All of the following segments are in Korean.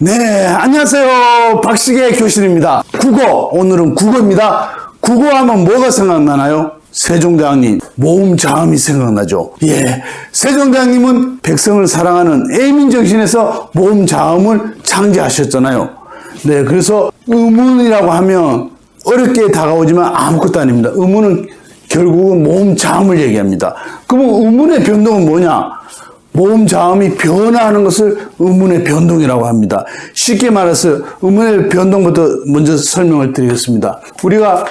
네, 안녕하세요. 박식의 교실입니다. 국어, 오늘은 국어입니다. 국어하면 뭐가 생각나나요? 세종대왕님, 모음자음이 생각나죠. 예, 세종대왕님은 백성을 사랑하는 애민정신에서 모음자음을 창제하셨잖아요. 네, 그래서 의문이라고 하면 어렵게 다가오지만 아무것도 아닙니다. 의문은 결국은 모음자음을 얘기합니다. 그러면 의문의 변동은 뭐냐? 모음자음이 변화하는 것을 의문의 변동이라고 합니다. 쉽게 말해서 의문의 변동부터 먼저 설명을 드리겠습니다. 우리가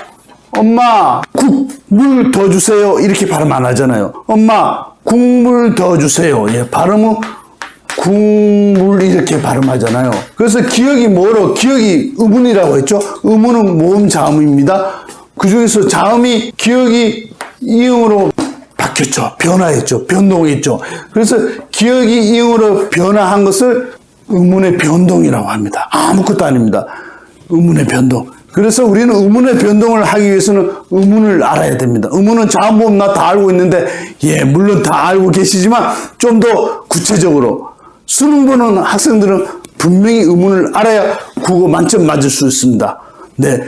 엄마 국물 더 주세요 이렇게 발음 안 하잖아요. 엄마 국물 더 주세요. 예, 발음은 국물 이렇게 발음하잖아요. 그래서 기억이 뭐로? 기억이 의문이라고 했죠. 의문은 모음자음입니다. 그 중에서 자음이 기억이 이응으로 바뀌었죠. 변화했죠. 변동했죠. 그래서 기억이 이응으로 변화한 것을 의문의 변동이라고 합니다. 아무것도 아닙니다. 의문의 변동. 그래서 우리는 의문의 변동을 하기 위해서는 의문을 알아야 됩니다. 의문은 자음 모음 나 다 알고 있는데, 예, 물론 다 알고 계시지만 좀 더 구체적으로 수능 보는 학생들은 분명히 의문을 알아야 국어 만점 맞을 수 있습니다. 네.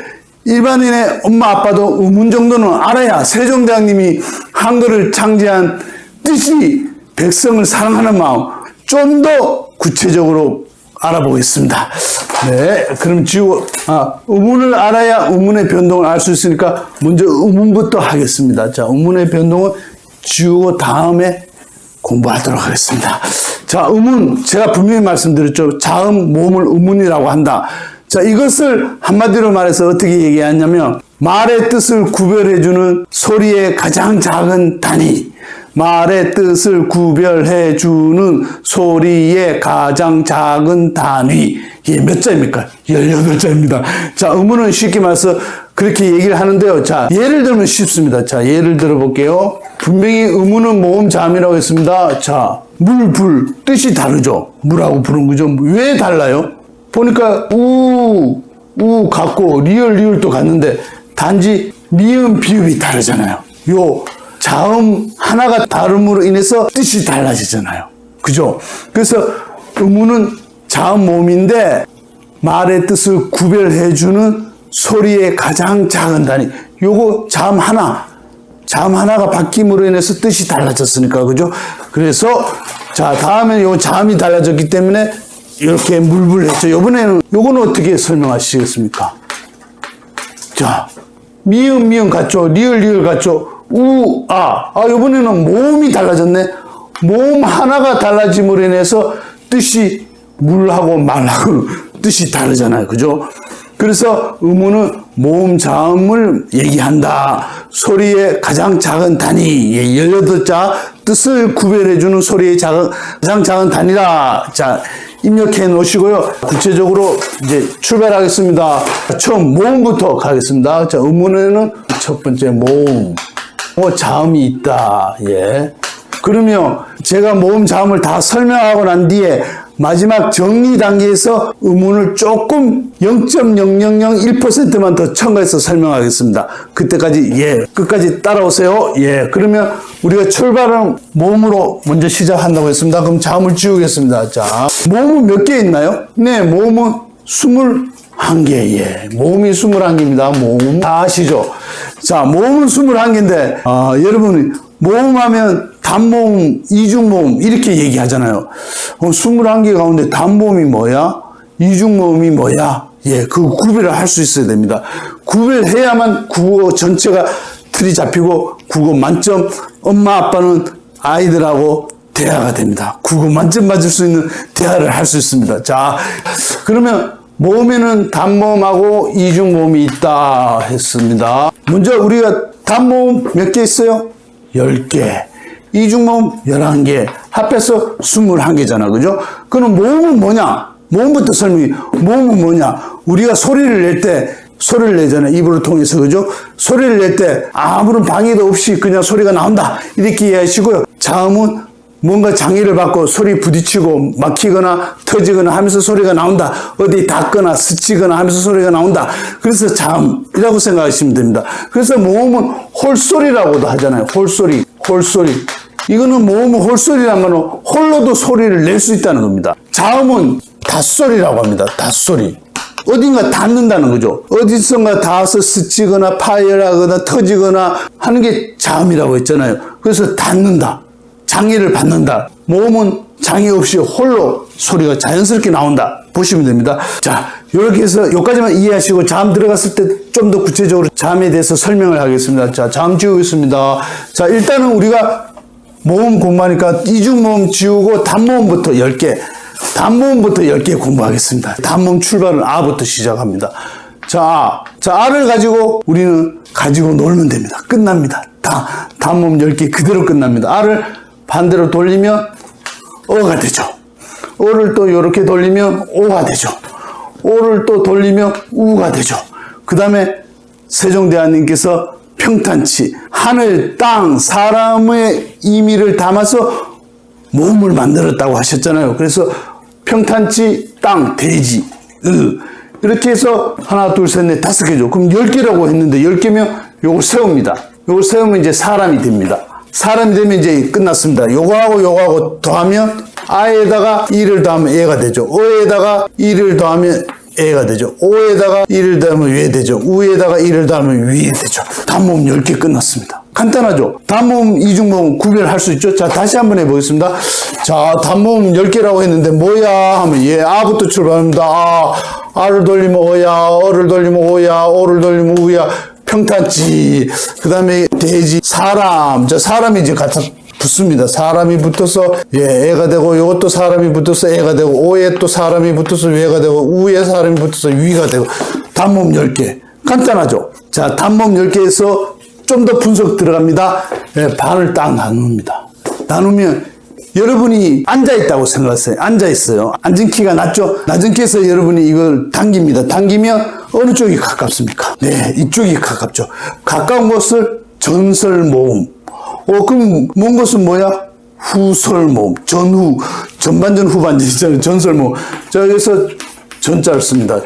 일반인의 엄마 아빠도 의문 정도는 알아야 세종대왕님이 한글을 창제한 뜻이 백성을 사랑하는 마음 좀 더 구체적으로 알아보겠습니다. 네, 그럼 의문을 알아야 의문의 변동을 알 수 있으니까 먼저 의문부터 하겠습니다. 자, 의문의 변동은 지우고 다음에 공부하도록 하겠습니다. 자, 의문 제가 분명히 말씀드렸죠. 자음, 모음을 의문이라고 한다. 자, 이것을 한마디로 말해서 어떻게 얘기하냐면 말의 뜻을 구별해주는 소리의 가장 작은 단위. 말의 뜻을 구별해주는 소리의 가장 작은 단위. 이게 몇 자입니까? 18자입니다. 자, 의문은 쉽게 말해서 그렇게 얘기를 하는데요. 자, 예를 들면 쉽습니다. 자, 예를 들어 볼게요. 분명히 의문은 모음자음이라고 했습니다. 자, 물, 불. 뜻이 다르죠. 물하고 불은 그죠? 왜 달라요? 보니까 우 같고 리을도 같는데 단지 미음 비읍이 다르잖아요. 요 자음 하나가 다름으로 인해서 뜻이 달라지잖아요. 그죠? 그래서 의문은 자음 모음인데 말의 뜻을 구별해주는 소리의 가장 작은 단위. 요거 자음 하나가 바뀜으로 인해서 뜻이 달라졌으니까 그죠? 그래서 자, 다음에 요 자음이 달라졌기 때문에 이렇게 물불했죠. 요거는 어떻게 설명하시겠습니까? 자, 미음 같죠? 리을 같죠? 요번에는 모음이 달라졌네. 모음 하나가 달라짐으로 인해서 뜻이 물하고 말하고 뜻이 다르잖아요. 그죠? 그래서 의문은 모음 자음을 얘기한다. 소리의 가장 작은 단위. 18자 뜻을 구별해주는 소리의 가장 작은 단위다. 자, 입력해 놓으시고요. 구체적으로 이제 출발하겠습니다. 처음 모음부터 가겠습니다. 자, 의문에는 첫 번째 모음. 자음이 있다. 예. 그러면 제가 모음 자음을 다 설명하고 난 뒤에 마지막 정리 단계에서 의문을 조금 0.0001%만 더 첨가해서 설명하겠습니다. 그때까지 끝까지 따라오세요. 예, 그러면 우리가 출발은 모음으로 먼저 시작한다고 했습니다. 그럼 자음을 지우겠습니다. 자, 모음은 몇 개 있나요? 네, 모음은 21개. 예, 모음이 21개입니다. 모음 다 아시죠? 자, 모음은 21개인데 여러분 모음하면 단모음, 이중모음 이렇게 얘기하잖아요. 21개 가운데 단모음이 뭐야? 이중모음이 뭐야? 예, 그 구별을 할 수 있어야 됩니다. 구별해야만 국어 전체가 틀이 잡히고 국어 만점, 엄마 아빠는 아이들하고 대화가 됩니다. 국어 만점 맞을 수 있는 대화를 할 수 있습니다. 자, 그러면 모음에는 단모음하고 이중모음이 있다 했습니다. 먼저 우리가 단모음 몇 개 있어요? 10개. 이중모음 11개. 합해서 21개잖아. 그죠? 그럼 모음은 뭐냐? 모음부터 설명해. 모음은 뭐냐? 우리가 소리를 낼 때 소리를 내잖아요. 입으로 통해서. 그죠? 소리를 낼 때 아무런 방해도 없이 그냥 소리가 나온다. 이렇게 이해하시고요. 자음은 뭔가 장애를 받고 소리 부딪히고 막히거나 터지거나 하면서 소리가 나온다. 어디 닿거나 스치거나 하면서 소리가 나온다. 그래서 자음이라고 생각하시면 됩니다. 그래서 모음은 홀소리라고도 하잖아요. 홀소리. 이거는 모음은 홀소리란 거는 홀로도 소리를 낼 수 있다는 겁니다. 자음은 닷소리라고 합니다. 닷소리. 어딘가 닿는다는 거죠. 어디선가 닿아서 스치거나 파열하거나 터지거나 하는 게 자음이라고 했잖아요. 그래서 닿는다. 장애를 받는다. 모음은 장애 없이 홀로 소리가 자연스럽게 나온다. 보시면 됩니다. 자, 이렇게 해서 여기까지만 이해하시고 자음 들어갔을 때 좀 더 구체적으로 자음에 대해서 설명을 하겠습니다. 자, 자음 지우겠습니다. 자, 일단은 우리가 모음 공부하니까 이중모음 지우고 단모음부터 10개. 단모음부터 10개 공부하겠습니다. 단모음 출발은 아부터 시작합니다. 자, 아를 가지고 우리는 가지고 놀면 됩니다. 끝납니다. 단모음 10개 그대로 끝납니다. 아를 반대로 돌리면 어가 되죠. 어를 또 이렇게 돌리면 오가 되죠. 오를 또 돌리면 우가 되죠. 그 다음에 세종대왕님께서 평탄치, 하늘, 땅, 사람의 의미를 담아서 모음을 만들었다고 하셨잖아요. 그래서 평탄치, 땅, 돼지, 이렇게 해서 하나, 둘, 셋, 넷, 5개죠. 그럼 10개라고 했는데 10개면 요걸 세웁니다. 요걸 세우면 이제 사람이 됩니다. 사람이 되면 이제 끝났습니다. 요거하고 더하면 아에다가 이를 더하면 애가 되죠. 어에다가 이를 더하면 애가 되죠. 오에다가 이를 더하면 왜 되죠. 우에다가 이를 더하면 위 되죠. 단모음 10개 끝났습니다. 간단하죠. 단모음, 이중모음 구별할 수 있죠. 자, 다시 한번 해보겠습니다. 자, 단모음 10개라고 했는데 뭐야 하면 아부터 출발합니다. 아를 돌리면 어야, 어를 돌리면 오야, 오를 돌리면 우야, 평탄치, 그 다음에 돼지, 사람. 자, 사람이 이제 갖다 붙습니다. 사람이 붙어서 애가 되고, 이것도 사람이 붙어서 애가 되고, 오에 또 사람이 붙어서 위가 되고, 우에 사람이 붙어서 위가 되고. 단모음 10개. 간단하죠. 자, 단모음 10개에서 좀 더 분석 들어갑니다. 반을 딱 나눕니다. 나누면 여러분이 앉아있다고 생각하세요. 앉아있어요. 앉은 키가 낮죠? 낮은 키에서 여러분이 이걸 당깁니다. 당기면 어느 쪽이 가깝습니까? 네, 이쪽이 가깝죠. 가까운 곳을 전설모음. 그럼 먼 것은 뭐야? 후설모음. 전후, 전반전, 후반전 있잖아요. 전설모음. 자, 여기서 전자를 씁니다.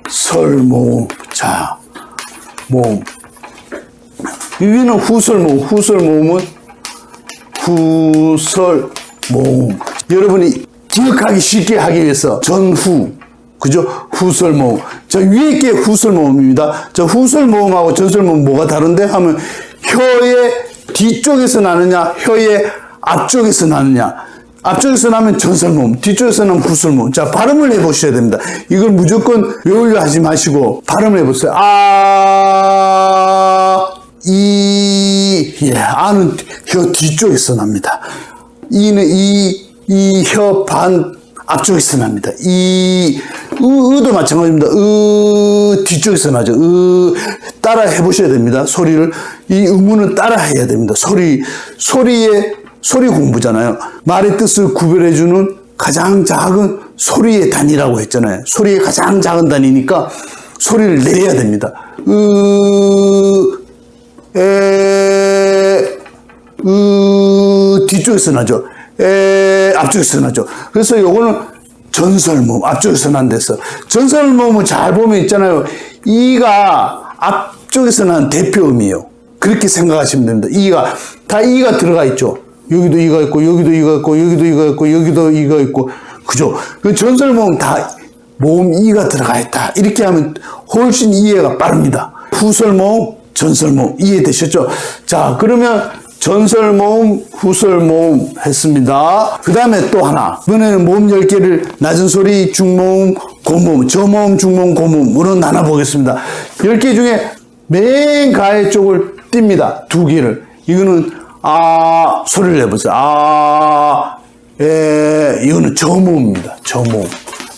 전설모음. 자, 모음. 위는 후설모음. 후설모음은 후설모음. 여러분이 기억하기 쉽게 하기 위해서 전후. 그죠? 후설모음. 자, 위에 게 후설모음입니다. 자, 후설모음하고 전설모음 뭐가 다른데? 하면 혀의 뒤쪽에서 나느냐, 혀의 앞쪽에서 나느냐. 앞쪽에서 나면 전설모음, 뒤쪽에서 나면 후설모음. 자, 발음을 해보셔야 됩니다. 이걸 무조건 외우려 하지 마시고 발음을 해보세요. 아는 혀 뒤쪽에서 납니다. 이는 혀 반 앞쪽에서 납니다. 으도 마찬가지입니다. 뒤쪽에서 나죠. 따라 해보셔야 됩니다. 소리를. 이 음문은 따라 해야 됩니다. 소리 공부잖아요. 말의 뜻을 구별해주는 가장 작은 소리의 단위라고 했잖아요. 소리의 가장 작은 단위니까 소리를 내야 됩니다. 뒤쪽에서 나죠. 앞쪽에서 나죠. 그래서 요거는 전설모음, 앞쪽에서 난 데서. 전설모음을 잘 보면 있잖아요. 이가 앞쪽에서 난 대표음이에요. 그렇게 생각하시면 됩니다. 이가 들어가 있죠. 여기도 이가 있고, 여기도 이가 있고, 여기도 이가 있고, 여기도 이가 있고. 그죠? 그 전설모음 다 모음 이가 들어가 있다. 이렇게 하면 훨씬 이해가 빠릅니다. 후설모음, 전설모음 이해되셨죠? 자, 그러면 전설모음, 후설모음 했습니다. 그 다음에 또 하나. 이번에는 모음 10개를 낮은 소리, 중모음, 고모음, 저모음, 중모음, 고모음으로 나눠보겠습니다. 10개 중에 맨 가해 쪽을 띱니다. 2개를. 이거는 소리를 내보세요. 이거는 저모음입니다. 저모음.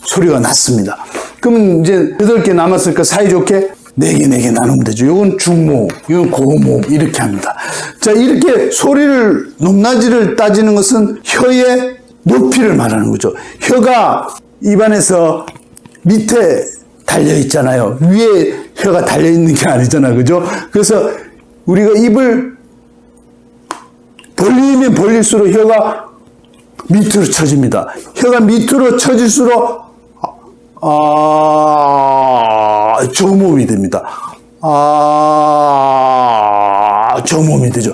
소리가 낮습니다. 그러면 이제 8개 남았으니까 사이좋게 4개 나누면 되죠. 이건 중모음, 이건 고모음 이렇게 합니다. 자, 이렇게 소리를 높낮이를 따지는 것은 혀의 높이를 말하는 거죠. 혀가 입안에서 밑에 달려 있잖아요. 위에 혀가 달려 있는 게 아니잖아요. 그죠? 그래서 우리가 입을 벌리면 벌릴수록 혀가 밑으로 쳐집니다. 혀가 밑으로 쳐질수록 저모음이 됩니다. 저모음이 되죠.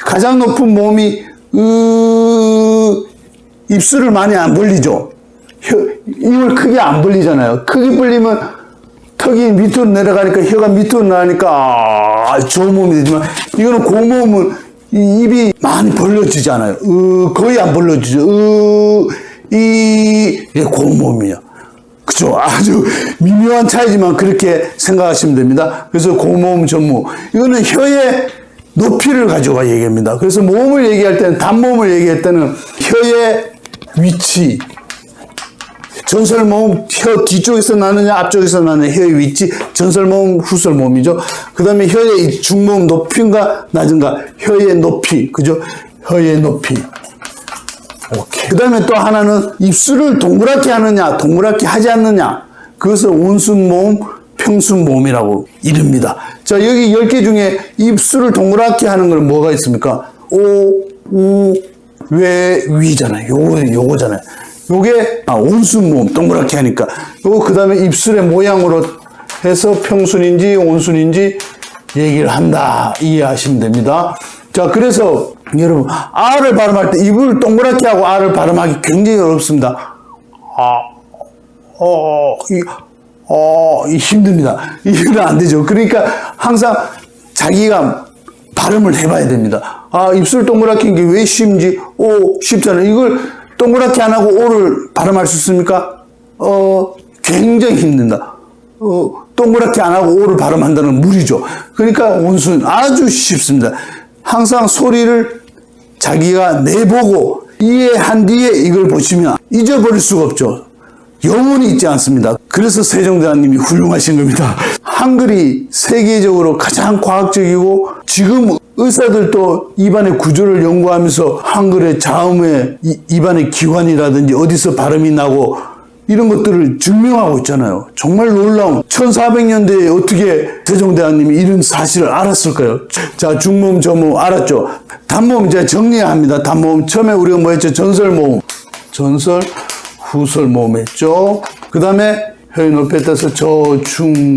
가장 높은 모음이 입술을 많이 안 벌리죠. 입을 크게 안 벌리잖아요. 크게 벌리면 턱이 밑으로 내려가니까 혀가 밑으로 나가니까 저음음이 되지만 이거는 고음음은 이 입이 많이 벌려지지 않아요. 거의 안 벌려지죠. 이게 고음음이에요. 그죠? 아주 미묘한 차이지만 그렇게 생각하시면 됩니다. 그래서 고음음 전무. 이거는 혀의 높이를 가져가 얘기합니다. 그래서 모음을 얘기할 때는, 단모음을 얘기할 때는 혀의 위치, 전설모음 혀 뒤쪽에서 나느냐 앞쪽에서 나느냐 혀의 위치, 전설모음 후설모음이죠. 그 다음에 혀의 중모음 높인가 낮은가, 혀의 높이, 그죠? 혀의 높이. 오케이. 그 다음에 또 하나는 입술을 동그랗게 하느냐 동그랗게 하지 않느냐, 그것을 온순모음 평순모음이라고 이릅니다. 자, 여기 10개 중에 입술을 동그랗게 하는 건 뭐가 있습니까? 오, 우, 왜, 위잖아요. 요거잖아요. 요게 온순모음 동그랗게 하니까 요거. 그 다음에 입술의 모양으로 해서 평순인지 온순인지 얘기를 한다, 이해하시면 됩니다. 자, 그래서 여러분 아를 발음할 때 입을 동그랗게 하고 아를 발음하기 굉장히 어렵습니다. 힘듭니다. 이해는 안 되죠. 그러니까 항상 자기가 발음을 해봐야 됩니다. 입술 동그랗게 한 게 왜 쉽지? 쉽잖아요. 이걸 동그랗게 안 하고 오를 발음할 수 있습니까? 굉장히 힘든다. 동그랗게 안 하고 오를 발음한다는 무리죠. 그러니까 온순 아주 쉽습니다. 항상 소리를 자기가 내보고 이해한 뒤에 이걸 보시면 잊어버릴 수가 없죠. 영혼이 있지 않습니다. 그래서 세종대왕님이 훌륭하신 겁니다. 한글이 세계적으로 가장 과학적이고, 지금 의사들도 입안의 구조를 연구하면서 한글의 자음의 입안의 기관이라든지 어디서 발음이 나고 이런 것들을 증명하고 있잖아요. 정말 놀라운 1400년대에 어떻게 세종대왕님이 이런 사실을 알았을까요? 자, 중모음, 저모음 알았죠? 단모음 이제 정리해야 합니다. 단모음 처음에 우리가 뭐 했죠? 전설모음, 전설, 후설모음 했죠? 그 다음에 혀의 높이에 따라서 저, 중,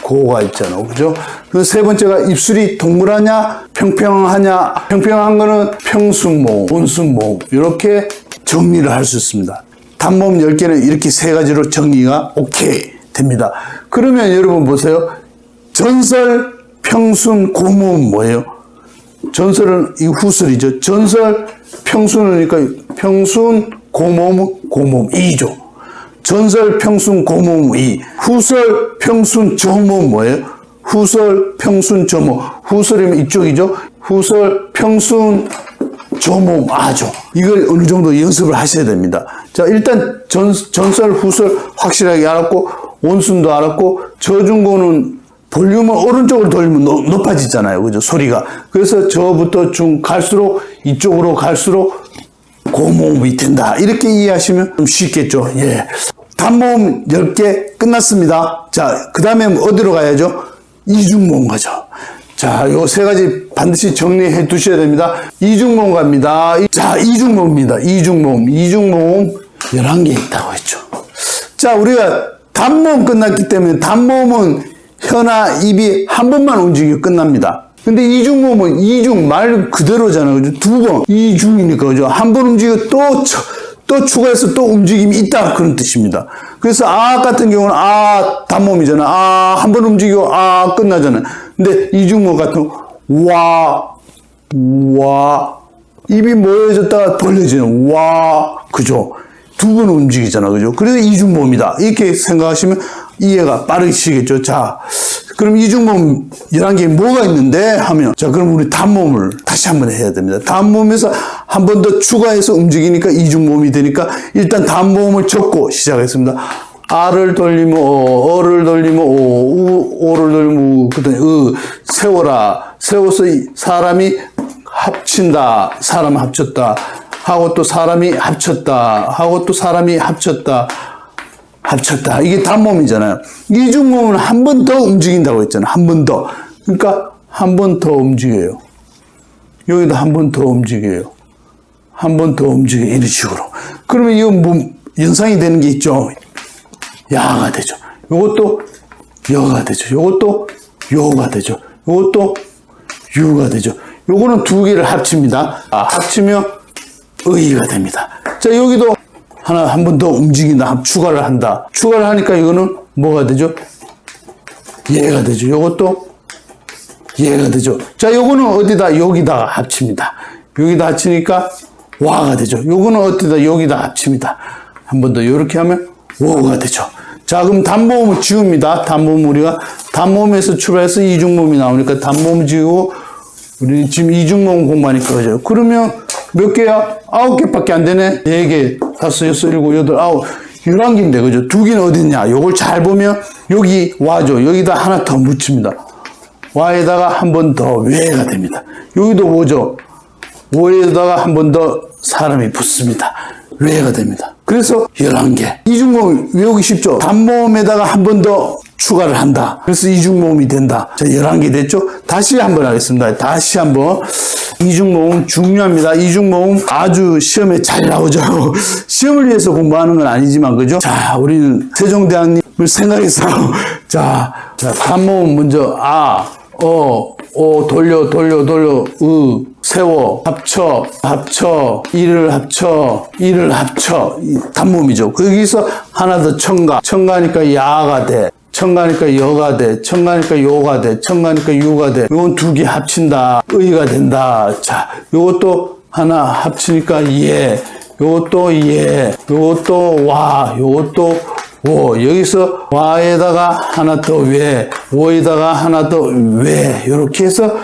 고가 있잖아. 그죠? 그 세 번째가 입술이 동그라냐, 평평하냐. 평평한 거는 평순모음, 온순모음. 이렇게 정리를 할 수 있습니다. 단모음 10개는 이렇게 세 가지로 정리가 오케이 됩니다. 그러면 여러분 보세요. 전설, 평순, 고모음 뭐예요? 전설은 이 후설이죠. 전설, 평순이니까 평순, 고모음, 고모음 2죠. 전설, 평순, 고모음 2. 후설, 평순, 저모음 뭐예요? 후설, 평순, 저모음. 후설이면 이쪽이죠. 후설, 평순, 저모음 아죠. 이걸 어느 정도 연습을 하셔야 됩니다. 자, 일단 전설, 후설 확실하게 알았고, 온순도 알았고, 저중고는 볼륨을 오른쪽으로 돌리면 높아지잖아요. 그죠? 소리가. 그래서 저부터 중 갈수록 이쪽으로 갈수록 고모음이 된다. 이렇게 이해하시면 좀 쉽겠죠. 예. 단모음 10개 끝났습니다. 자, 그 다음에 어디로 가야죠? 이중모음 가죠. 자, 요 세 가지 반드시 정리해 두셔야 됩니다. 이중모음 갑니다. 자, 이중모음입니다. 이중모음. 이중모음 11개 있다고 했죠. 자, 우리가 단모음 끝났기 때문에 단모음은 혀나 입이 한 번만 움직이고 끝납니다. 근데 이중모음은 이중 말 그대로잖아요. 그죠? 두 번. 이중이니까, 그죠? 한 번 움직이고 또 추가해서 또 움직임이 있다. 그런 뜻입니다. 그래서 같은 경우는 단모음이잖아. 한 번 움직이고 끝나잖아요. 근데 이중모음 같은 와 입이 모여졌다가 벌려지는 그죠? 두 번 움직이잖아. 그죠? 그래서 이중모음이다. 이렇게 생각하시면 이해가 빠르시겠죠. 자, 그럼 이중모음 11개 뭐가 있는데 하면, 자, 그럼 우리 단모음을 다시 한번 해야 됩니다. 단모음에서 한 번 더 추가해서 움직이니까 이중모음이 되니까 일단 단모음을 적고 시작했습니다. 아를 돌리면 어를 돌리면 오를 돌리면 우, 그다음에 세워라, 세워서 사람이 합친다, 사람 합쳤다 하고 또 사람이 합쳤다 하고 또 사람이 합쳤다. 이게 단모음이잖아요. 이중모음은 한 번 더 움직인다고 했잖아요. 한 번 더. 그러니까 한 번 더 움직여요. 여기도 한 번 더 움직여요. 한 번 더 움직여요. 이런 식으로. 그러면 이거 뭐 연상이 되는 게 있죠. 야가 되죠. 요것도 여가 되죠. 요것도 요가 되죠. 요것도 유가 되죠. 요거는 두 개를 합칩니다. 합치면 의가 됩니다. 자, 여기도 하나 한 번 더 움직인다. 추가를 한다. 추가를 하니까 이거는 뭐가 되죠? 얘가 되죠. 요것도 얘가 되죠. 자, 요거는 어디다? 여기다가 합칩니다. 여기다 합치니까 와가 되죠. 요거는 어디다? 여기다 합칩니다. 한 번 더 이렇게 하면 오가 되죠. 자, 그럼 단모음을 지웁니다. 단모음 우리가 단모음에서 출발해서 이중모음이 나오니까 단모음 지우고 우리는 지금 이중모음 공부하니까 그죠. 그러면 몇 개야? 9개밖에 안 되네. 4개, 5, 6, 7, 8, 9, 11개인데 그죠. 2개는 어디 있냐? 요걸 잘 보면 여기 와죠. 여기다 하나 더 묻힙니다. 와에다가 한 번 더 외가 됩니다. 여기도 오죠. 오에다가 한 번 더 사람이 붙습니다. 외가 됩니다. 그래서 11개. 이중모음 외우기 쉽죠? 단모음에다가 한 번 더 추가를 한다. 그래서 이중모음이 된다. 자, 11개 됐죠? 다시 한번 하겠습니다. 다시 한번. 이중모음 중요합니다. 이중모음 아주 시험에 잘 나오죠. 시험을 위해서 공부하는 건 아니지만, 그죠? 자, 우리는 세종대왕님을 생각해서. 자, 단모음 먼저, 돌려, 세워, 합쳐, 이를 합쳐, 단모음이죠. 거기서 하나 더 첨가하니까 야가 돼. 첨가하니까 여가 돼. 첨가하니까 요가 돼. 첨가하니까 유가 돼. 요건 2개 합친다. 의가 된다. 자, 요것도 하나 합치니까 예. 요것도 예. 요것도 와. 요것도 오. 여기서 와에다가 하나 더 외. 오에다가 하나 더 외. 요렇게 해서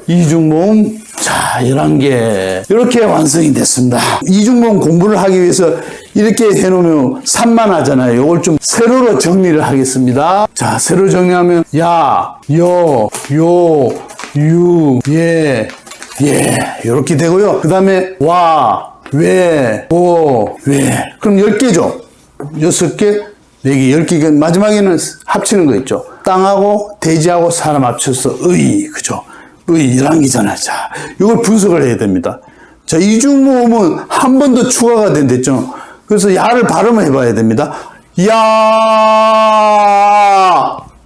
이중모음, 자, 11개. 이렇게 완성이 됐습니다. 이중모음 공부를 하기 위해서 이렇게 해놓으면 산만하잖아요. 이걸 좀 세로로 정리를 하겠습니다. 자, 세로 정리하면 야, 여, 요, 유, 예, 이렇게 되고요. 그 다음에 와, 왜, 오, 왜. 그럼 10개죠. 6개, 4개, 10개. 마지막에는 합치는 거 있죠. 땅하고 돼지하고 사람 합쳐서 의, 그죠? 의 11개잖아요. 자, 이걸 분석을 해야 됩니다. 자, 이중모음은 한 번 더 추가가 된댔죠. 그래서 야를 발음을 해봐야 됩니다. 야,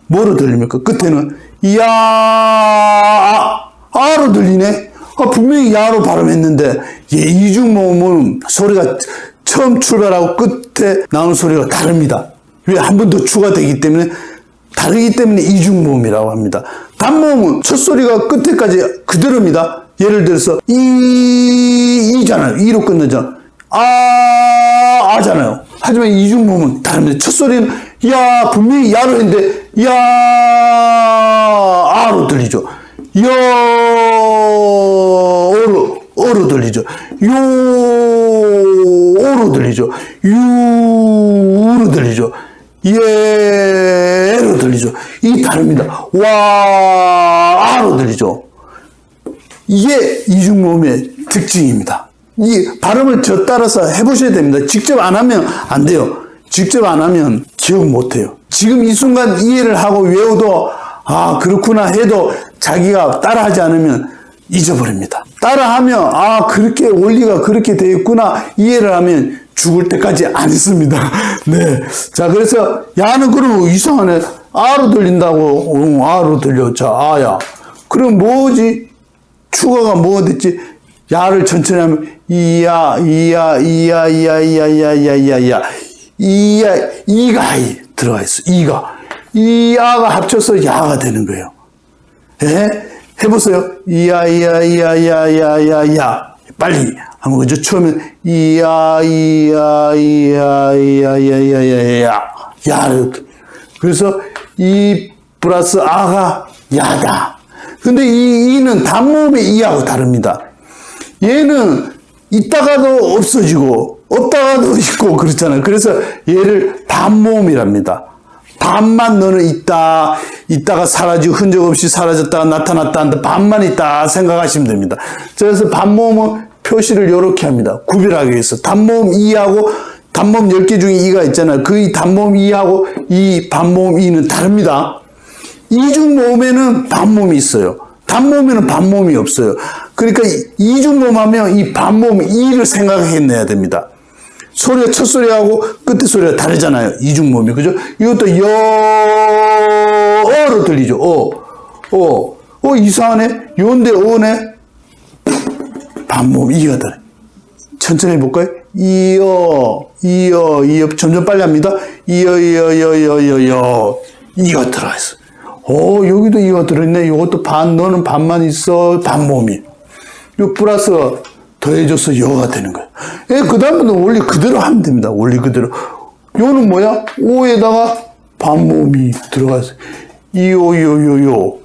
뭐로 들립니까? 끝에는 야, 아로 들리네. 분명히 야로 발음했는데, 이중모음은 소리가 처음 출발하고 끝에 나오는 소리가 다릅니다. 왜? 한 번 더 추가되기 때문에, 다르기 때문에 이중모음이라고 합니다. 단모음은 첫 소리가 끝에까지 그대로입니다. 예를 들어서 이잖아요. 이로 끝나잖아요. 아잖아요. 하지만 이중모음은 다릅니다. 첫 소리는 야, 분명히 야로 했는데 야, 아로 들리죠. 어로 들리죠. 오로 들리죠. 유로 들리죠. 예로 들리죠. 이 다릅니다. 와로 들리죠. 이게 이중모음의 특징입니다. 이 발음을 저 따라서 해보셔야 됩니다. 직접 안 하면 안 돼요. 직접 안 하면 기억 못 해요. 지금 이 순간 이해를 하고 외워도 그렇구나 해도 자기가 따라하지 않으면 잊어버립니다. 따라하면 그렇게 원리가 그렇게 되어 있구나 이해를 하면 죽을 때까지 안 있습니다. 네. 자, 그래서 야는 그러면 이상하네. 아로 들린다고. 아로 들려. 자, 아야. 그럼 뭐지? 추가가 뭐가 됐지? 야를 천천히 하면 이야. 이가 들어가 있어. 이야가 합쳐서 야가 되는 거예요. 해보세요. 이야. 빨리 하면 그죠? 처음엔 이야. 야를. 그래서 이 플러스 아가 야다. 근데 이는 단모음의 이하고 다릅니다. 얘는 있다가도 없어지고 없다가도 있고 그렇잖아요. 그래서 얘를 단모음이랍니다. 반만 너는 있다가 사라지고 흔적 없이 사라졌다가 나타났다 한다. 반만 있다 생각하시면 됩니다. 그래서 반모음은 표시를 이렇게 합니다. 구별하기 위해서. 단모음 이하고 단모음 10개 중에 이가 있잖아요. 그 단모음 이하고 이 반모음 이는 다릅니다. 이중모음에는 반모음이 있어요. 단모음에는 반모음이 없어요. 그러니까 이중모음 하면 이 반모음 이를 생각해내야 됩니다. 소리가 첫 소리하고 끝에 소리가 다르잖아요. 이중모음이. 그죠? 이것도 어로 들리죠. 이상하네. 요인데 어네. 반모음 이가 다르. 천천히 해볼까요? 이어 점점 빨리 합니다. 이어 이가 들어가 있어. 여기도 이가 들어있네. 이것도 너는 반만 있어. 반모음이. 요 플러스 더해줘서 여가 되는 거예요. 그 다음부터 원리 그대로 하면 됩니다. 원리 그대로. 요는 뭐야? 오에다가 반모음이 들어가 있어요. 이요.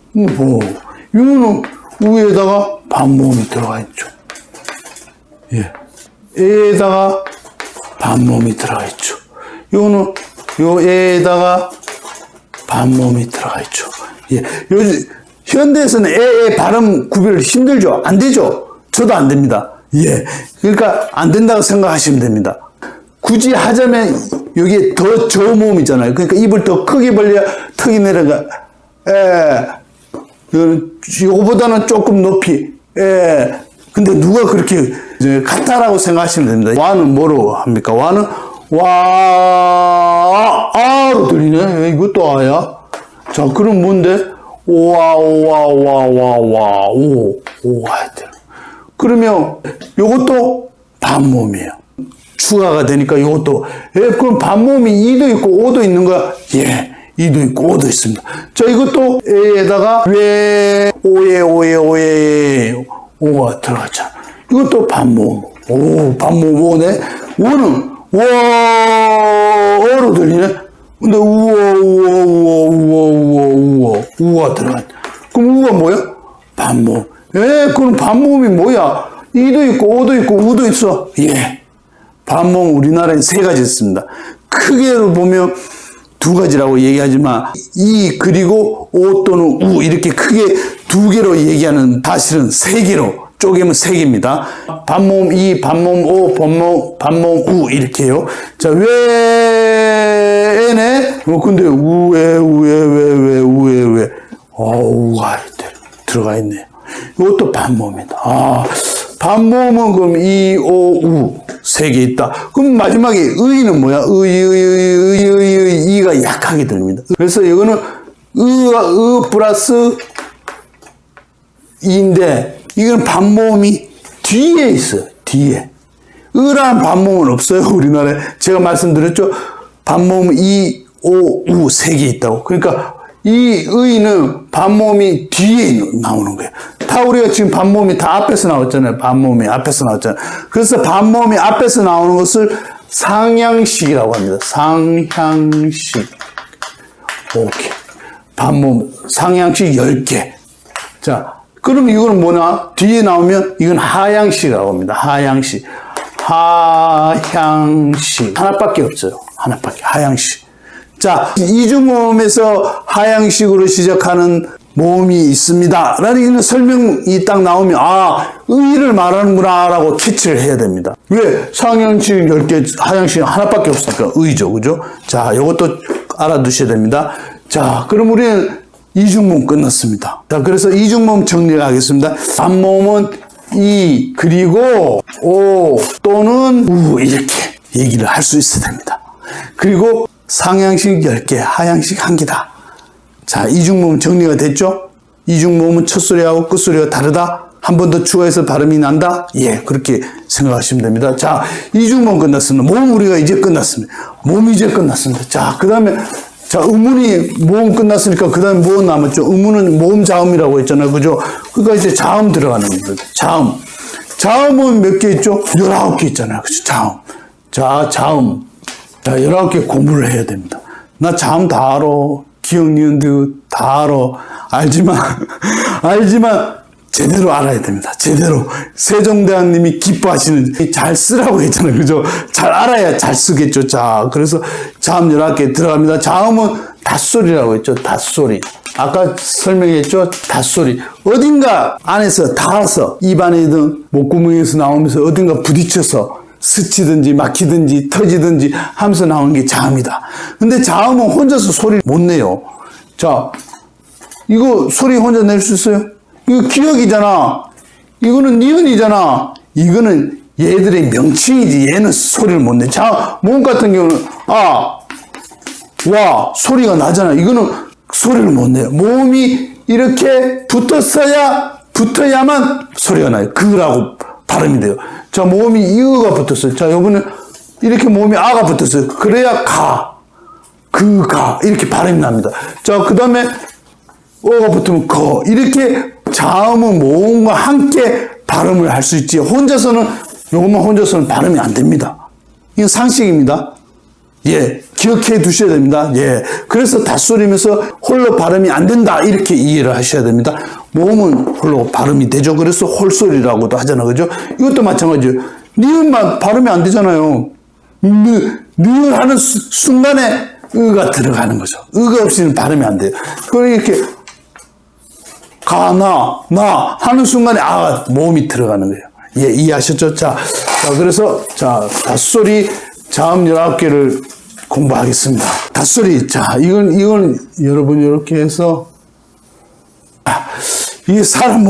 요는 우에다가 반모음이 들어가 있죠. 예. 에에다가 반모음이 들어가 있죠. 요는 요 에에다가 반모음이 들어가 있죠. 예. 요즘 현대에서는 에의 발음 구별이 힘들죠. 안 되죠. 저도 안 됩니다. 예. 그러니까 안 된다고 생각하시면 됩니다. 굳이 하자면 여기에 더 저모음 있잖아요. 그러니까 입을 더 크게 벌려야 턱이 내려가. 요거보다는 조금 높이. 근데 누가 그렇게 같다라고 생각하시면 됩니다. 와는 뭐로 합니까? 와는 아로 들리네. 이것도 아야. 자, 그럼 뭔데? 오와 하여튼. 그러면 요것도 반모음이에요. 추가가 되니까 요것도. 그럼 반모음이 이도 있고 오도 있는 거야? 예. 이도 있고 오도 있습니다. 자, 이것도 에에다가 오에 오가 들어갔잖아. 이것도 반모음. 반모음 오네. 오는 어로 들리네. 근데 우가 들어가. 그럼 우가 뭐야? 반모음. 그럼 반모음이 뭐야? 이도 있고 오도 있고 우도 있어. 예. 반모음 우리나라에 3가지 있습니다. 크게로 보면 2가지라고 얘기하지만 이 그리고 오 또는 우 이렇게 크게 2개로 얘기하는 사실은 3개로 쪼개면 3개입니다. 반모음 이, 반모음 오, 반모음 우 이렇게요. 자, 왜네? 근데 우에 우가 들어가 있네요. 이것도 반모음이다. 반모음은 그럼 이, 오, 우 3개 있다. 그럼 마지막에 의는 뭐야? 이가 약하게 들립니다. 그래서 이거는 의 플러스 이인데 이건 반모음이 뒤에 있어요. 뒤에. 의라는 반모음은 없어요. 우리나라에. 제가 말씀드렸죠. 반모음 이, 오, 우 3개 있다고. 그러니까 이 의는 반모음이 뒤에 나오는 거예요. 다 우리가 지금 반모음이 다 앞에서 나왔잖아요. 반모음이 앞에서 나왔잖아요. 그래서 반모음이 앞에서 나오는 것을 상향식이라고 합니다. 상향식. 오케이. 반모음 상향식 10개. 자, 그럼 이거는 뭐냐? 뒤에 나오면 이건 하향식이라고 합니다. 하향식. 하향식. 하나밖에 없어요. 하나밖에. 하향식. 자, 이중모음에서 하향식으로 시작하는 모음이 있습니다. 라는 설명이 딱 나오면, 의를 말하는구나, 라고 캐치를 해야 됩니다. 왜? 상향식 10개, 하향식 하나밖에 없으니까 의죠. 그죠? 자, 이것도 알아두셔야 됩니다. 자, 그럼 우리는 이중모음 끝났습니다. 자, 그래서 이중모음 정리하겠습니다. 반모음은 이, 그리고 오, 또는 우, 이렇게 얘기를 할 수 있어야 됩니다. 그리고 상향식 10개, 하향식 1개다. 자, 이중모음 정리가 됐죠? 이중모음은 첫 소리하고 끝 소리가 다르다? 한 번 더 추가해서 발음이 난다? 예, 그렇게 생각하시면 됩니다. 자, 이중모음 끝났습니다. 모음 우리가 이제 끝났습니다. 모음 이제 끝났습니다. 자, 그 다음에, 자, 의문이 모음 끝났으니까 그 다음에 뭐 남았죠? 의문은 모음 자음이라고 했잖아요. 그죠? 그러니까 이제 자음 들어가는 겁니다. 자음. 자음은 몇 개 있죠? 19개 있잖아요. 그죠? 자음. 자, 자음. 자, 19개 공부를 해야 됩니다. 나 자음 다 알아. 기억, 니은드 다 알아. 알지만, 제대로 알아야 됩니다. 제대로. 세종대왕님이 기뻐하시는, 잘 쓰라고 했잖아요. 그죠? 잘 알아야 잘 쓰겠죠. 자, 그래서 자음 11개 들어갑니다. 자음은 닷소리라고 했죠. 닷소리. 아까 설명했죠? 닷소리. 어딘가 안에서 닿아서, 입안이든 목구멍에서 나오면서 어딘가 부딪혀서, 스치든지 막히든지 터지든지 하면서 나오는 게 자음이다. 근데 자음은 혼자서 소리를 못 내요. 자, 이거 소리 혼자 낼 수 있어요? 이거 기억이잖아. 이거는 니은이잖아. 이거는 얘들의 명칭이지. 얘는 소리를 못 내. 자, 모음 같은 경우는 와 소리가 나잖아. 이거는 소리를 못 내요. 모음이 이렇게 붙어야만 소리가 나요. 그라고 발음이 돼요. 자, 모음이 이어가 붙었어요. 자, 요번에 이렇게 모음이 아가 붙었어요. 그래야 가, 이렇게 발음이 납니다. 자, 그 다음에 어가 붙으면 거. 이렇게 자음은 모음과 함께 발음을 할 수 있지. 요것만 혼자서는 발음이 안 됩니다. 이건 상식입니다. 예, 기억해 두셔야 됩니다. 예, 그래서 닷소리면서 홀로 발음이 안 된다. 이렇게 이해를 하셔야 됩니다. 모음은 홀로 발음이 되죠. 그래서 홀소리라고도 하잖아요. 그죠? 이것도 마찬가지예요. 니은만 발음이 안 되잖아요. 니을 하는 순간에 으가 들어가는 거죠. 으가 없이는 발음이 안 돼요. 그러니까 이렇게 나 하는 순간에 모음이 들어가는 거예요. 예, 이해하셨죠? 자, 그래서, 닷소리 자음 19개를 공부하겠습니다. 닷소리. 자, 이건 여러분 이렇게 해서, 이게 사람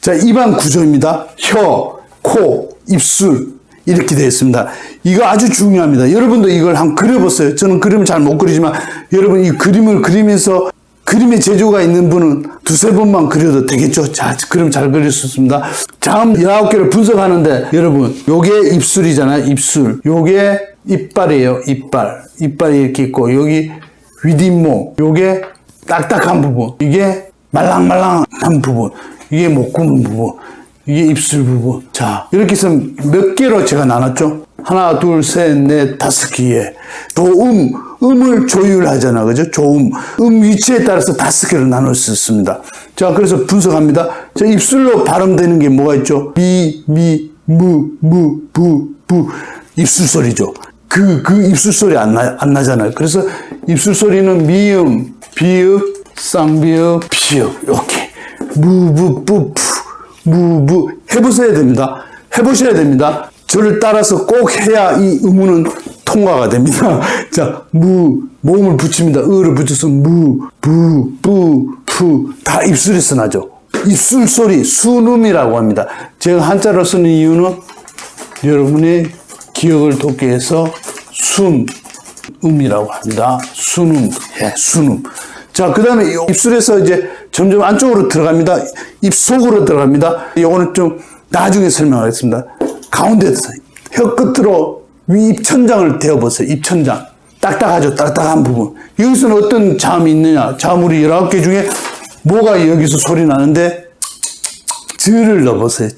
자, 입안 구조입니다. 혀, 코, 입술. 이렇게 되어 있습니다. 이거 아주 중요합니다. 여러분도 이걸 한번 그려보세요. 저는 그림을 잘 못 그리지만, 여러분 이 그림을 그리면서 그림의 재주가 있는 분은 두세 번만 그려도 되겠죠? 자, 그림 잘 그릴 수 있습니다. 자음 19개를 분석하는데, 여러분, 요게 입술이잖아요. 입술. 요게 이빨이에요. 이빨이 이렇게 있고, 여기 윗잇몸. 요게 딱딱한 부분. 이게 말랑말랑한 부분. 이게 목구멍 부분. 이게 입술 부분. 자, 이렇게 해서 몇 개로 제가 나눴죠? 하나, 둘, 셋, 넷, 5개에 음을 조율하잖아. 그죠? 위치에 따라서 5개로 나눌 수 있습니다. 자, 그래서 분석합니다. 자, 입술로 발음되는 게 뭐가 있죠? 부. 입술 소리죠. 그 입술 소리 안 나잖아요. 그래서 입술 소리는 미음, 비읍, 쌍비읍, 피읍. 이렇게. 해보셔야 됩니다. 저를 따라서 꼭 해야 이 의문은 통과가 됩니다. 자, 모음을 붙입니다. 으를 붙여서 푸. 다 입술에서 나죠. 입술 소리, 순음이라고 합니다. 제가 한자로 쓰는 이유는 여러분의 기억을 돕기 위해서 순음이라고 합니다. 순음. 자, 그 다음에 입술에서 이제 점점 안쪽으로 들어갑니다. 입 속으로 들어갑니다. 이거는 좀 나중에 설명하겠습니다. 가운데서 혀 끝으로 위 입천장을 대어보세요. 입천장. 딱딱하죠. 딱딱한 부분. 여기서는 어떤 자음이 있느냐. 자음 우리 19개 중에 뭐가 여기서 소리 나는데 즈를 넣어보세요.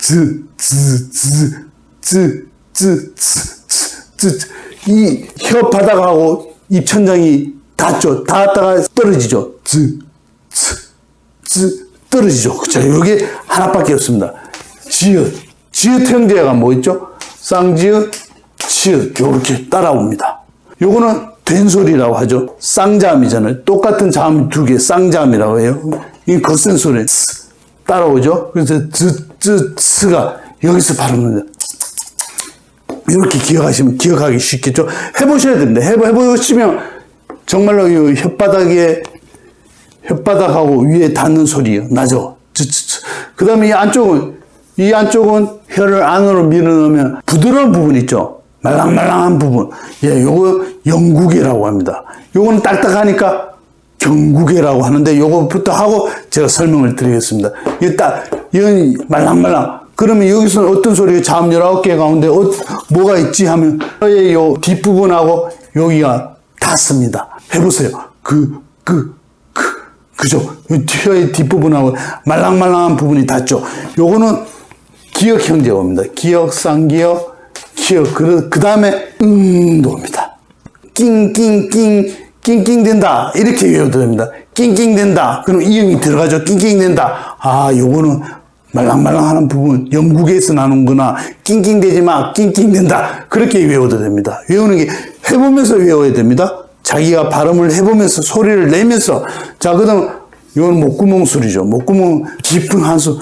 이 혀바닥하고 입천장이 닿죠. 닿았다가 떨어지죠. 떨어지죠. 자, 여기 하나밖에 없습니다. 지읒 형제가 뭐 있죠? 쌍지읒, 치읒. 요렇게 따라옵니다. 요거는 된소리라고 하죠. 쌍자음이잖아요. 똑같은 자음 2개, 쌍자음이라고 해요. 이 거센 소리. 따라오죠. 그래서 스가 여기서 발음합니다. 이렇게 기억하기 쉽겠죠. 해보셔야 됩니다. 해보시면 정말로 이 혓바닥하고 위에 닿는 소리 나죠. 그 다음에 이 안쪽은 혀를 안으로 밀어넣으면 부드러운 부분 있죠. 말랑말랑한 부분. 예, 요거 영구개라고 합니다. 요거는 딱딱하니까 경구개라고 하는데 요거부터 하고 제가 설명을 드리겠습니다. 이건 말랑말랑. 그러면 여기서는 어떤 소리가 자음 19개 가운데 뭐가 있지 하면 혀의 요 뒷부분하고 여기가 닿습니다. 해보세요. 그죠? 혀의 뒷부분하고 말랑말랑한 부분이 닿죠. 요거는 기역 형제어입니다. 기역, 쌍기역, 기역. 그 다음에 도 옵니다. 낑낑 된다. 이렇게 외워도 됩니다. 낑낑 된다. 그럼 이응이 들어가죠. 낑낑 된다. 요거는 말랑말랑하는 부분, 영국에서 나는구나. 낑낑대지 마. 낑낑 된다. 그렇게 외워도 됩니다. 외우는 게 해보면서 외워야 됩니다. 자기가 발음을 해보면서 소리를 내면서. 자, 그 다음 이건 목구멍 소리죠. 목구멍 깊은 한숨.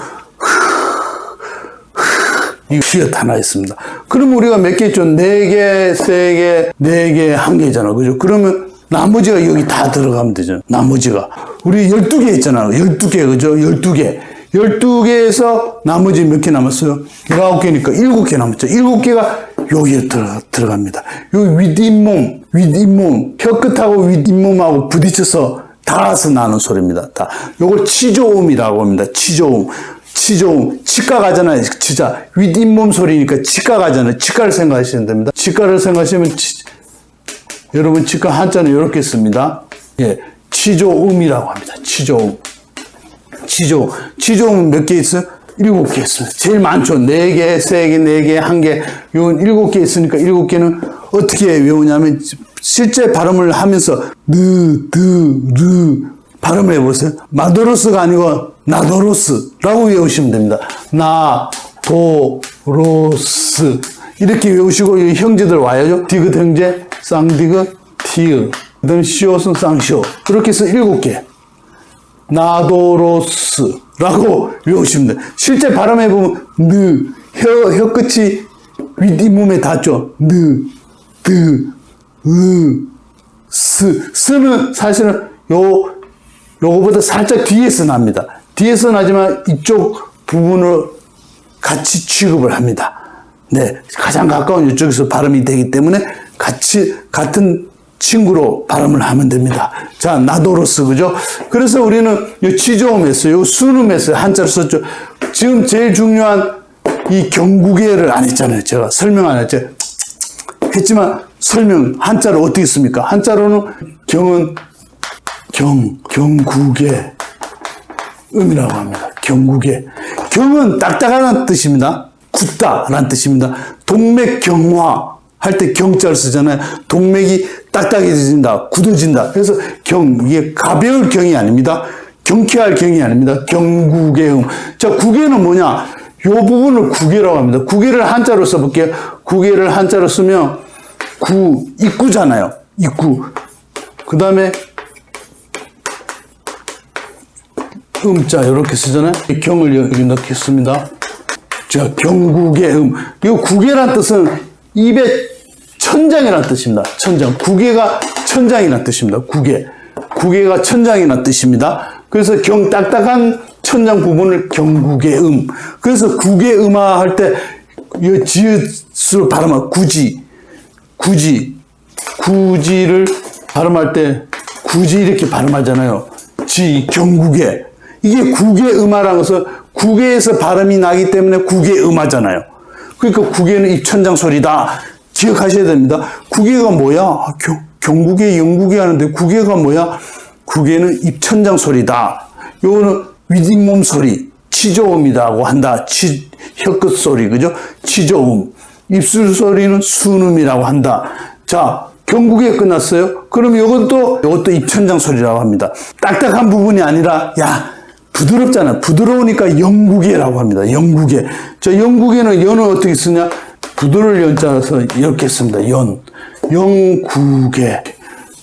이 히읗 하나 있습니다. 그럼 우리가 몇 개 있죠? 4개, 3개, 4개, 1개잖아. 그죠? 그러면 나머지가 여기 다 들어가면 되죠. 나머지가. 우리 12개 있잖아요. 12개, 그죠? 12개. 12개에서 나머지 몇 개 남았어요? 19개니까 7개 남았죠. 7개가 여기에 들어갑니다. 여기 윗잇몸, 혀끝하고 윗잇몸하고 부딪혀서 닿아서 나는 소리입니다. 요걸 치조음이라고 합니다. 치조음. 치조음, 치과 가잖아요. 진짜 윗잇몸 소리니까 치과 가잖아요. 치과를 생각하시면 됩니다. 치과를 생각하시면 여러분 치과 한자는 이렇게 씁니다. 예, 치조음이라고 합니다. 치조음. 치조음 몇 개 있어요? 7개 있습니다. 제일 많죠. 4개, 3개, 4개, 1개. 요건 7개 있으니까 7개는 어떻게 외우냐면 실제 발음을 하면서 르 발음을 해보세요. 마도로스가 아니고 나도로스라고 외우시면 됩니다. 나도로스 이렇게 외우시고 이 형제들 와야죠. 디귿 형제, 쌍디귿, 티귿, 그다음에 시옷은 쌍시옷. 그렇게 해서 7개. 나도로스라고 외우시면 돼요. 실제 발음해보면 혀 끝이 윗잇몸에 닿죠. 스는 사실은 요거보다 살짝 뒤에서 납니다. 뒤에서 나지만 이쪽 부분을 같이 취급을 합니다. 네, 가장 가까운 이쪽에서 발음이 되기 때문에 같은 친구로 발음을 하면 됩니다. 자, 나도로스, 그죠? 그래서 우리는 요 치조음 했어요. 요 순음 했어요. 한자로 썼죠. 지금 제일 중요한 이 경구계를 안 했잖아요. 제가 설명 안 했죠. 했지만 한자로 어떻게 씁니까? 한자로는 경은 경구계 음이라고 합니다. 경구계. 경은 딱딱하다는 뜻입니다. 굳다라는 뜻입니다. 동맥경화 할 때 경자를 쓰잖아요. 동맥이 딱딱해진다, 굳어진다. 그래서 이게 가벼울 경이 아닙니다. 경쾌할 경이 아닙니다. 경구계음. 자, 구계는 뭐냐? 요 부분을 구계라고 합니다. 구계를 한자로 써볼게요. 구계를 한자로 쓰면 입구잖아요. 입구. 그 다음에 음자 이렇게 쓰잖아요. 경을 여기 넣겠습니다. 자, 경구계음. 이 구계란 뜻은 입의 천장이라는 뜻입니다. 천장. 구계가 천장이라는 뜻입니다. 구계가 천장이라는 뜻입니다. 그래서 딱딱한 천장 부분을 경구계음. 그래서 구계음화 할 때 이 지읒으로 발음하면 구지를 발음할 때 구지 이렇게 발음하잖아요. 경구계. 이게 구계음화라는 것은 구계에서 발음이 나기 때문에 구계음화잖아요. 그러니까 구계는 입천장 소리다. 기억하셔야 됩니다. 구계가 뭐야? 경구계, 영구계 하는데 구계가 뭐야? 구계는 입천장 소리다. 요거는 윗잇몸 소리, 치조음이라고 한다. 혀끝 소리, 그죠? 치조음. 입술 소리는 순음이라고 한다. 자, 경구계 끝났어요? 그럼 요것도 입천장 소리라고 합니다. 딱딱한 부분이 아니라, 부드럽잖아. 부드러우니까 영구계라고 합니다. 영구계. 자, 영구계는 연은 어떻게 쓰냐? 부드러울 연자라서 이렇게 씁니다. 영구계.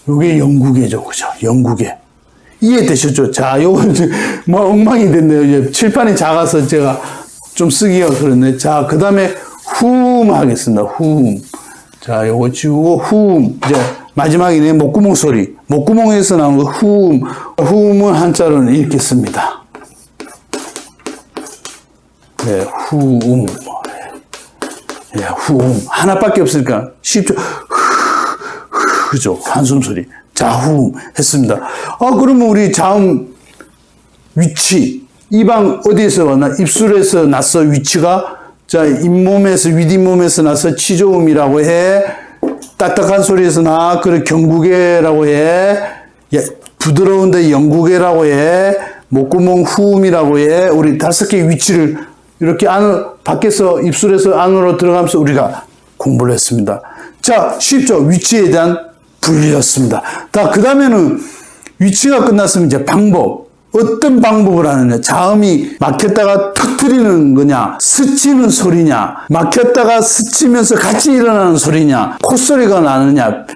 요게 영구계죠. 그죠? 영구계. 이해되셨죠? 자, 요건 뭐 엉망이 됐네요. 이제 칠판이 작아서 제가 좀 쓰기가 그렇네. 자, 그 다음에 후음 하겠습니다. 후음. 자, 요거 지우고 후음. 이제 마지막이네. 목구멍 소리. 목구멍에서 나오는 거 후음. 후음은 한자로는 이렇게 씁니다. 네, 후음. 예, 후음. 하나밖에 없으니까 쉽죠. 그죠? 한숨 소리. 자후음 했습니다. 그러면 우리 자음 위치. 이방 어디에서 왔나? 입술에서 났어, 위치가. 자, 윗잇몸에서 나서 치조음이라고 해. 딱딱한 소리에서 나. 그래, 경구계라고 해. 부드러운데 영구계라고 해. 목구멍 후음이라고 해. 우리 5개의 위치를 이렇게 밖에서 입술에서 안으로 들어가면서 우리가 공부를 했습니다. 자, 쉽죠? 위치에 대한 분리였습니다. 그 다음에는 위치가 끝났으면 이제 방법. 어떤 방법을 하느냐. 자음이 막혔다가 터뜨리는 거냐. 스치는 소리냐. 막혔다가 스치면서 같이 일어나는 소리냐. 콧소리가 나느냐.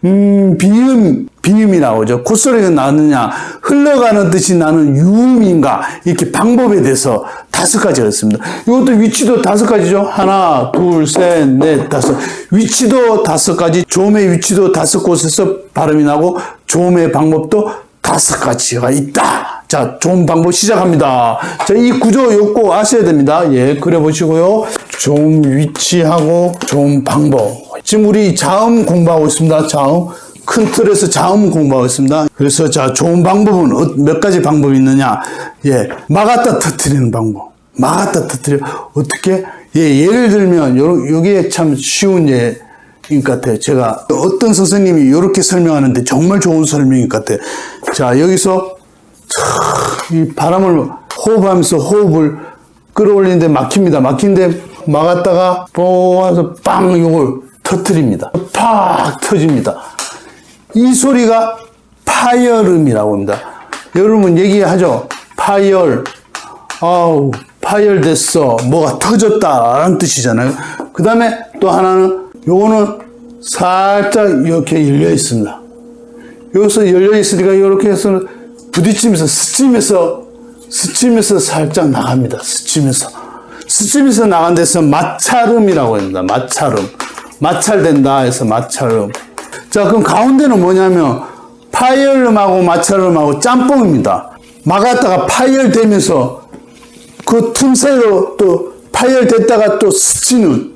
비음이라고 하죠. 콧소리가 나느냐. 흘러가는 듯이 나는 유음인가. 이렇게 방법에 대해서 5가지가 있습니다. 이것도 위치도 5가지죠. 하나, 둘, 셋, 넷, 5. 위치도 5가지. 조음의 위치도 5곳에서 발음이 나고 조음의 방법도 5가지가 있다. 자, 조음 방법 시작합니다. 자, 이 구조 요거 꼭 아셔야 됩니다. 예, 그려보시고요. 조음 위치하고 조음 방법. 지금 우리 자음 공부하고 있습니다. 자음. 큰 틀에서 자음 공부하고 있습니다. 그래서 자, 조음 방법은 몇 가지 방법이 있느냐. 예, 막았다 터뜨리는 방법. 막았다 터뜨려. 어떻게? 예, 예를 들면, 요게 참 쉬운 예인 것 같아요. 제가 어떤 선생님이 이렇게 설명하는데 정말 좋은 설명인 것 같아요. 자, 여기서 이 바람을 호흡하면서 호흡을 끌어올리는데 막힙니다. 막힌데 막았다가 와서 빵 요걸 터뜨립니다. 팍 터집니다. 이 소리가 파열음이라고 합니다. 여러분 얘기하죠. 파열. 아우, 파열됐어. 뭐가 터졌다라는 뜻이잖아요. 그 다음에 또 하나는 요거는 살짝 이렇게 열려 있습니다. 여기서 열려 있으니까 이렇게 해서 부딪히면서 스치면서 살짝 나갑니다. 스치면서 나간 데서 마찰음이라고 합니다. 마찰된다 해서 마찰음. 자, 그럼 가운데는 뭐냐면 파열음하고 마찰음하고 짬뽕입니다. 막았다가 파열되면서 그 틈새로 또 파열됐다가 또 스치는.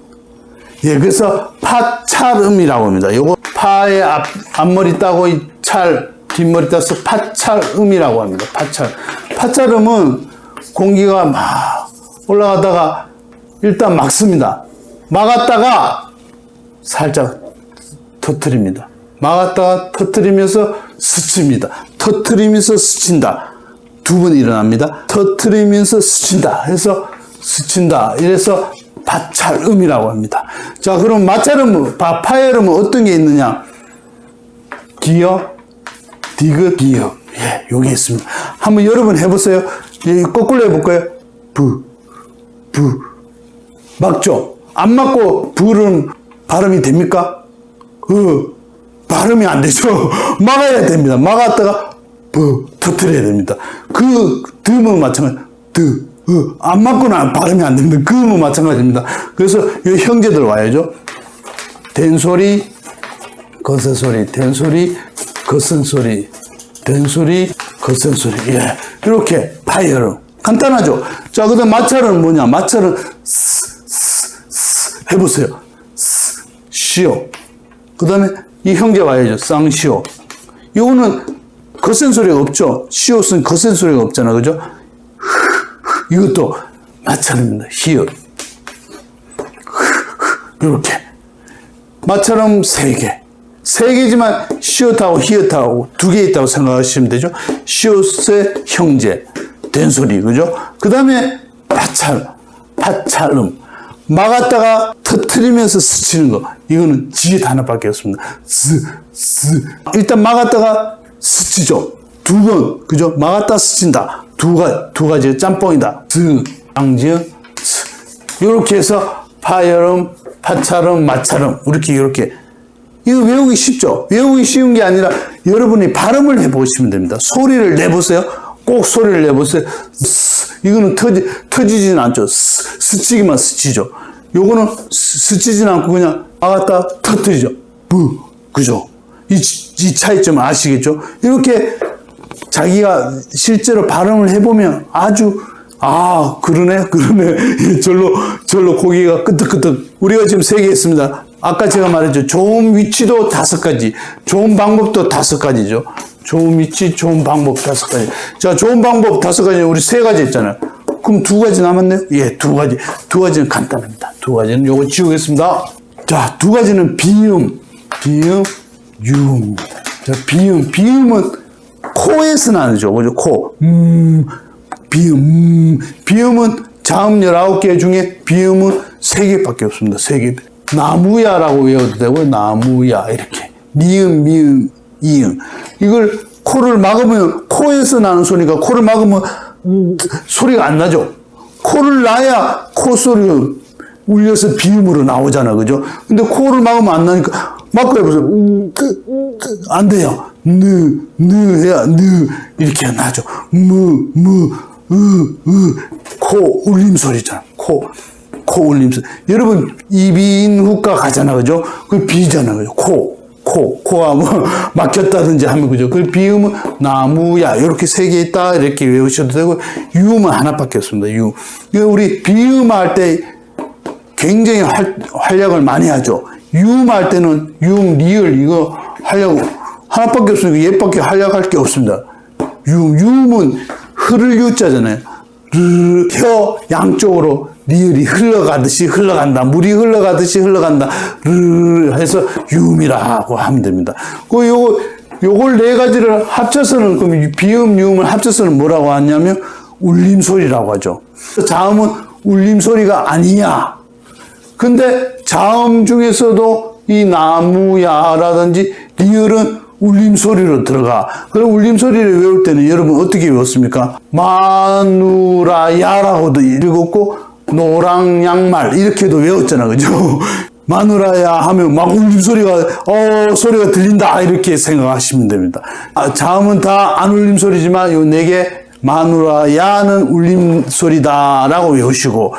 예, 그래서 파찰음이라고 합니다. 요거 파의 앞머리 따고 이 찰, 뒷머리 따서 파찰음이라고 합니다. 파찰음은 공기가 막 올라가다가 일단 막습니다. 막았다가 살짝 터뜨립니다. 막았다가 터뜨리면서 스칩니다. 터뜨리면서 스친다. 두 번 일어납니다. 터뜨리면서 스친다. 해서 스친다. 이래서 파찰음이라고 합니다. 자, 그럼 마찰음은, 파열음은 어떤 게 있느냐? 기역, 디귿, 기역. 예, 요게 있습니다. 한번 여러분 해보세요. 거꾸로 해볼까요? 부. 막죠? 안 막고 부는 발음이 됩니까? 발음이 안 되죠? 막아야 됩니다. 막았다가 터뜨려야 됩니다. 그 듬은 마찬가지. 안 맞고는 발음이 안 됩니다. 그음은 마찬가지입니다. 그래서 이 형제들 와야죠. 된소리, 거센소리, 된소리, 거센소리, 된소리, 거센소리. 예, 이렇게 파열음. 간단하죠? 자, 그 다음 마찰은 뭐냐? 마찰은 해보세요. 시오. 그 다음에 이 형제 와야죠. 쌍시오. 이거는 거센 소리가 없죠. 시옷은 거센 소리가 없잖아. 그죠? 이것도 마찰입니다. 히읗. 이렇게. 마찰음 3개. 3개지만 시옷하고 히읗하고 2개 있다고 생각하시면 되죠. 시옷의 형제. 된소리. 그죠? 그 다음에 파찰음. 막았다가 터트리면서 스치는 거. 이거는 지읒 하나밖에 없습니다. 일단 막았다가 스치죠. 2번. 그죠? 막았다 스친다. 두 가지 짬뽕이다. 앙지읒, 이렇게 해서 파열음, 파찰음, 마찰음. 이렇게. 이거 외우기 쉽죠? 외우기 쉬운 게 아니라 여러분이 발음을 해보시면 됩니다. 소리를 내보세요. 꼭 소리를 내보세요. 이거는 터지진 않죠. 스치기만 스치죠. 요거는 스치진 않고 그냥 막았다 터뜨리죠. 그죠? 이 차이점 아시겠죠? 이렇게 자기가 실제로 발음을 해보면 아주, 그러네. 절로 고기가 끄덕끄덕. 우리가 지금 3개 했습니다. 아까 제가 말했죠. 좋은 위치도 5가지, 좋은 방법도 5가지죠. 좋은 위치, 좋은 방법 5가지. 자, 좋은 방법 5가지, 우리 3가지 했잖아요. 그럼 2가지 남았네요? 예, 2가지. 2가지는 간단합니다. 2가지는 요거 지우겠습니다. 자, 2가지는 비음, 유음입니다. 자, 비음은 코에서 나죠. 그죠? 코. 비음은 자음 19개 중에 비음은 3개밖에 없습니다. 3개. 나무야라고 외워도 되고, 나무야. 이렇게. 미음, 이음. 이걸 코를 막으면, 코에서 나는 소리가 코를 막으면 소리가 안 나죠. 코를 놔야 콧소리가 울려서 비음으로 나오잖아. 그죠? 근데 코를 막으면 안 나니까, 막고 해보세요. 안 돼요. 해야, 이렇게 나죠. 코 울림소리잖아. 코 울림소리. 여러분, 이비인후과 가잖아. 그죠? 그 비잖아. 그죠? 코가 뭐 막혔다든지 하면 그죠? 그 비음은 나무야. 이렇게 3개 있다. 이렇게 외우셔도 되고, 유음은 하나밖에 없습니다. 유. 우리 비음할 때 굉장히 활약을 많이 하죠. 유음할 때는 유음, 리을 이거 하려고 하나밖에 없으니까 얘밖에 활약할 게 없습니다. 유음은 흐를 유자잖아요. 혀 양쪽으로 리을이 흘러가듯이 흘러간다. 물이 흘러가듯이 흘러간다. 해서 유음이라고 하면 됩니다. 요걸 네 가지를 합쳐서는, 그럼 비음, 유음을 합쳐서는 뭐라고 하냐면 울림소리라고 하죠. 자음은 울림소리가 아니냐. 근데 자음 중에서도 이 나무야라든지 리을은 울림소리로 들어가. 그럼 울림소리를 외울 때는 여러분 어떻게 외웠습니까? 마누라야라고도 읽었고, 노랑 양말 이렇게도 외웠잖아. 그죠? 마누라야 하면 막 울림소리가, 소리가 들린다. 이렇게 생각하시면 됩니다. 자음은 다 안 울림소리지만 요 네 개, 마누라야는 울림소리다라고 외우시고,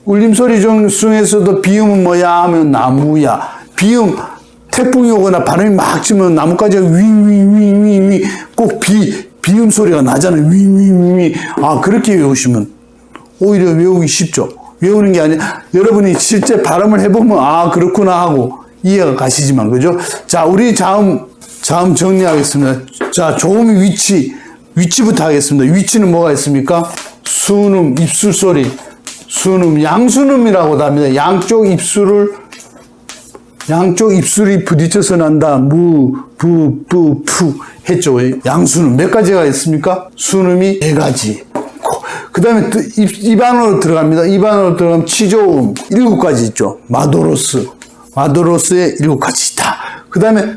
울림소리 중에서도 비음은 뭐야 하면 나무야. 비음, 태풍이 오거나 바람이 막 치면 나뭇가지가 윙윙윙윙윙 꼭 비음 소리가 나잖아요. 윙윙윙. 그렇게 외우시면 오히려 외우기 쉽죠. 외우는 게 아니라 여러분이 실제 발음을 해보면 그렇구나 하고 이해가 가시지만, 그죠? 자, 우리 자음 정리하겠습니다. 자, 조음 위치부터 하겠습니다. 위치는 뭐가 있습니까? 순음, 입술 소리. 순음, 양순음이라고도 합니다. 양쪽 입술이 부딪혀서 난다. 무, 부, 부, 푸 했죠. 양순음 몇 가지가 있습니까? 순음이 네 가지. 그 다음에 입 안으로 들어갑니다. 입 안으로 들어가면 치조음 7가지 있죠. 마도로스의 7가지 있다. 그 다음에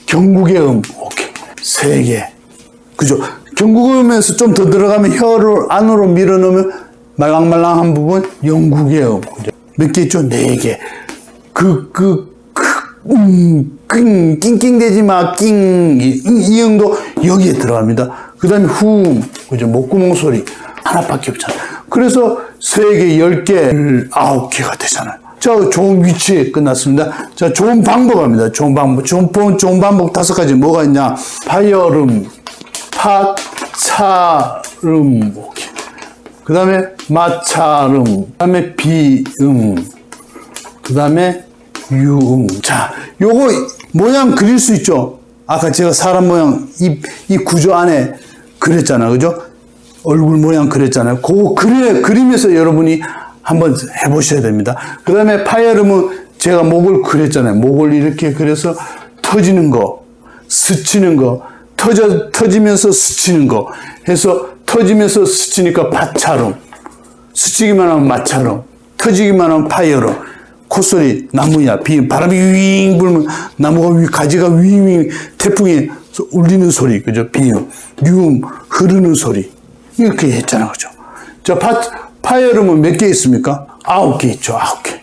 경국의 오케이. 3개. 그죠? 경국음에서 좀 더 들어가면 혀를 안으로 밀어넣으면 말랑말랑한 부분 영국의 몇 개 있죠? 4개. 낑낑대지 마, 이 형도 여기에 들어갑니다. 그 다음에 후음, 그죠? 목구멍 소리. 하나밖에 없잖아요. 그래서 3개, 10개, 9개가 되잖아요. 자, 좋은 위치 끝났습니다. 자, 좋은 방법 합니다. 좋은 방법 5가지 뭐가 있냐? 파열음, 파차름, 그 다음에 마차름, 그 다음에 비음, 그 다음에 유음. 자, 요거 모양 그릴 수 있죠? 아까 제가 사람 모양 이 구조 안에 그렸잖아요. 그죠? 얼굴 모양 그렸잖아요. 그거 그리면서 여러분이 한번 해보셔야 됩니다. 그 다음에 파열음은 제가 목을 그렸잖아요. 목을 이렇게 그려서 터지는 거, 스치는 거, 터지면서 스치는 거 해서 터지면서 스치니까 파차름, 스치기만 하면 마차름, 터지기만 하면 파열음. 콧소리, 나무야, 바람이 윙 불면 나무가 가지가 윙윙 태풍에 울리는 소리, 그죠? 비음, 유음, 흐르는 소리. 이렇게 했잖아, 그죠? 자, 파열음은 몇 개 있습니까? 9개 있죠, 9개.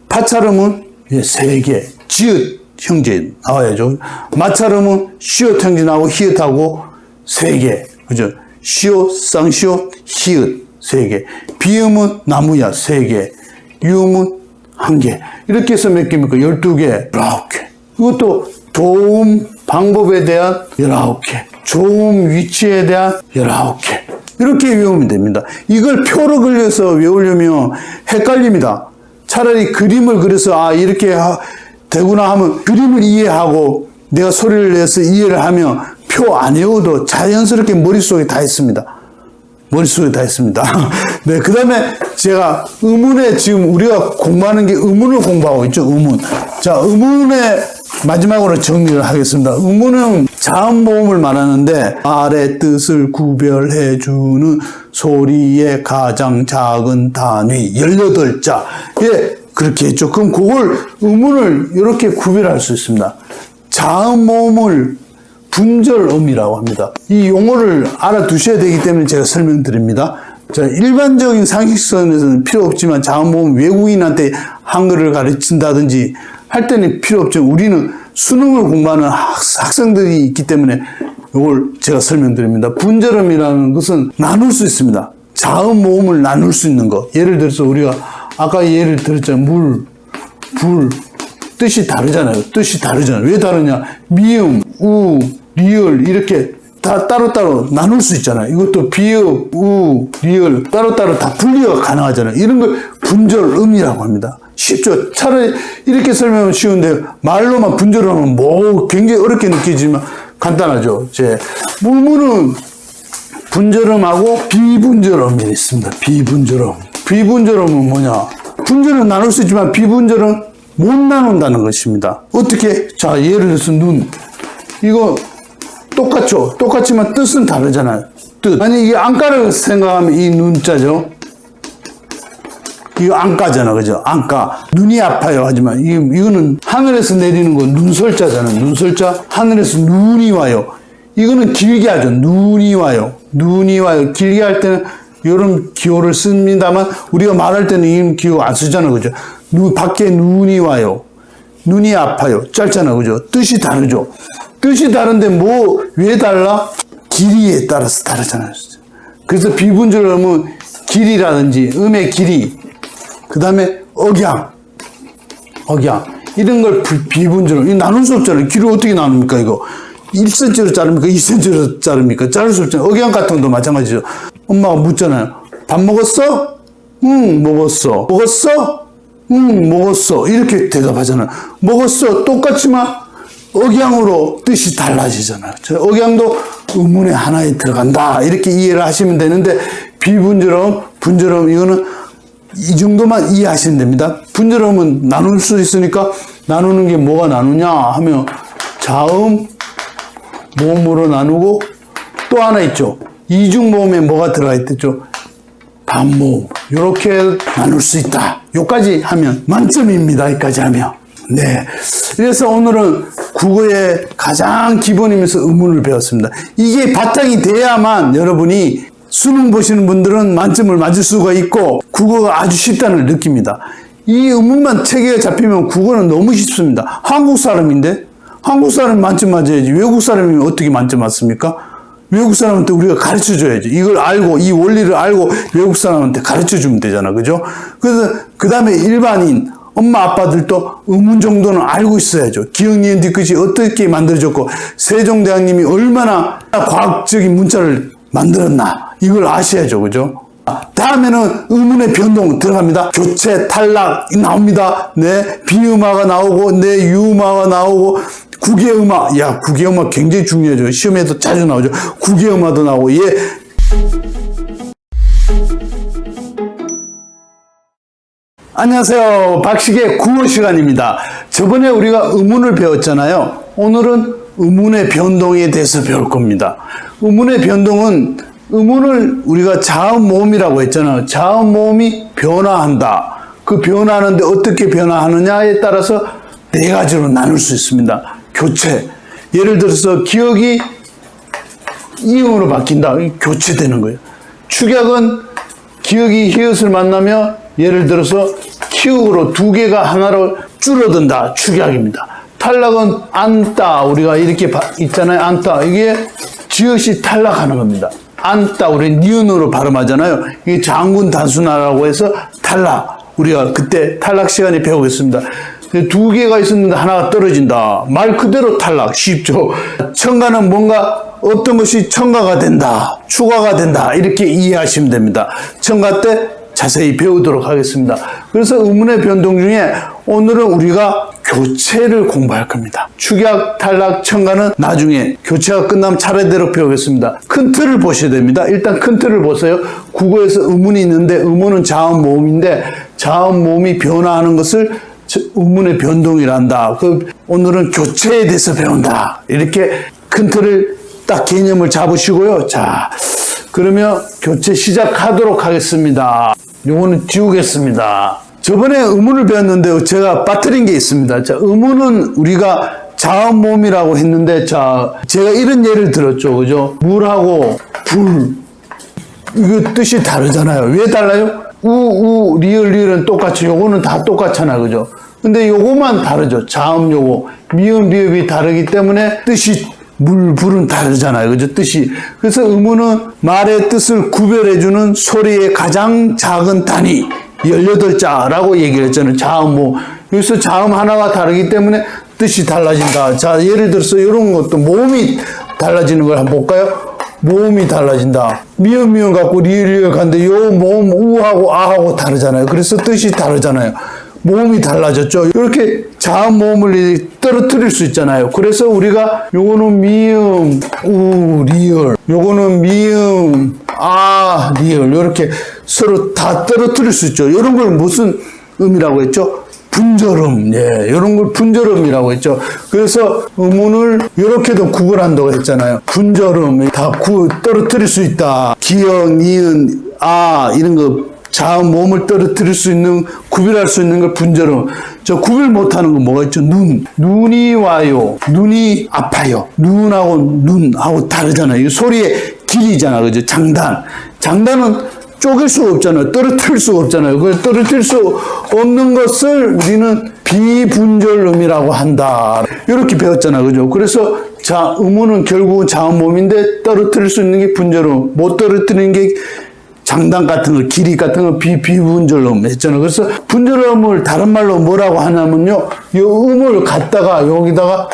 파차름은 3개. 지읒 형제 나와야죠. 마차름은 시옷 형제 나오고 히읗하고 3개. 그죠? 시옷, 쌍시옷, 히읗 3개. 비음은 나무야 3개. 유음은 1개. 이렇게 해서 몇 개입니까? 12개, 19개. 이것도 조음 방법에 대한 19개. 조음 위치에 대한 19개. 이렇게 외우면 됩니다. 이걸 표로 그려서 외우려면 헷갈립니다. 차라리 그림을 그려서 이렇게 되구나 하면 그림을 이해하고 내가 소리를 내서 이해를 하면 표 안 외워도 자연스럽게 머릿속에 다 있습니다. 네, 그 다음에 제가 음운에 지금 우리가 공부하는 게 음운을 공부하고 있죠, 음운. 자, 음운의 마지막으로 정리를 하겠습니다. 음운은 자음 모음을 말하는데 말의 뜻을 구별해주는 소리의 가장 작은 단위 18자. 예, 그렇게 했죠. 그럼 그걸 음운을 이렇게 구별할 수 있습니다. 자음 모음을 분절음이라고 합니다. 이 용어를 알아두셔야 되기 때문에 제가 설명드립니다. 자, 일반적인 상식선에서는 필요 없지만 자음 모음 외국인한테 한글을 가르친다든지 할 때는 필요 없죠. 우리는 수능을 공부하는 학생들이 있기 때문에 이걸 제가 설명드립니다. 분절음이라는 것은 나눌 수 있습니다. 자음 모음을 나눌 수 있는 거. 예를 들어서 우리가 아까 예를 들었잖아요. 물, 불, 뜻이 다르잖아요. 왜 다르냐? 미음, 우, 리을 이렇게 다 따로따로 나눌 수 있잖아요. 이것도 비읍, 우, 리을 따로따로 다 분리가 가능하잖아요. 이런 걸 분절음이라고 합니다. 쉽죠? 차라리 이렇게 설명하면 쉬운데 말로만 분절하면 굉장히 어렵게 느끼지만 간단하죠. 음운은 분절음하고 비분절음이 있습니다. 비분절음. 비분절음은 뭐냐? 분절은 나눌 수 있지만 비분절은 못 나눈다는 것입니다. 어떻게? 자, 예를 들어서 눈. 이거 똑같죠? 똑같지만 뜻은 다르잖아요. 뜻. 아니, 이 안가를 생각하면 이 눈자죠? 이거 안가잖아, 그죠? 안가. 눈이 아파요, 하지만 이거는 하늘에서 내리는 거 눈설자잖아. 눈설자. 하늘에서 눈이 와요. 이거는 길게 하죠. 눈이 와요. 눈이 와요. 길게 할 때는 이런 기호를 씁니다만 우리가 말할 때는 이 기호 안 쓰잖아, 그죠? 밖에 눈이 와요. 눈이 아파요. 짧잖아, 그죠? 뜻이 다르죠. 뜻이 다른데 왜 달라? 길이에 따라서 다르잖아요. 그래서 비분절음은 길이라든지 음의 길이, 그 다음에 억양 이런 걸 비분절음. 이거 나눌 수 없잖아요. 길을 어떻게 나눕니까, 이거? 1cm로 자릅니까? 2cm로 자릅니까? 자를 수 없잖아요. 억양 같은 것도 마찬가지죠. 엄마가 묻잖아요. 밥 먹었어? 응, 먹었어. 먹었어? 응, 먹었어. 이렇게 대답하잖아요. 먹었어. 똑같지만 억양으로 뜻이 달라지잖아요. 억양도 의문의 하나에 들어간다. 이렇게 이해를 하시면 되는데, 비분절음, 분절음, 이거는 이 정도만 이해하시면 됩니다. 분절음은 나눌 수 있으니까 나누는 게 뭐가 나누냐 하면 자음, 모음으로 나누고 또 하나 있죠. 이중모음에 뭐가 들어가 있겠죠? 반모음. 이렇게 나눌 수 있다. 요까지 하면 만점입니다. 여기까지 하면. 네. 그래서 오늘은 국어의 가장 기본이면서 의문을 배웠습니다. 이게 바탕이 돼야만 여러분이 수능 보시는 분들은 만점을 맞을 수가 있고 국어가 아주 쉽다는 걸 느낍니다. 이 의문만 체계가 잡히면 국어는 너무 쉽습니다. 한국 사람인데 한국 사람이 만점 맞아야지 외국 사람이면 어떻게 만점 맞습니까? 외국 사람한테 우리가 가르쳐 줘야지. 이걸 알고 이 원리를 알고 외국 사람한테 가르쳐 주면 되잖아. 그죠? 그래서 그 다음에 일반인 엄마 아빠들도 의문 정도는 알고 있어야죠. 기억 니은 뒤끝이 어떻게 만들어졌고 세종대왕님이 얼마나 과학적인 문자를 만들었나 이걸 아셔야죠. 그죠? 다음에는 의문의 변동 들어갑니다. 교체, 탈락 나옵니다. 네, 비음화가 나오고, 네, 유음화가 나오고, 국외음화. 야, 국외음화 굉장히 중요하죠. 시험에도 자주 나오죠. 국외음화도 나오고, 예. 안녕하세요. 박식의 국어 시간입니다. 저번에 우리가 의문을 배웠잖아요. 오늘은 의문의 변동에 대해서 배울 겁니다. 의문의 변동은 의문을 우리가 자음 모음이라고 했잖아요. 자음 모음이 변화한다. 그 변화하는데 어떻게 변화하느냐에 따라서 네 가지로 나눌 수 있습니다. 교체. 예를 들어서 기억이 이음으로 바뀐다. 교체되는 거예요. 축약은 기억이 히읗을 만나며 예를 들어서 키읔으로 두 개가 하나로 줄어든다. 축약입니다. 탈락은 안따. 우리가 이렇게 있잖아요. 안따. 이게 지읒이 탈락하는 겁니다. 안따, 우리 니은으로 발음하잖아요. 이게 장군 단순화라고 해서 탈락. 우리가 그때 탈락 시간에 배우겠습니다. 두 개가 있었는데 하나가 떨어진다. 말 그대로 탈락. 쉽죠. 첨가는 뭔가 어떤 것이 첨가가 된다. 추가가 된다. 이렇게 이해하시면 됩니다. 첨가 때 자세히 배우도록 하겠습니다. 그래서 의문의 변동 중에 오늘은 우리가 교체를 공부할 겁니다. 축약, 탈락, 첨가는 나중에 교체가 끝나면 차례대로 배우겠습니다. 큰 틀을 보셔야 됩니다. 일단 큰 틀을 보세요. 국어에서 의문이 있는데 의문은 자음 모음인데 자음 모음이 변화하는 것을 의문의 변동이란다. 오늘은 교체에 대해서 배운다. 이렇게 큰 틀을 딱 개념을 잡으시고요. 자, 그러면 교체 시작하도록 하겠습니다. 요거는 지우겠습니다. 저번에 의문을 배웠는데 제가 빠뜨린 게 있습니다. 자, 의문은 우리가 자음 모음이라고 했는데, 자, 제가 이런 예를 들었죠. 그죠? 물하고 불. 이거 뜻이 다르잖아요. 왜 달라요? 리을은 똑같이, 요거는 다 똑같잖아요. 그죠? 근데 요거만 다르죠. 자음 요거. 미음, 리읍이 다르기 때문에 뜻이 불은 다르잖아요. 그죠? 뜻이. 그래서 의문은 말의 뜻을 구별해주는 소리의 가장 작은 단위. 18자라고 얘기를 했잖아요. 자음 뭐. 여기서 자음 하나가 다르기 때문에 뜻이 달라진다. 자, 예를 들어서 이런 것도 모음이 달라지는 걸 한번 볼까요? 모음이 달라진다. 미음 갖고 리을 간데 요 모음 우하고 아하고 다르잖아요. 그래서 뜻이 다르잖아요. 모음이 달라졌죠. 이렇게 자음 모음을 떨어뜨릴 수 있잖아요. 그래서 우리가 요거는 미음, 우, 리을, 요거는 미음, 아, 리을, 이렇게 서로 다 떨어뜨릴 수 있죠. 이런 걸 무슨 음이라고 했죠? 분절음, 예, 이런 걸 분절음이라고 했죠. 그래서 음운을 이렇게도 구분한다고 했잖아요. 분절음, 다 떨어뜨릴 수 있다. 기역, 니은, 아, 이런 거, 자음, 모음을 떨어뜨릴 수 있는, 구별할 수 있는 걸 분절음. 저 구별 못하는 건 뭐가 있죠? 눈이 와요. 눈이 아파요. 눈하고 다르잖아요. 이 소리의 길이잖아. 그죠? 장단은 쪼갤 수가 없잖아요. 떨어뜨릴 수가 없잖아요. 그걸 떨어뜨릴 수 없는 것을 우리는 비분절음이라고 한다. 이렇게 배웠잖아요. 그죠? 그래서 음운은 결국은 자음 모음인데 떨어뜨릴 수 있는 게 분절음, 못 떨어뜨리는 게 장단 같은 거, 길이 같은 거 비분절음 했잖아요. 그래서 분절음을 다른 말로 뭐라고 하냐면요. 이 음을 갖다가 여기다가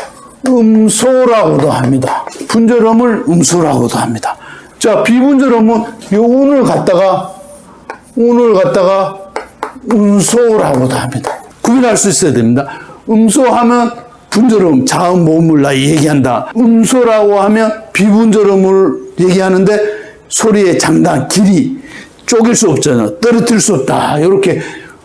음소라고도 합니다. 분절음을 음소라고도 합니다. 자, 비분절음은 이 운을 갖다가 음소라고도 합니다. 구분할 수 있어야 됩니다. 음소하면 분절음, 자음, 모음을 얘기한다. 음소라고 하면 비분절음을 얘기하는데 소리의 장단, 길이 쪼갤 수 없잖아요. 떨어뜨릴 수 없다. 이렇게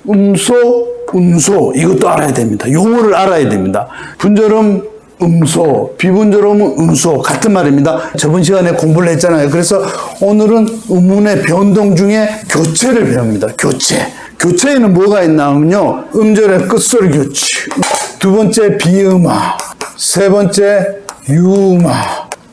음소, 이것도 알아야 됩니다. 용어를 알아야 됩니다. 분절음, 음소, 비분절음은 음소 같은 말입니다. 저번 시간에 공부를 했잖아요. 그래서 오늘은 음운의 변동 중에 교체를 배웁니다. 교체에는 뭐가 있냐면요. 음절의 끝소리 교체, 두 번째 비음화, 세 번째 유음화,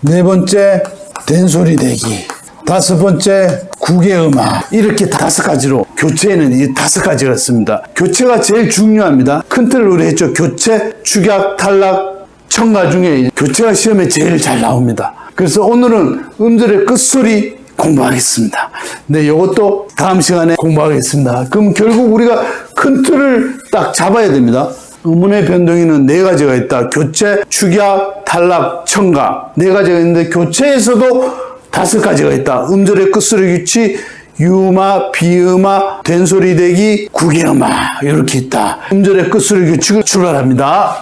네 번째 된소리 대기, 다섯 번째 구개음화. 이렇게 5가지로 교체에는 이 5가지가 있습니다. 교체가 제일 중요합니다. 큰 틀을 우리 했죠. 교체, 축약, 탈락, 청가 중에 교체가 시험에 제일 잘 나옵니다. 그래서 오늘은 음절의 끝소리 공부하겠습니다. 네, 이것도 다음 시간에 공부하겠습니다. 그럼 결국 우리가 큰 틀을 딱 잡아야 됩니다. 음운의 변동에는 4가지가 있다. 교체, 축약, 탈락, 청가. 4가지가 있는데 교체에서도 5가지가 있다. 음절의 끝소리 규칙, 유음화, 비음화, 된소리 대기, 구개음화. 이렇게 있다. 음절의 끝소리 규칙을 출발합니다.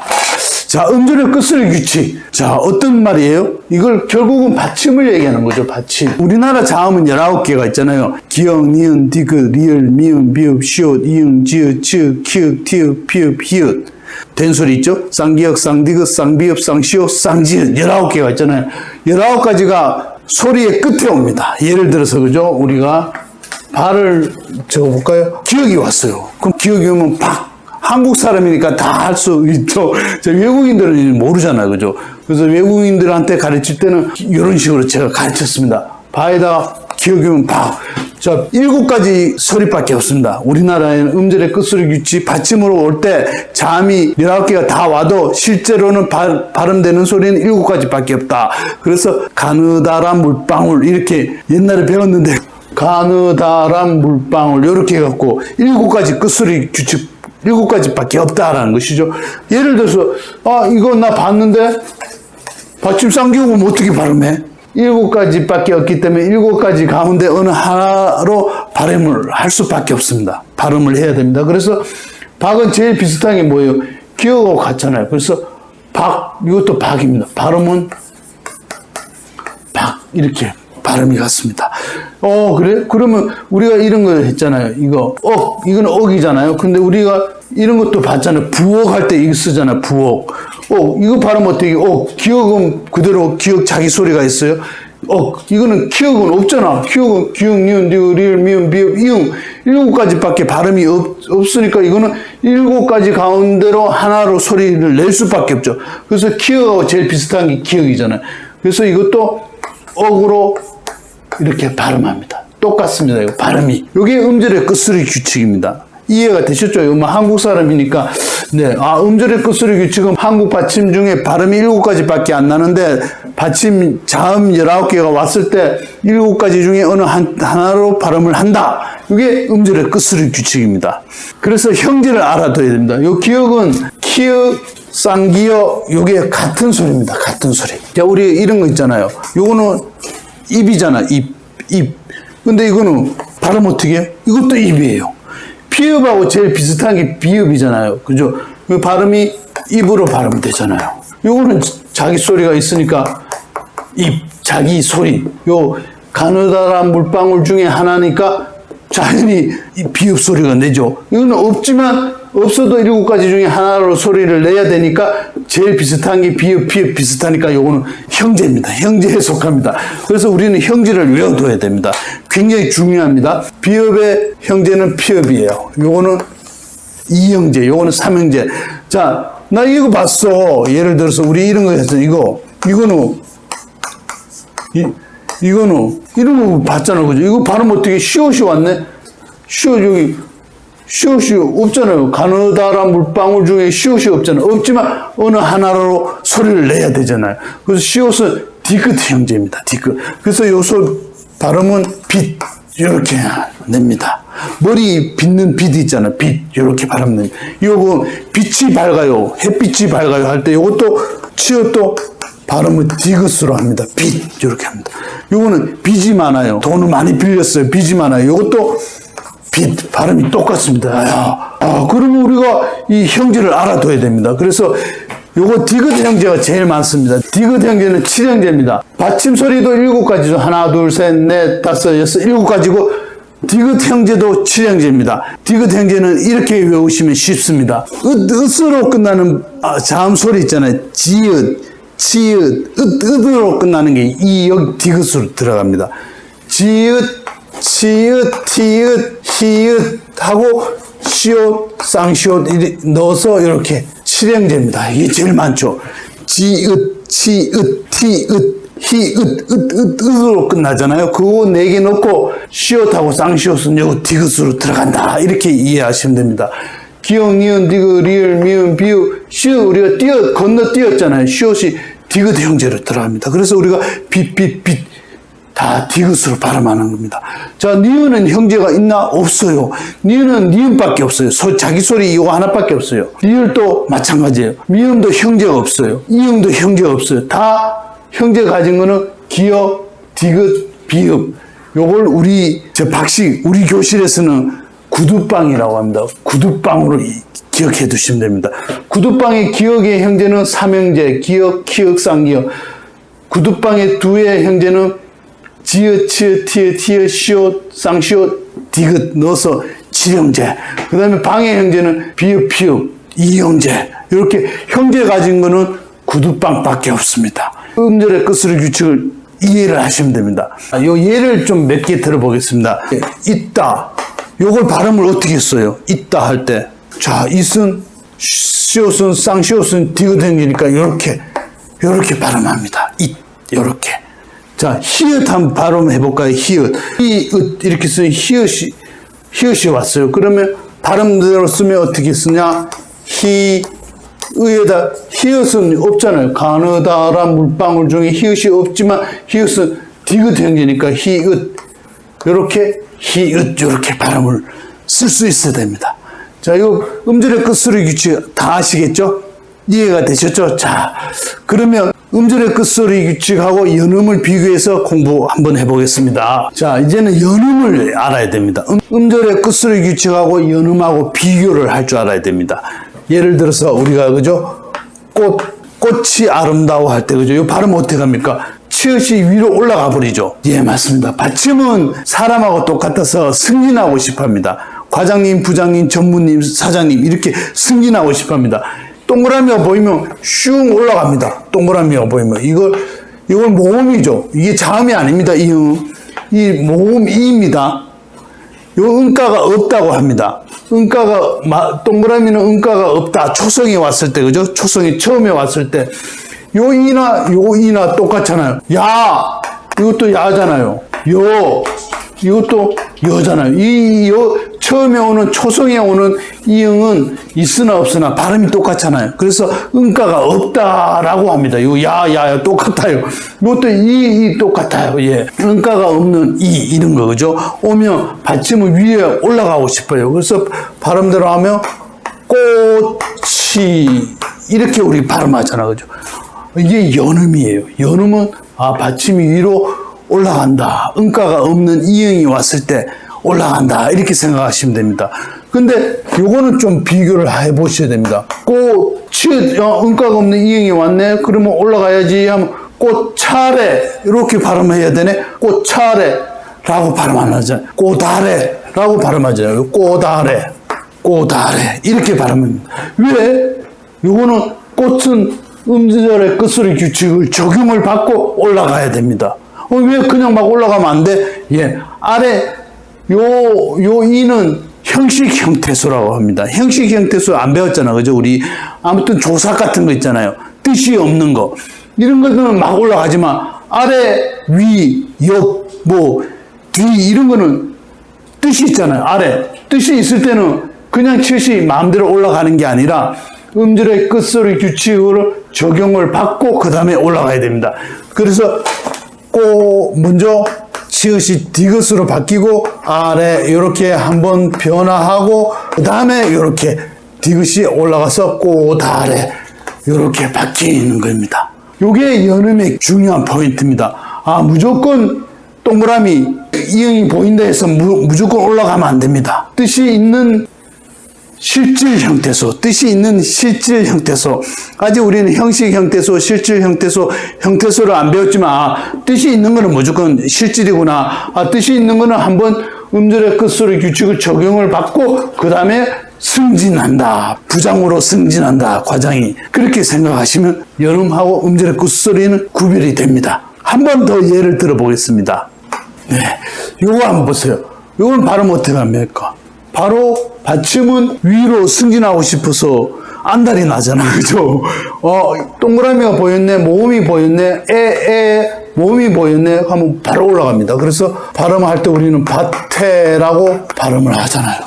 자, 음절의 끝소리 규칙. 자, 어떤 말이에요? 이걸 결국은 받침을 얘기하는 거죠, 받침. 우리나라 자음은 19개가 있잖아요. 기역, 니은, 디귿, 리을, 미음, 비읍, 시옷, 이응, 지읒, 치읒, 키읔, 티읒, 피읒, 히읗. 된소리 있죠? 쌍기역, 쌍디귿, 쌍비읍, 쌍시옷, 쌍지읒. 19개가 있잖아요. 19가지가 소리의 끝에 옵니다. 예를 들어서, 그죠? 우리가 발을 적어볼까요? 기역이 왔어요. 그럼 기역이 오면 박. 한국 사람이니까 다 할 수 있죠. 외국인들은 모르잖아요. 그죠? 그래서 외국인들한테 가르칠 때는 이런 식으로 제가 가르쳤습니다. 바에다가 기역이 오면 박. 자, 7가지 소리밖에 없습니다. 우리나라에는 음절의 끝소리 규칙 받침으로 올 때 자음이 19개가 다 와도 실제로는 발음되는 소리는 7가지밖에 없다. 그래서 가느다란 물방울 이렇게 옛날에 배웠는데 가느다란 물방울 이렇게 해갖고 7가지 끝소리 규칙 7가지밖에 없다라는 것이죠. 예를 들어서 이거 나 봤는데 받침 쌍기역은 어떻게 발음해? 7가지밖에 없기 때문에 7가지 가운데 어느 하나로 발음을 할 수밖에 없습니다. 발음을 해야 됩니다. 그래서 박은 제일 비슷한 게 뭐예요? 기역하고 같잖아요. 그래서 박, 이것도 박입니다. 발음은 박, 이렇게 발음이 같습니다. 그래? 그러면 우리가 이런 거 했잖아요. 이거는 억이잖아요. 근데 우리가 이런 것도 봤잖아요. 부억 할 때 이거 쓰잖아요. 부억. 이거 발음 어떻게, 기역은 그대로 기역 자기 소리가 있어요. 이거는 기역은 없잖아. 기역은 기역, 니은, 디귿, 리을, 미음, 비읍, 이응. 7가지밖에 발음이 없으니까 이거는 7가지 가운데로 하나로 소리를 낼 수밖에 없죠. 그래서 기역하고 제일 비슷한 게 기역이잖아요. 그래서 이것도 억으로 이렇게 발음합니다. 똑같습니다. 이거 발음이. 이게 음절의 끝소리 규칙입니다. 이해가 되셨죠? 이거 한국 사람이니까. 네. 음절의 끝소리 규칙은 한국 받침 중에 발음이 7가지밖에 안 나는데 받침 자음 19개가 왔을 때 7가지 중에 어느 하나로 발음을 한다. 이게 음절의 끝소리 규칙입니다. 그래서 형질을 알아둬야 됩니다. 이 기역은 키읔, 쌍기역, 요게 같은 소리입니다. 같은 소리. 자, 우리 이런 거 있잖아요. 요거는 입이잖아. 입. 근데 이거는 발음 어떻게 해? 이것도 입이에요. 피읍하고 제일 비슷한 게 비읍이잖아요. 그죠? 그 발음이 입으로 발음되잖아요. 요거는 자기 소리가 있으니까 입, 자기 소리. 요 가느다란 물방울 중에 하나니까 자연히 이 비읍 소리가 내죠. 이거는 없지만 없어도 7가지 중에 하나로 소리를 내야 되니까 제일 비슷한 게 비읍, 피읍 비슷하니까 요거는 형제입니다. 형제에 속합니다. 그래서 우리는 형제를 외워둬야 됩니다. 굉장히 중요합니다. 비읍의 형제는 피읍이에요. 요거는 2형제, 요거는 3형제. 자, 나 이거 봤어. 예를 들어서 우리 이런 거 했잖아. 이거는 이런 거 봤잖아. 그죠? 이거 발음 어떻게 시옷이 왔네? 시옷이 없잖아요. 가느다란 물방울 중에 시옷이 없잖아요. 없지만 어느 하나로 소리를 내야 되잖아요. 그래서 시옷은 디귿 형제입니다. 디귿. 그래서 요 발음은 빛 이렇게 냅니다. 머리 빗는 빛 있잖아요. 빛 이렇게 발음 냅니다. 요거 빛이 밝아요. 햇빛이 밝아요 할 때 요것도 치읓도 발음을 디귿으로 합니다. 빛 이렇게 합니다. 요거는 빚이 많아요. 돈을 많이 빌렸어요. 빚이 많아요. 요것도 빛 발음이 똑같습니다. 그러면 우리가 이 형제를 알아둬야 됩니다. 그래서 요거 디귿 형제가 제일 많습니다. 디귿 형제는 7형제입니다. 받침 소리도 7가지죠. 하나, 둘, 셋, 넷, 다섯, 여섯, 7가지고 디귿 형제도 7형제입니다. 디귿 형제는 이렇게 외우시면 쉽습니다. 으로 끝나는 자음 소리 있잖아요. 지읒, 치읒, 으로 끝나는 게 이 여기 디귿으로 들어갑니다. 지읒, 치읒, 티읒, 히읒 하고 시옷, 쌍시옷 넣어서 이렇게 7형제입니다. 이게 제일 많죠. 지읒, 치읒, 티읒, 히읒, 으로 끝나잖아요. 그거 4개 넣고 시옷하고 쌍시옷은 여기 디귿으로 들어간다. 이렇게 이해하시면 됩니다. 기역, 니은, 디귿, 리을, 미음, 비읍, 시읒 우리가 건너뛰었잖아요. 시옷이 디귿 형제로 들어갑니다. 그래서 우리가 빛 다 디귿으로 발음하는 겁니다. 자, 니은은 형제가 있나? 없어요. 니은은 니은밖에 없어요. 자기 소리 이거 하나밖에 없어요. 리을도 마찬가지예요. 미음도 형제가 없어요. 이음도 형제가 없어요. 다 형제 가진 거는 기역, 디귿, 비읍. 요걸 우리 교실에서는 구두방이라고 합니다. 구두방으로 기억해 두시면 됩니다. 구두방의 기역의 형제는 3형제, 기역, 키역, 쌍기역. 구두방의 두의 형제는 지읒, 치읒, 티읒, 티읒, 시옷, 쌍시옷, 디귿 넣어서 7형제. 그 다음에 방의 형제는 비읍, 피읍, 2형제. 이렇게 형제 가진 거는 구두방밖에 없습니다. 음절의 끝소리 규칙을 이해를 하시면 됩니다. 요 예를 좀 몇 개 들어보겠습니다. 있다. 요걸 발음을 어떻게 써요? 있다 할 때. 자, 있은, 시옷은, 쌍시옷은 디귿 형제니까 이렇게 발음합니다. 이렇게. 자, 히읗 한번 발음해 볼까요? 히읗. 히읗 이렇게 쓰면 히읗이 왔어요. 그러면 발음대로 쓰면 어떻게 쓰냐? 의에다 히읗은 없잖아요. 가느다란 물방울 중에 히읗이 없지만 히읗은 디귿 형제니까 히읗. 이렇게 발음을 쓸 수 있어야 됩니다. 자, 이 음절의 끝소리 규칙 다 아시겠죠? 이해가 되셨죠? 자, 그러면 음절의 끝소리 규칙하고 연음을 비교해서 공부 한번 해보겠습니다. 자, 이제는 연음을 알아야 됩니다. 음절의 끝소리 규칙하고 연음하고 비교를 할 줄 알아야 됩니다. 예를 들어서 우리가 그죠? 꽃이 아름다워 할 때 그죠? 이 발음 어떻게 합니까? 치읓이 위로 올라가 버리죠. 예, 맞습니다. 받침은 사람하고 똑같아서 승진하고 싶어 합니다. 과장님, 부장님, 전무님, 사장님 이렇게 승진하고 싶어 합니다. 동그라미가 보이면 슝 올라갑니다. 동그라미가 보이면 이걸 모음이죠. 이게 자음이 아닙니다. 이 모음 이입니다. 요 응가가 없다고 합니다. 동그라미는 응가가 없다. 초성이 왔을 때 그죠? 초성이 처음에 왔을 때 요 이나 똑같잖아요. 야 이것도 야잖아요. 이것도 여잖아요. 처음에 오는 초성에 오는 이응은 있으나 없으나 발음이 똑같잖아요. 그래서 응가가 없다라고 합니다. 이거 야 똑같아요. 이것도 이 똑같아요. 예. 응가가 없는 이런 거 그죠? 오면 받침을 위에 올라가고 싶어요. 그래서 발음대로 하면 꽃이 이렇게 우리 발음하잖아. 그죠? 이게 연음이에요. 연음은 받침이 위로 올라간다. 응가가 없는 이응이 왔을 때 올라간다. 이렇게 생각하시면 됩니다. 근데 요거는 좀 비교를 해 보셔야 됩니다. 꽃이 음가가 없는 이응이 왔네. 그러면 올라가야지 하면 꽃차례 이렇게 발음해야 되네. 꽃차례라고 발음 안 하잖아요. 꽃아래라고 발음하잖아요. 꽃아래, 꽃아래 이렇게 발음합니다. 왜? 요거는 꽃은 음절의 끝소리 규칙을 적용을 받고 올라가야 됩니다. 왜 그냥 막 올라가면 안 돼? 예, 아래 요 이는 형식 형태소라고 합니다. 형식 형태소 안 배웠잖아, 그죠? 우리 아무튼 조사 같은 거 있잖아요. 뜻이 없는 거 이런 것들은 막 올라가지만 아래, 위, 옆, 뭐 뒤 이런 거는 뜻이 있잖아요. 아래 뜻이 있을 때는 그냥 칠시 마음대로 올라가는 게 아니라 음절의 끝소리 규칙으로 적용을 받고 그 다음에 올라가야 됩니다. 그래서 먼저 치읓이 디귿으로 바뀌고 아래 이렇게 한번 변화하고 그 다음에 이렇게 디귿이 올라가서 꽃아래 이렇게 바뀌는 겁니다. 이게 연음의 중요한 포인트입니다. 무조건 동그라미 이응이 보인다 해서 무조건 올라가면 안 됩니다. 뜻이 있는 실질 형태소, 뜻이 있는 실질 형태소. 아직 우리는 형식 형태소, 실질 형태소, 형태소를 안 배웠지만 뜻이 있는 거는 무조건 실질이구나. 뜻이 있는 거는 한번 음절의 끝소리 규칙을 적용을 받고 그 다음에 승진한다. 부장으로 승진한다. 과장이. 그렇게 생각하시면 연음하고 음절의 끝소리는 구별이 됩니다. 한 번 더 예를 들어 보겠습니다. 네, 요거 한번 보세요. 요건 발음 어떻게 합니까? 바로 받침은 위로 승진하고 싶어서 안달이 나잖아. 그죠? 동그라미가 보였네, 모음이 보였네, 모음이 보였네 하면 바로 올라갑니다. 그래서 발음할 때 우리는 밭태라고 발음을 하잖아요.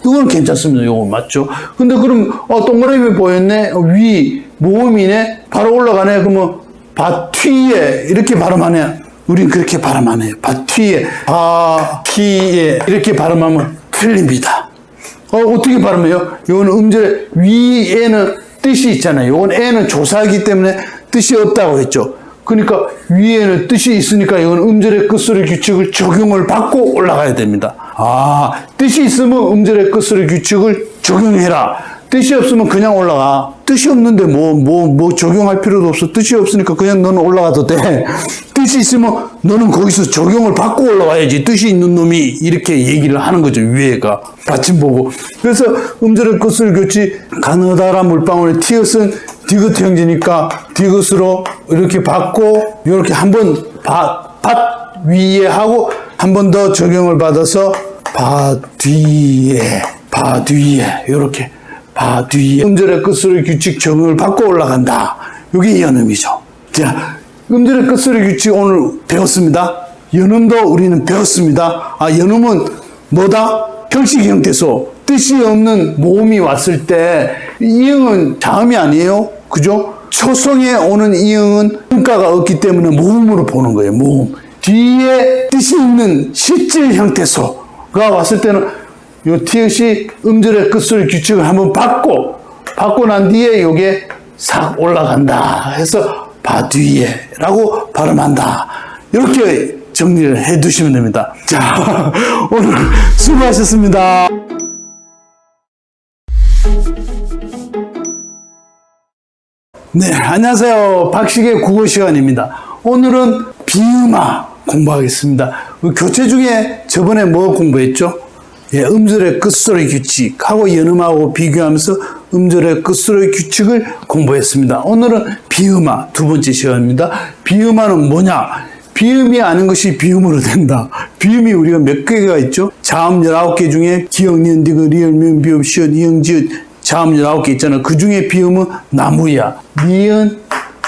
요건 괜찮습니다. 요거 맞죠? 근데 그럼 동그라미 보였네, 위, 모음이네, 바로 올라가네. 그러면 밭위에 이렇게 발음하네. 우린 그렇게 발음 안 해요. 밭위에, 바키에 이렇게 발음하면 틀립니다. 어떻게 발음해요? 요거는 음절의 위에는 뜻이 있잖아요. 요건 에는 조사이기 때문에 뜻이 없다고 했죠. 그러니까 위에는 뜻이 있으니까 이건 음절의 끝소리 규칙을 적용을 받고 올라가야 됩니다. 뜻이 있으면 음절의 끝소리 규칙을 적용해라. 뜻이 없으면 그냥 올라가. 뜻이 없는데 뭐 적용할 필요도 없어. 뜻이 없으니까 그냥 너는 올라가도 돼. 뜻이 있으면 너는 거기서 적용을 받고 올라와야지. 뜻이 있는 놈이 이렇게 얘기를 하는 거죠. 위에가 받침 보고. 그래서 음절의 끝소리 규칙 가느다라 물방울의 티읕은 디귿 형지니까 디귿으로 이렇게 받고 이렇게 한번 밭 위에 하고 한 번 더 적용을 받아서 밭 뒤에 이렇게 뒤에 음절의 끝소리 규칙 적용을 받고 올라간다. 이게 연음이죠. 자, 음절의 끝소리 규칙 오늘 배웠습니다. 연음도 우리는 배웠습니다. 연음은 뭐다? 형식 형태소. 뜻이 없는 모음이 왔을 때 이응은 자음이 아니에요. 그죠? 초성에 오는 이응은 음가가 없기 때문에 모음으로 보는 거예요. 모음. 뒤에 뜻이 있는 실질 형태소가 왔을 때는 요 티읕이 음절의 끝소리 규칙을 한번 받고 난 뒤에 요게 싹 올라간다 해서 바뒤에라고 발음한다. 이렇게 정리를 해 두시면 됩니다. 자, 오늘 수고하셨습니다. 네, 안녕하세요. 박식의 국어 시간입니다. 오늘은 비음화 공부하겠습니다. 교재 중에 저번에 뭐 공부했죠? 음절의 끝소리 규칙하고 연음하고 비교하면서 음절의 끝소리 규칙을 공부했습니다. 오늘은 비음화 두 번째 시간입니다. 비음화는 뭐냐? 비음이 아닌 것이 비음으로 된다. 비음이 우리가 몇 개가 있죠? 자음 19개 중에 기역, 니은, 디귿, 리을, 미음, 비읍, 시옷, 이응, 지읒 자음 19개 있잖아. 그 중에 비음은 나무야. 니은,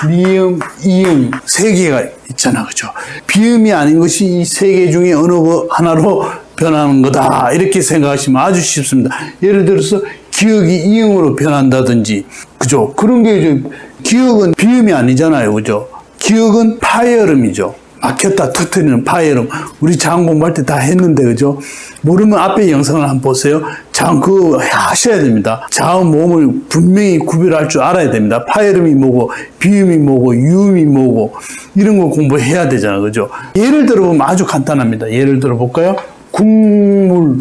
미음, 이응 3개가 있잖아. 그죠? 비음이 아닌 것이 이 3개 중에 어느 하나로 변하는 거다. 이렇게 생각하시면 아주 쉽습니다. 예를 들어서 기역이 이응으로 변한다든지, 그죠? 그런 게 이제 기역은 비음이 아니잖아요. 그죠? 기역은 파열음이죠. 막혔다 터뜨리는 파열음. 우리 자음 공부할 때 다 했는데, 그죠? 모르면 앞에 영상을 한번 보세요. 자음 그거 하셔야 됩니다. 자음 모음을 분명히 구별할 줄 알아야 됩니다. 파열음이 뭐고, 비음이 뭐고, 유음이 뭐고, 이런 거 공부해야 되잖아요. 그죠? 예를 들어보면 아주 간단합니다. 예를 들어볼까요? 국물,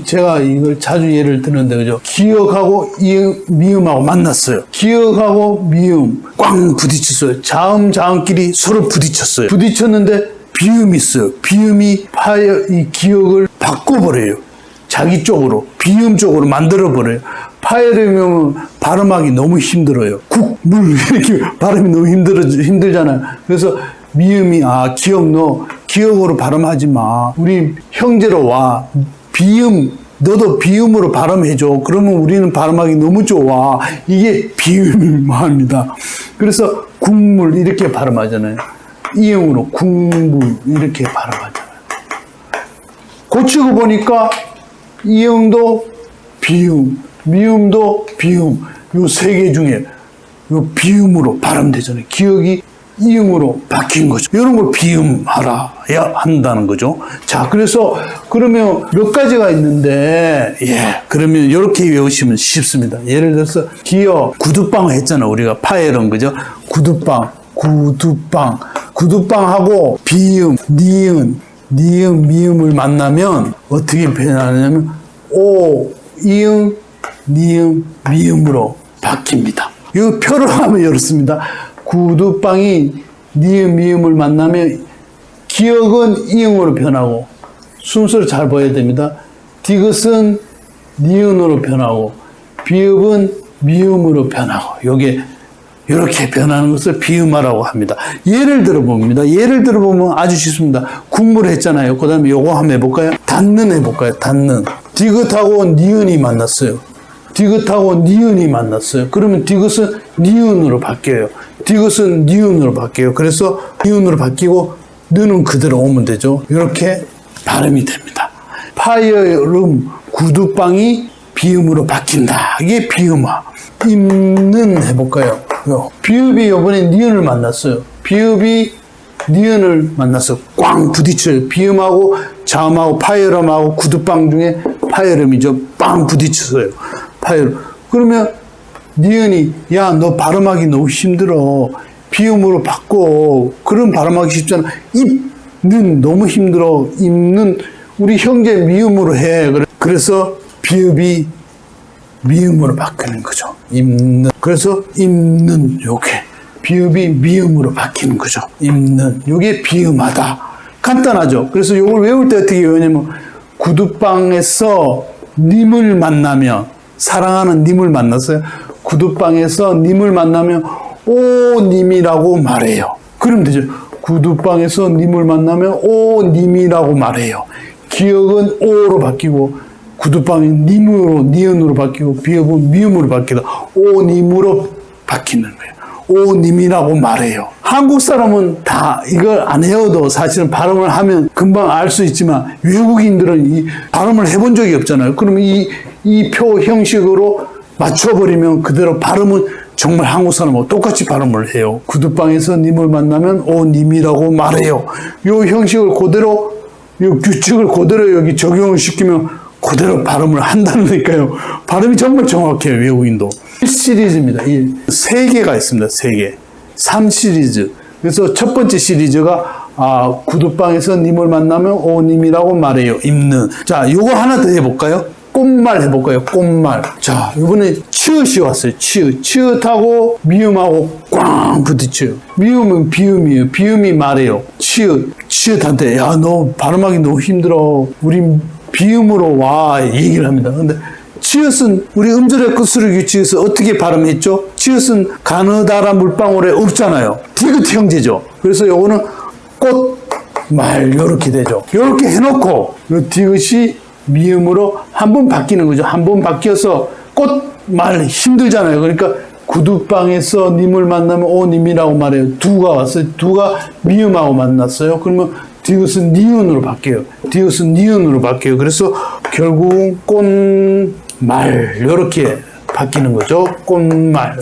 제가 이걸 자주 예를 드는데, 그죠? 기역하고 미음하고 만났어요. 기역하고 미음, 꽝 부딪혔어요. 자음끼리 서로 부딪혔어요. 부딪혔는데, 비음이 있어요. 비음이 이 기역을 바꿔버려요. 자기 쪽으로, 비음 쪽으로 만들어버려요. 파열음은 발음하기 너무 힘들어요. 국물, 이렇게 발음이 너무 힘들잖아요. 그래서 미음이, 기역으로 발음하지 마. 우리 형제로 와. 비음, 너도 비음으로 발음해줘. 그러면 우리는 발음하기 너무 좋아. 이게 비음을 말합니다. 그래서 국물, 이렇게 발음하잖아요. 이응으로 국물, 이렇게 발음하잖아요. 고치고 보니까 이응도 비음, 미음도 비음, 요 세 개 중에 요 비음으로 발음되잖아요. 기억이 이응으로 바뀐 거죠. 이런 걸 비음하라야 한다는 거죠. 자, 그러면 몇 가지가 있는데, 그러면 이렇게 외우시면 쉽습니다. 예를 들어서 기역, 구두빵 했잖아. 우리가 파열은, 그죠? 구두빵하고 비음, 니은, 미음을 만나면 어떻게 표현하냐면 오, 이응, 니응, 미음으로 바뀝니다. 이 표를 하면 이렇습니다. 구두빵이 니은, 미음을 만나면 기역은 이응으로 변하고, 순서를 잘 봐야 됩니다. 디귿은 니은으로 변하고, 비읍은 미음으로 변하고, 요게 이렇게 변하는 것을 비음하라고 합니다. 예를 들어보면 아주 쉽습니다. 국물 했잖아요. 그 다음에 요거 한번 해볼까요? 닫는 해볼까요? 닫는. 디귿하고 니은이 만났어요. 그러면 디귿은 니은으로 바뀌어요. 그래서 니은으로 바뀌고 느는 그대로 오면 되죠. 이렇게 발음이 됩니다. 파열음, 구두빵이 비음으로 바뀐다. 이게 비음화. 입는 해볼까요? 비읍이 이번에 니은을 만났어요. 비읍이 니은을 만나서 꽝 부딪혀요. 비음하고 자음하고 파열음하고 구두빵 중에 파열음이죠. 빵 부딪혔어요. 파열음. 그러면 니은이 야, 너 발음하기 너무 힘들어. 비음으로 바꿔. 그럼 발음하기 쉽잖아. 입는 너무 힘들어. 입는 우리 형제 미음으로 해. 그래서 비읍이 미음으로 바뀌는 거죠. 입는. 그래서 입는, 요게. 비읍이 미음으로 바뀌는 거죠. 입는. 요게 비음하다. 간단하죠. 그래서 요걸 외울 때 어떻게 외우냐면, 구두방에서 님을 만나면, 사랑하는 님을 만났어요. 구두방에서 님을 만나면, 오, 님이라고 말해요. 그러면 되죠. 구두방에서 님을 만나면, 오, 님이라고 말해요. 기억은 오로 바뀌고, 구두방이 님으로, 니은으로 바뀌고, 비읍은 미음으로 바뀌다. 오님으로 바뀌는 거예요. 오님이라고 말해요. 한국 사람은 다 이걸 안 해도 사실은 발음을 하면 금방 알 수 있지만 외국인들은 이 발음을 해본 적이 없잖아요. 그러면 이 표 형식으로 맞춰버리면 그대로 발음은 정말 한국 사람하고 똑같이 발음을 해요. 구두방에서 님을 만나면 오님이라고 말해요. 요 형식을 그대로, 요 규칙을 그대로 여기 적용을 시키면 그대로 발음을 한다니까요. 발음이 정말 정확해요, 외국인도. 1시리즈입니다. 3개가 있습니다. 3개. 3시리즈. 그래서 첫 번째 시리즈가 구두방에서 님을 만나면 오님이라고 말해요. 입는. 자, 요거 하나 더 해볼까요? 꽃말 해볼까요? 꽃말. 자, 이번에 치읓이 왔어요. 치읓하고 미음하고 꽝 부딪혀요. 미음은 비음이에요. 비음이 말해요. 치읓한테 야, 너 발음하기 너무 힘들어. 우리 비음으로 와, 얘기를 합니다. 근데 치읓은 우리 음절의 끝소리 규칙에서 어떻게 발음했죠? 치읓은 가느다라 물방울에 없잖아요. 디귿 형제죠. 그래서 요거는 꽃말 요렇게 되죠. 요렇게 해놓고 요 디귿이 미음으로 한 번 바뀌는 거죠. 한 번 바뀌어서 꽃말 힘들잖아요. 그러니까 구두방에서 님을 만나면 오님이라고 말해요. 두가 왔어요. 두가 미음하고 만났어요. 그러면 디귿은 니은으로 바뀌어요. 그래서 결국은 꽃말 이렇게 바뀌는 거죠. 꽃말.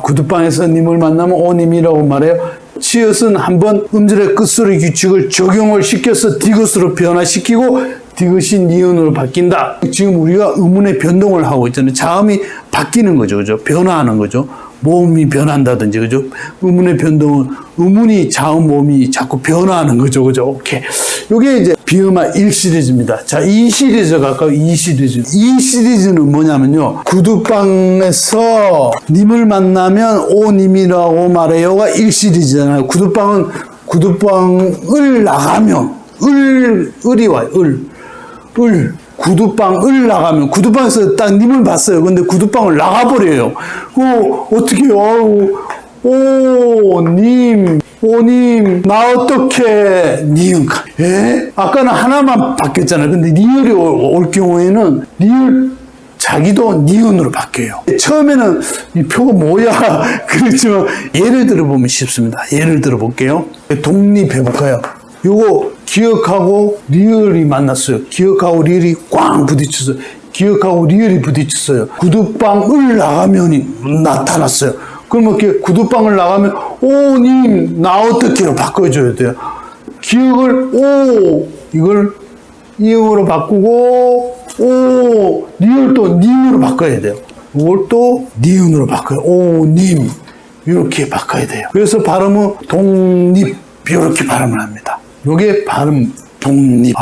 구두방에서 님을 만나면 오님이라고 말해요. 치읓은 한번 음절의 끝소리 규칙을 적용을 시켜서 디귿으로 변화시키고 디귿이 니은으로 바뀐다. 지금 우리가 음운의 변동을 하고 있잖아요. 자음이 바뀌는 거죠. 그죠? 변화하는 거죠. 모음이 변한다든지, 그죠? 의문의 변동은 의문이 자음 모음이 자꾸 변화하는 거죠, 그죠? 오케이. 요게 이제 비음화 1 시리즈입니다. 자, 2 시리즈 갈까요? 2 시리즈. 2 시리즈는 뭐냐면요. 구두방에서 님을 만나면 오님이라고 말해요가 1 시리즈잖아요. 구두방을 나가면 을이 와요. 구두방을 나가면, 구두방에서 딱 님을 봤어요. 근데 구두방을 나가버려요. 어떻게 해요? 오님, 나 어떻게, 니은, 예? 아까는 하나만 바뀌었잖아요. 근데 리을이 올 경우에는, 리을, 자기도 니은으로 바뀌어요. 처음에는 이 표가 뭐야? 그렇지만, 예를 들어보면 쉽습니다. 예를 들어볼게요. 독립해볼까요? 요거, 기억하고 리을이 만났어요. 기억하고 리을이 꽝 부딪혔어요. 기억하고 리을이 부딪혔어요. 구두방을 나가면 나타났어요. 그러면 이렇게 구두방을 나가면 오님 나 어떻게로 바꿔줘야 돼요. 기억을 이걸 이응으로 바꾸고 리을도 님으로 바꿔야 돼요. 이걸 또 니은으로 바꿔요. 오님 이렇게 바꿔야 돼요. 그래서 발음은 독립 이렇게 발음을 합니다. 요게 발음 독립.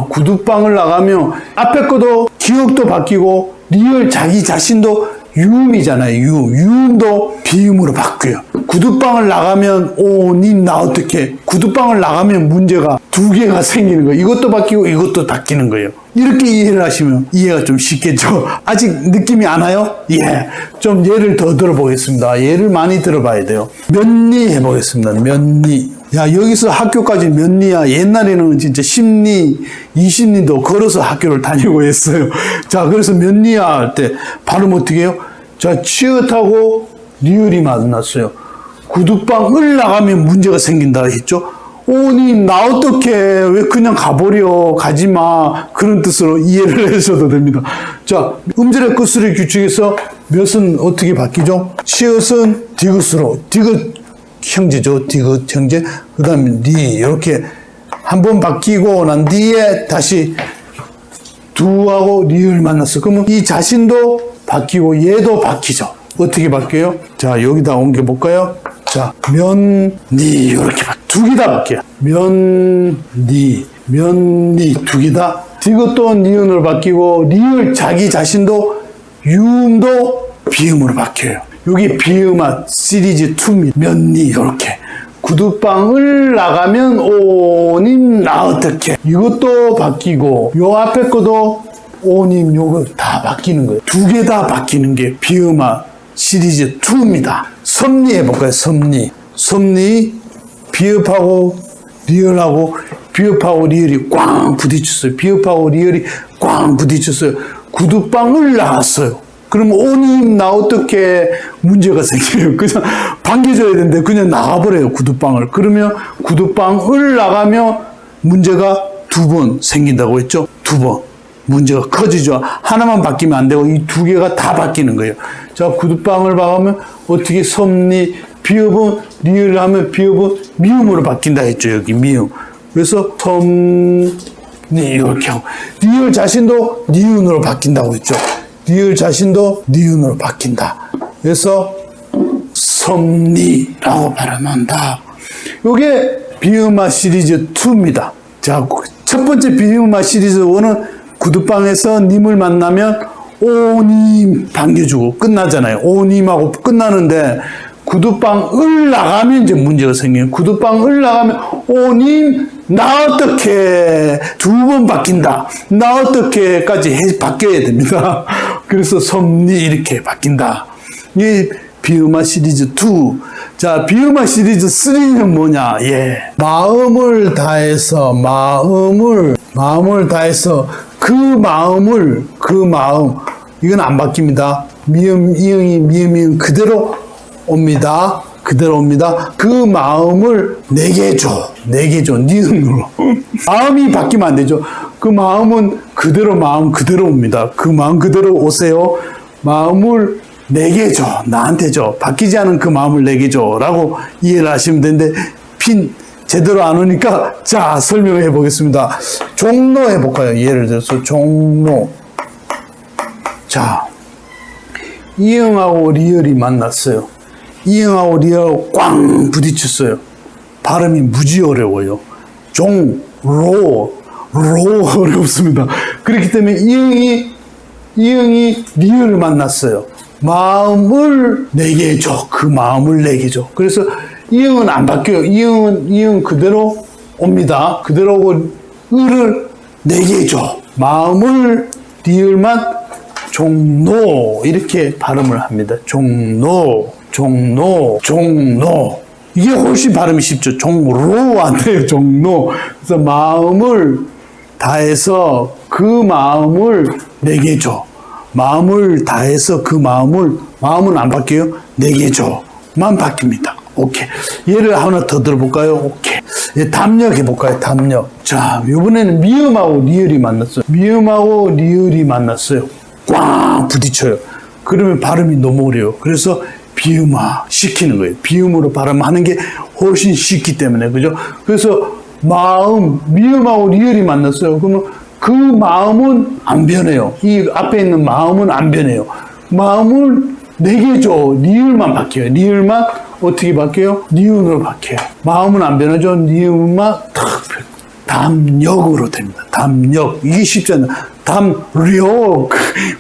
구두방을 나가면 앞에 것도 기억도 바뀌고 리을 자기 자신도 유음이잖아요. 유음도 비음으로 바뀌어요. 구두방을 나가면 님 나 어떻게. 구두방을 나가면 문제가 두 개가 생기는 거예요. 이것도 바뀌고 이것도 바뀌는 거예요. 이렇게 이해를 하시면 이해가 좀 쉽겠죠. 아직 느낌이 안 와요? 예. 좀 예를 더 들어보겠습니다. 예를 많이 들어봐야 돼요. 면리 해보겠습니다. 면리. 야, 여기서 학교까지 몇 리야? 옛날에는 진짜 10리, 20리도 걸어서 학교를 다니고 했어요. 자, 그래서 몇 리야 할 때 발음 어떻게 해요? 자, 치읓하고 리을이 만났어요. 구두방을 나가면 문제가 생긴다 했죠? 오님, 나 어떡해. 왜 그냥 가버려. 가지마. 그런 뜻으로 이해를 하셔도 됩니다. 자, 음절의 끝소리 규칙에서 몇은 어떻게 바뀌죠? 치읓은 디귿으로. 디귿 형제죠. 디귿 형제. 그 다음에 리. 이렇게 한번 바뀌고 난 뒤에 다시 두하고 리을 만났어. 그러면 이 자신도 바뀌고 얘도 바뀌죠. 어떻게 바뀌어요? 자, 여기다 옮겨볼까요? 자, 니 이렇게 두 개 다 바뀌어요. 니 두 개 다. 디귿도 니은으로 바뀌고 리을 자기 자신도 유음도 비음으로 바뀌어요. 여기 비음화 시리즈 2입니다. 니 이렇게. 구두방을 나가면 오님 나 어떻게. 이것도 바뀌고 요 앞에 것도 오님 요거 다 바뀌는 거예요. 두 개 다 바뀌는 게 비음화 시리즈 2입니다. 섭리 해볼까요? 섭리 비읍하고 리을하고 비읍하고 리을이 꽝 부딪혔어요. 비읍하고 리을이 꽝 부딪혔어요. 구두방을 나갔어요. 그러면 오님 나 어떻게 문제가 생겨요. 그냥 반겨줘야 되는데 그냥 나가버려요. 구두방을. 그러면 구두방을 나가면 문제가 2번 생긴다고 했죠. 2번. 문제가 커지죠. 하나만 바뀌면 안 되고 이 두 개가 다 바뀌는 거예요. 자, 구두방을 박으면 어떻게 섭리, 비읍은 리을 하면 비읍은 미음으로 바뀐다 했죠. 여기 미음. 그래서 섭리 이렇게 하고 리을 자신도 니은으로 바뀐다고 했죠. 리을 자신도 니은으로 바뀐다. 그래서 섭리라고 발음한다. 이게 비음화 시리즈 2입니다. 자, 첫 번째 비음화 시리즈 1은 구두방에서 님을 만나면 오님 반겨주고 끝나잖아요. 오님하고 끝나는데 구두방을 나가면 이제 문제가 생겨요. 구두방을 나가면 오님 나 어떻게 2번 바뀐다. 나 어떻게까지 바뀌어야 됩니다. 그래서 섭리 이렇게 바뀐다. 이 비음화 시리즈 2. 자, 비음화 시리즈 3는 뭐냐? 예. 마음을 다해서 그 마음 이건 안 바뀝니다. 미음 이응 그대로 옵니다. 그 마음을 내게 줘 니은으로. 마음이 바뀌면 안 되죠. 그 마음은 마음 그대로 옵니다. 그 마음 그대로 오세요. 마음을 내게 줘, 나한테 줘. 바뀌지 않은 그 마음을 내게 줘 라고 이해를 하시면 되는데 제대로 안 오니까 자, 설명해 보겠습니다. 종로 해볼까요? 예를 들어서 종로. 자, 이응하고 리을이 만났어요. 이응하고 리을 꽝 부딪혔어요. 발음이 무지 어려워요. 로 어렵습니다. 그렇기 때문에 이응이 리을을 만났어요. 마음을 내게 줘. 그 마음을 내게 줘. 그래서 이응은 안 바뀌어요. 이응 그대로 옵니다. 그대로 오고 을을 내게 줘. 마음을 리을만 종로 이렇게 발음을 합니다. 종로. 이게 훨씬 발음이 쉽죠. 종로 안 돼요. 종로. 그래서 마음을 다해서 그 마음을 내게 줘. 마음을 다해서 그 마음은 안 바뀌어요. 내게 줘만 바뀝니다. 오케이. 예를 하나 더 들어볼까요? 오케이. 예, 담력 해볼까요? 담력. 자, 이번에는 미음하고 리을이 만났어요. 미음하고 리을이 만났어요. 꽝 부딪혀요. 그러면 발음이 너무 어려워요. 그래서 비음화 시키는 거예요. 비음으로 발음하는 게 훨씬 쉽기 때문에. 그죠? 그래서 미음하고 리을이 만났어요. 그러면 그 마음은 안 변해요. 이 앞에 있는 마음은 안 변해요. 마음을 내게 줘. 리을만 바뀌어요. 리을만 어떻게 바뀌어요? 니은으로 바뀌어요. 마음은 안 변하죠. 니은만 탁 담력으로 됩니다. 담력. 이게 쉽지 않아요. 담력.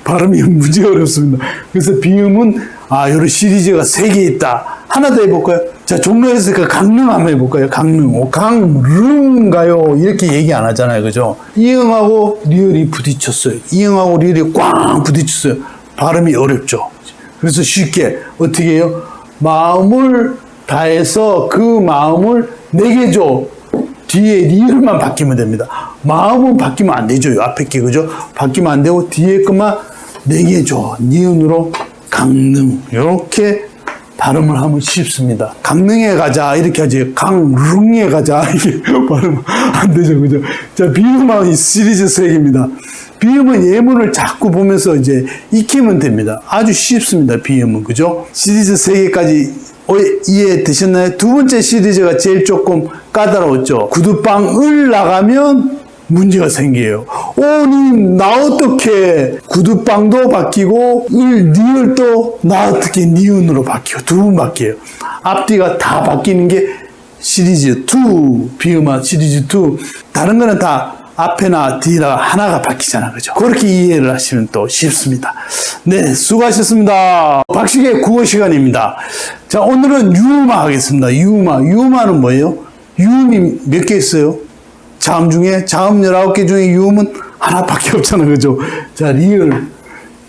발음이 무지 어렵습니다. 그래서 비음은 여러 시리즈가 3개 있다. 하나 더 해볼까요? 자, 종로에서 강릉 한번 해볼까요? 강릉. 강릉가요? 이렇게 얘기 안 하잖아요. 그죠? 이응하고 리을이 부딪혔어요. 이응하고 리을이 꽝 부딪혔어요. 발음이 어렵죠. 그래서 쉽게 어떻게 해요? 마음을 다해서 그 마음을 내게 줘. 뒤에 리을만 바뀌면 됩니다. 마음은 바뀌면 안 되죠. 앞에 게, 그죠? 바뀌면 안 되고, 뒤에 것만 내게 줘. 니은으로 강릉. 이렇게 발음을 하면 쉽습니다. 강릉에 가자. 이렇게 하지. 강릉에 가자. 이게 발음 안 되죠. 그죠? 자, 비음하고 시리즈 3개입니다. 비음은 예문을 자꾸 보면서 이제 익히면 됩니다. 아주 쉽습니다. 비음은. 그죠? 시리즈 3개까지 이해되셨나요? 두 번째 시리즈가 제일 조금 까다로웠죠. 구두방을 나가면 문제가 생겨요. 님, 나 어떻게 구두방도 바뀌고 니을도 나 어떻게 니은으로 바뀌고 두 번 바뀌어요. 앞뒤가 다 바뀌는 게 시리즈 2, 비음화 시리즈 2. 다른 거는 다 앞에나 뒤나 하나가 바뀌잖아. 그죠? 그렇게 이해를 하시면 또 쉽습니다. 네, 수고하셨습니다. 박식의 국어 시간입니다. 자, 오늘은 유음화 하겠습니다. 유음화는 뭐예요? 유음이 몇 개 있어요? 자음 중에, 자음 19개 중에 유음은 하나밖에 없잖아. 그죠? 자,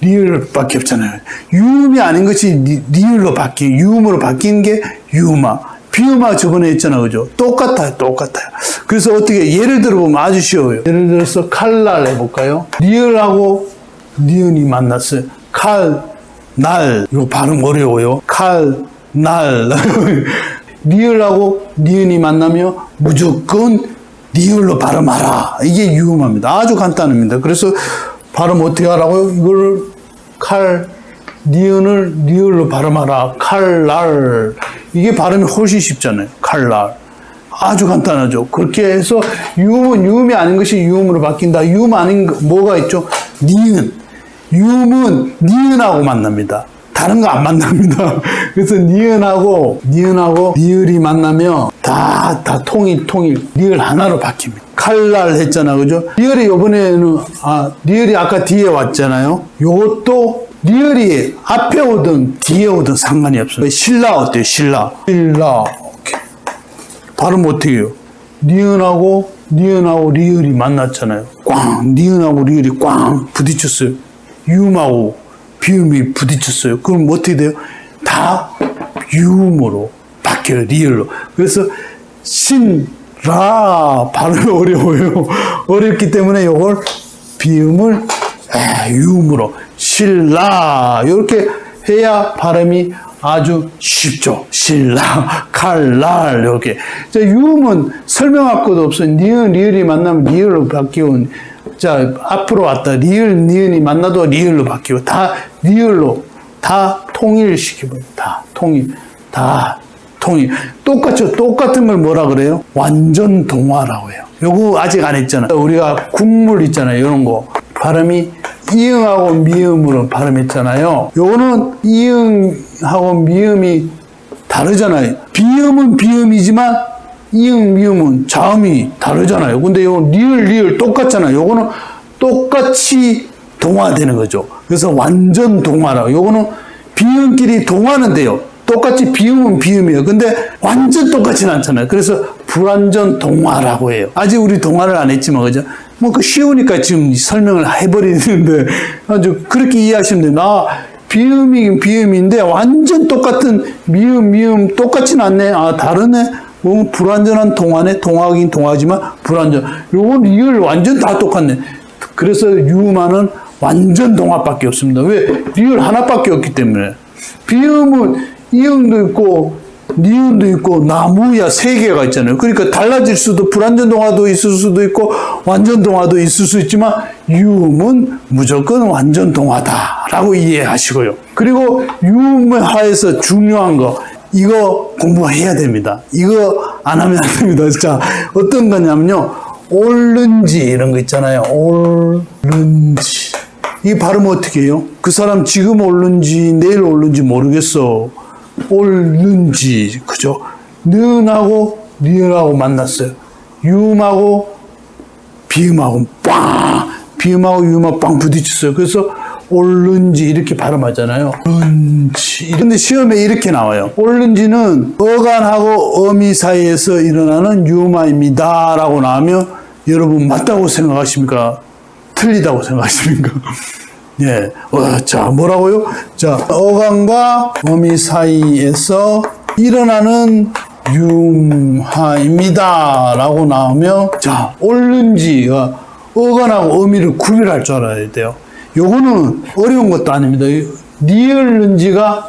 리을밖에 없잖아요. 유음이 아닌 것이 리을로 유음으로 바뀐 게 유음화. 비음화 저번에 했잖아. 그죠? 똑같아요. 그래서 어떻게, 예를 들어보면 아주 쉬워요. 예를 들어서 칼날 해볼까요? 리을하고 니은이 만났어요. 날. 이거 발음 어려워요. 날. 리을하고 니은이 만나면 무조건 리을로 발음하라. 이게 유음화입니다. 아주 간단합니다. 그래서 발음 어떻게 하라고요? 이거를 니은을 리을로 발음하라. 칼날. 이게 발음이 훨씬 쉽잖아요. 칼날. 아주 간단하죠. 그렇게 해서 유음은 유음이 아닌 것이 유음으로 바뀐다. 유음 아닌 거 뭐가 있죠? 니은. 유음은 니은하고 만납니다. 다른 거 안 만납니다. 그래서 니은하고 리을이 만나면 다 통일. 리을 하나로 바뀝니다. 칼날 했잖아. 그죠? 리을이 요번에는, 리을이 아까 뒤에 왔잖아요. 요것도 리을이 앞에 오든 뒤에 오든 상관이 없어요. 신라 어때요? 신라. 오케이. 발음 어떻게 해요? 니은하고 리을이 만났잖아요. 꽝. 니은하고 리을이 꽝 부딪혔어요. 유음하고 비음이 부딪혔어요. 그럼 어떻게 돼요? 다 유음으로 바뀌어요. 리을로. 그래서 신라 발음이 어려워요. 어렵기 때문에 이걸 비음을 유음으로 신라 이렇게 해야 발음이 아주 쉽죠. 신라, 칼날 이렇게. 자, 유음은 설명할 것도 없어요. 니은, 리을이 만나면 리을로 바뀌고, 자, 앞으로 왔다. 리을, 니은이 만나도 리을로 바뀌고, 다 리을로 다 통일시키고요. 다 통일. 똑같죠. 똑같은 걸 뭐라 그래요? 완전 동화라고 해요. 요거 아직 안 했잖아요. 우리가 국물 있잖아요. 이런 거. 발음이 이응하고 미음으로 발음했잖아요. 요거는 이응하고 미음이 다르잖아요. 비음은 비음이지만 이응, 미음은 자음이 다르잖아요. 근데 요건 리을 똑같잖아요. 요거는 똑같이 동화되는 거죠. 그래서 완전 동화라고. 요거는 비음끼리 동화는 돼요. 똑같이 비음은 비음이에요. 근데 완전 똑같지는 않잖아요. 그래서 불완전 동화라고 해요. 아직 우리 동화를 안 했지만, 그죠? 뭐, 그 쉬우니까 지금 설명을 해버리는데, 아주 그렇게 이해하시면 됩니다. 아, 비음이긴 비음인데, 완전 똑같은 미음 똑같지는 않네. 아, 다르네. 뭐, 불완전한 동화네. 동화긴 동화지만, 불완전. 요건 리을 완전 다 똑같네. 그래서 유마는 완전 동화밖에 없습니다. 왜? 리을 하나밖에 없기 때문에. 비음은 이응도 있고 니은도 있고 나무야 3개가 있잖아요. 그러니까 달라질 수도 불완전 동화도 있을 수도 있고 완전 동화도 있을 수 있지만 유음은 무조건 완전 동화다라고 이해하시고요. 그리고 유음하에서 중요한 거 이거 공부해야 됩니다. 이거 안 하면 안 됩니다. 자, 어떤 거냐면요. 옳는지 이런 거 있잖아요. 옳는지 이 발음 어떻게 해요? 그 사람 지금 옳는지 내일 옳는지 모르겠어. 옳는지, 그죠? 는하고 니은하고 만났어요. 유음하고 비음하고 비음하고 유음하고 빵 부딪혔어요. 그래서 옳는지 이렇게 발음하잖아요. 옳는지. 근데 시험에 이렇게 나와요. 옳는지는 어간하고 어미 사이에서 일어나는 유마입니다. 라고 나오면 여러분 맞다고 생각하십니까? 틀리다고 생각하십니까? 예. 자, 뭐라고요? 자, 어간과 어미 사이에서 일어나는 융하입니다. 라고 나오면, 자, 옳는지가 어간하고 어미를 구별할 줄 알아야 돼요. 요거는 어려운 것도 아닙니다. 리을는지가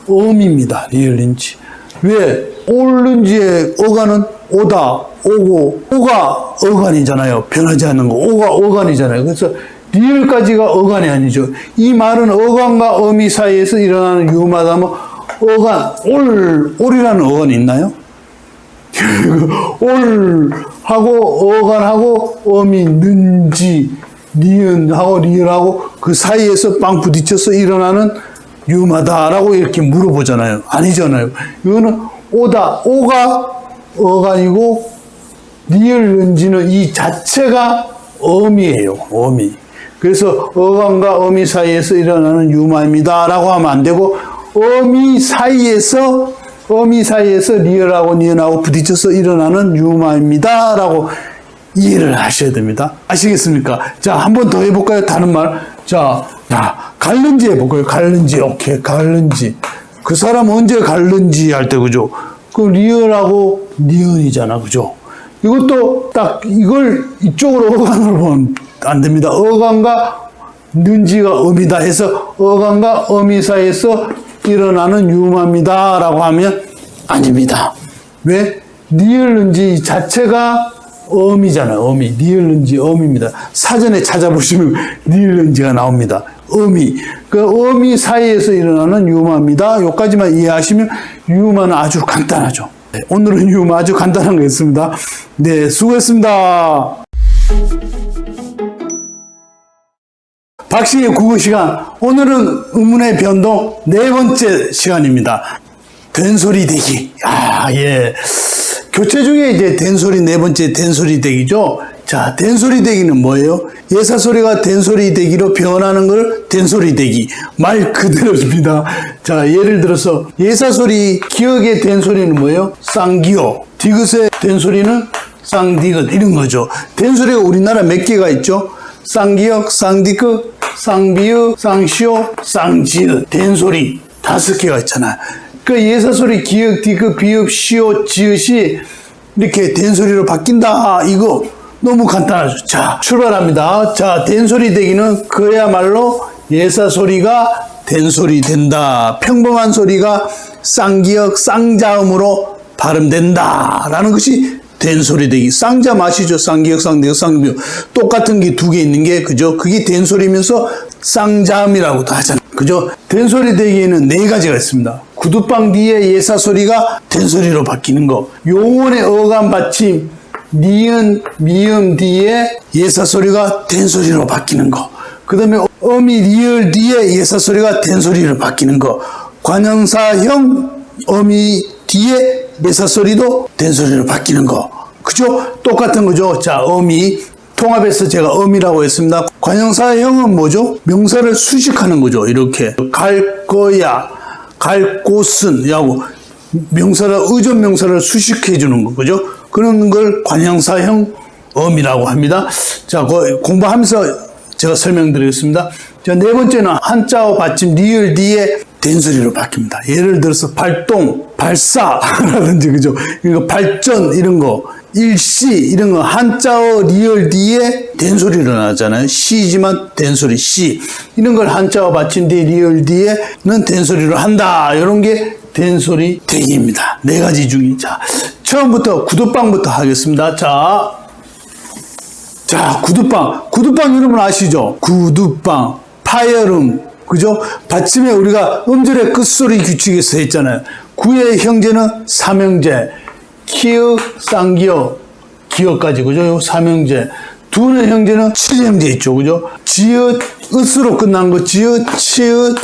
어미입니다. 리을는지. 왜? 옳는지의 어간은 오다, 오고, 오가 어간이잖아요. 변하지 않는 거. 오가 어간이잖아요. 그래서 리을까지가 어간이 아니죠. 이 말은 어간과 어미 사이에서 일어나는 유마다면 어간, 올이라는 어간이 있나요? 올하고 어간하고 어미, 는지, 니은하고 리을하고 그 사이에서 빵 부딪혀서 일어나는 유마다라고 이렇게 물어보잖아요. 아니잖아요. 이거는 오다, 오가 어간이고 리을, 는지는 이 자체가 어미예요. 어미. 그래서 어간과 어미 사이에서 일어나는 유마입니다. 라고 하면 안 되고, 어미 사이에서 리을하고 니은하고 부딪혀서 일어나는 유마입니다. 라고 이해를 하셔야 됩니다. 아시겠습니까? 자, 한 번 더 해볼까요? 다른 말. 자, 갈른지 해볼까요? 갈른지. 오케이, 갈른지. 그 사람 언제 갈른지 할 때, 그죠? 그 리을하고 니은이잖아. 그죠? 이것도 딱 이걸 이쪽으로 어간으로 보면 안 됩니다. 어간과 는지가 어미다 해서 어간과 어미 사이에서 일어나는 유마입니다. 라고 하면 아닙니다. 왜? 니을는지 자체가 어미잖아요. 어미. 니을는지 어미입니다. 사전에 찾아보시면 니을는지가 나옵니다. 어미. 그 어미 사이에서 일어나는 유마입니다. 여기까지만 이해하시면 유마는 아주 간단하죠. 네, 오늘은 유마 아주 간단한 거였습니다. 네, 수고했습니다. 박식의 국어 시간. 오늘은 의문의 변동 4번째 시간입니다. 된소리 대기. 예. 교체 중에 이제 된소리 4번째 된소리 대기죠. 자, 된소리 대기는 뭐예요? 예사소리가 된소리 대기로 변하는 걸 된소리 대기. 말 그대로입니다. 자, 예를 들어서 예사소리 기역의 된소리는 뭐예요? 쌍기역. 디귿의 된소리는 쌍디귿. 이런 거죠. 된소리가 우리나라 몇 개가 있죠? 쌍기역, 쌍디귿, 쌍비읍, 쌍시오, 쌍지읒. 된소리 5개가 있잖아요. 그 예사소리 기역, 디귿, 비읍, 시오, 지읒이 이렇게 된소리로 바뀐다. 이거 너무 간단하죠. 자, 출발합니다. 자, 된소리 대기는 그야말로 예사소리가 된소리 된다. 평범한 소리가 쌍기역, 쌍자음으로 발음된다. 라는 것이 된소리 대기. 쌍자 마시죠. 쌍기역, 쌍디귿, 쌍비읍. 똑같은 게 2개 있는 게, 그죠? 그게 된소리면서 쌍자음이라고도 하잖아요. 그죠? 된소리 대기에는 4가지가 있습니다. 구두방 뒤에 예사소리가 된소리로 바뀌는 거. 용언의 어감 받침, 니은, 미음 뒤에 예사소리가 된소리로 바뀌는 거. 그 다음에 어미, 리을 뒤에 예사소리가 된소리로 바뀌는 거. 관형사형 어미 뒤에 예사소리도 된소리로 바뀌는 거. 그죠? 똑같은 거죠. 자, 어미. 통합해서 제가 어미라고 했습니다. 관형사형은 뭐죠? 명사를 수식하는 거죠. 이렇게. 갈 거야, 갈 곳은, 야고. 명사를, 의존명사를 수식해 주는 거. 그죠? 그런 걸 관형사형 어미라고 합니다. 자, 공부하면서 제가 설명드리겠습니다. 자, 네 번째는 한자어 받침 리을 뒤에 된소리로 바뀝니다. 예를 들어서 발동, 발사라든지, 그죠? 그러니까 발전, 이런 거, 일시, 이런 거, 한자어 리을 뒤에 된소리로 나잖아요. 시지만 된소리, 시. 이런 걸 한자어 받침 뒤에 리을 뒤에는 된소리로 한다. 이런 게 된소리 대기입니다. 네 가지 중에. 자, 처음부터 구두방부터 하겠습니다. 자, 구두방. 구두방 여러분 아시죠? 구두방, 파열음, 그죠? 받침에 우리가 음절의 끝소리 규칙에서 했잖아요. 구의 형제는 삼형제, 키읔, 쌍기역, 기역까지, 그죠? 요 삼형제. 두의 형제는 칠형제 있죠, 그죠? 지읒, 으스로 끝난 거, 지읒, 치읒,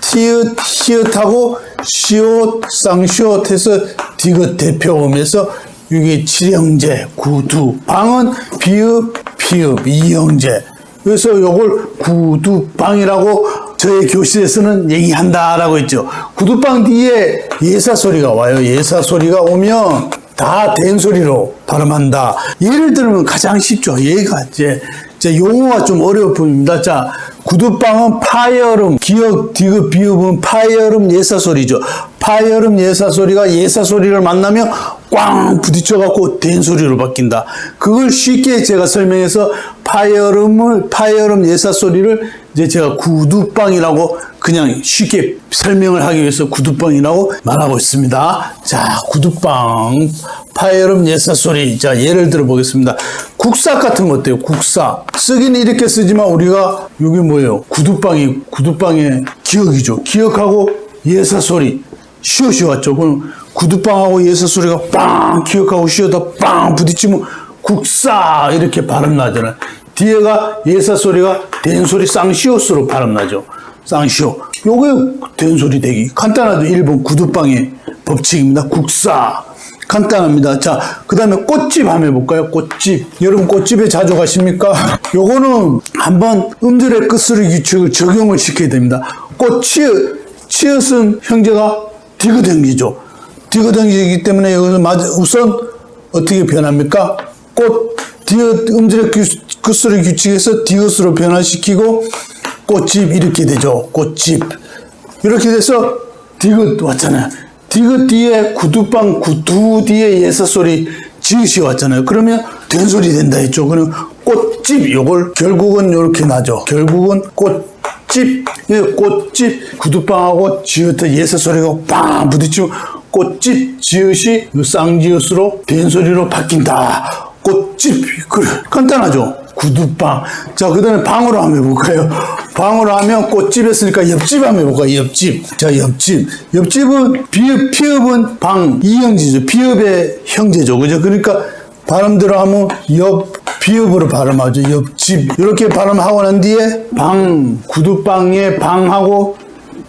티읒, 히읗하고 시옷, 쌍시옷 해서 디귿 대표음에서 이게 칠형제, 구두. 방은 비읍, 피읍, 이형제. 그래서 요걸 구두방이라고 저희 교실에서는 얘기한다라고 했죠. 구두방 뒤에 예사소리가 와요. 예사소리가 오면 다 된소리로 발음한다. 예를 들면 가장 쉽죠. 얘가 이제 용어가 좀 어려울 뿐입니다. 자, 구두방은 파열음, 기역, 디귿, 비읍은 파열음 예사소리죠. 파열음 예사소리가 예사소리를 만나면 꽝 부딪혀갖고 된소리로 바뀐다. 그걸 쉽게 제가 설명해서 파열음 예사소리를 이제 제가 구두방이라고 그냥 쉽게 설명을 하기 위해서 구두방이라고 말하고 있습니다. 자, 구두방, 파열음 예사소리. 자, 예를 들어 보겠습니다. 국사 같은 거 어때요? 국사. 쓰기는 이렇게 쓰지만 우리가 여기 뭐예요? 구두방의 기역이죠. 기역하고 예사소리. 시옷이 왔죠. 그럼 구두방하고 예사소리가 빵 기역하고 시옷다 빵 부딪히면 국사 이렇게 발음 나잖아요. 뒤에가 예사소리가 된소리 쌍시옷으로 발음 나죠. 쌍시옷. 요게 된소리 대기. 간단하죠. 일본 구두방의 법칙입니다. 국사. 간단합니다. 자, 그 다음에 꽃집 한번 해볼까요? 꽃집. 여러분 꽃집에 자주 가십니까? 요거는 한번 음절의 끝소리 규칙을 적용을 시켜야 됩니다. 치읓은 형제가 디귿형제죠. 디귿형제이기 때문에 여기서 우선 어떻게 변합니까? 디귿 음절의 끝소리 규칙에서 디귿으로 변화시키고 꽃집 이렇게 되죠. 꽃집. 이렇게 돼서 디귿 왔잖아요. 디귿 뒤에 구두방 구두 뒤에 예사소리 지읒이 왔잖아요. 그러면 된소리 된다 했죠. 그럼 꽃집 요걸 결국은 이렇게 나죠. 결국은 꽃집 구두방하고 지읒 예사소리가 빵 부딪히고 꽃집 지읒이 쌍지읒으로 된소리로 바뀐다. 꽃집. 그래. 간단하죠. 구두방. 자, 그 다음에 방으로 한번 해볼까요? 방으로 하면 꽃집 했으니까 옆집 한번 해볼까요? 옆집. 자, 옆집. 옆집은 피읍은 방, 이형제죠. 피읍의 형제죠. 그죠? 그러니까 발음대로 하면 비읍으로 발음하죠. 옆집. 이렇게 발음하고 난 뒤에 구두방에 방하고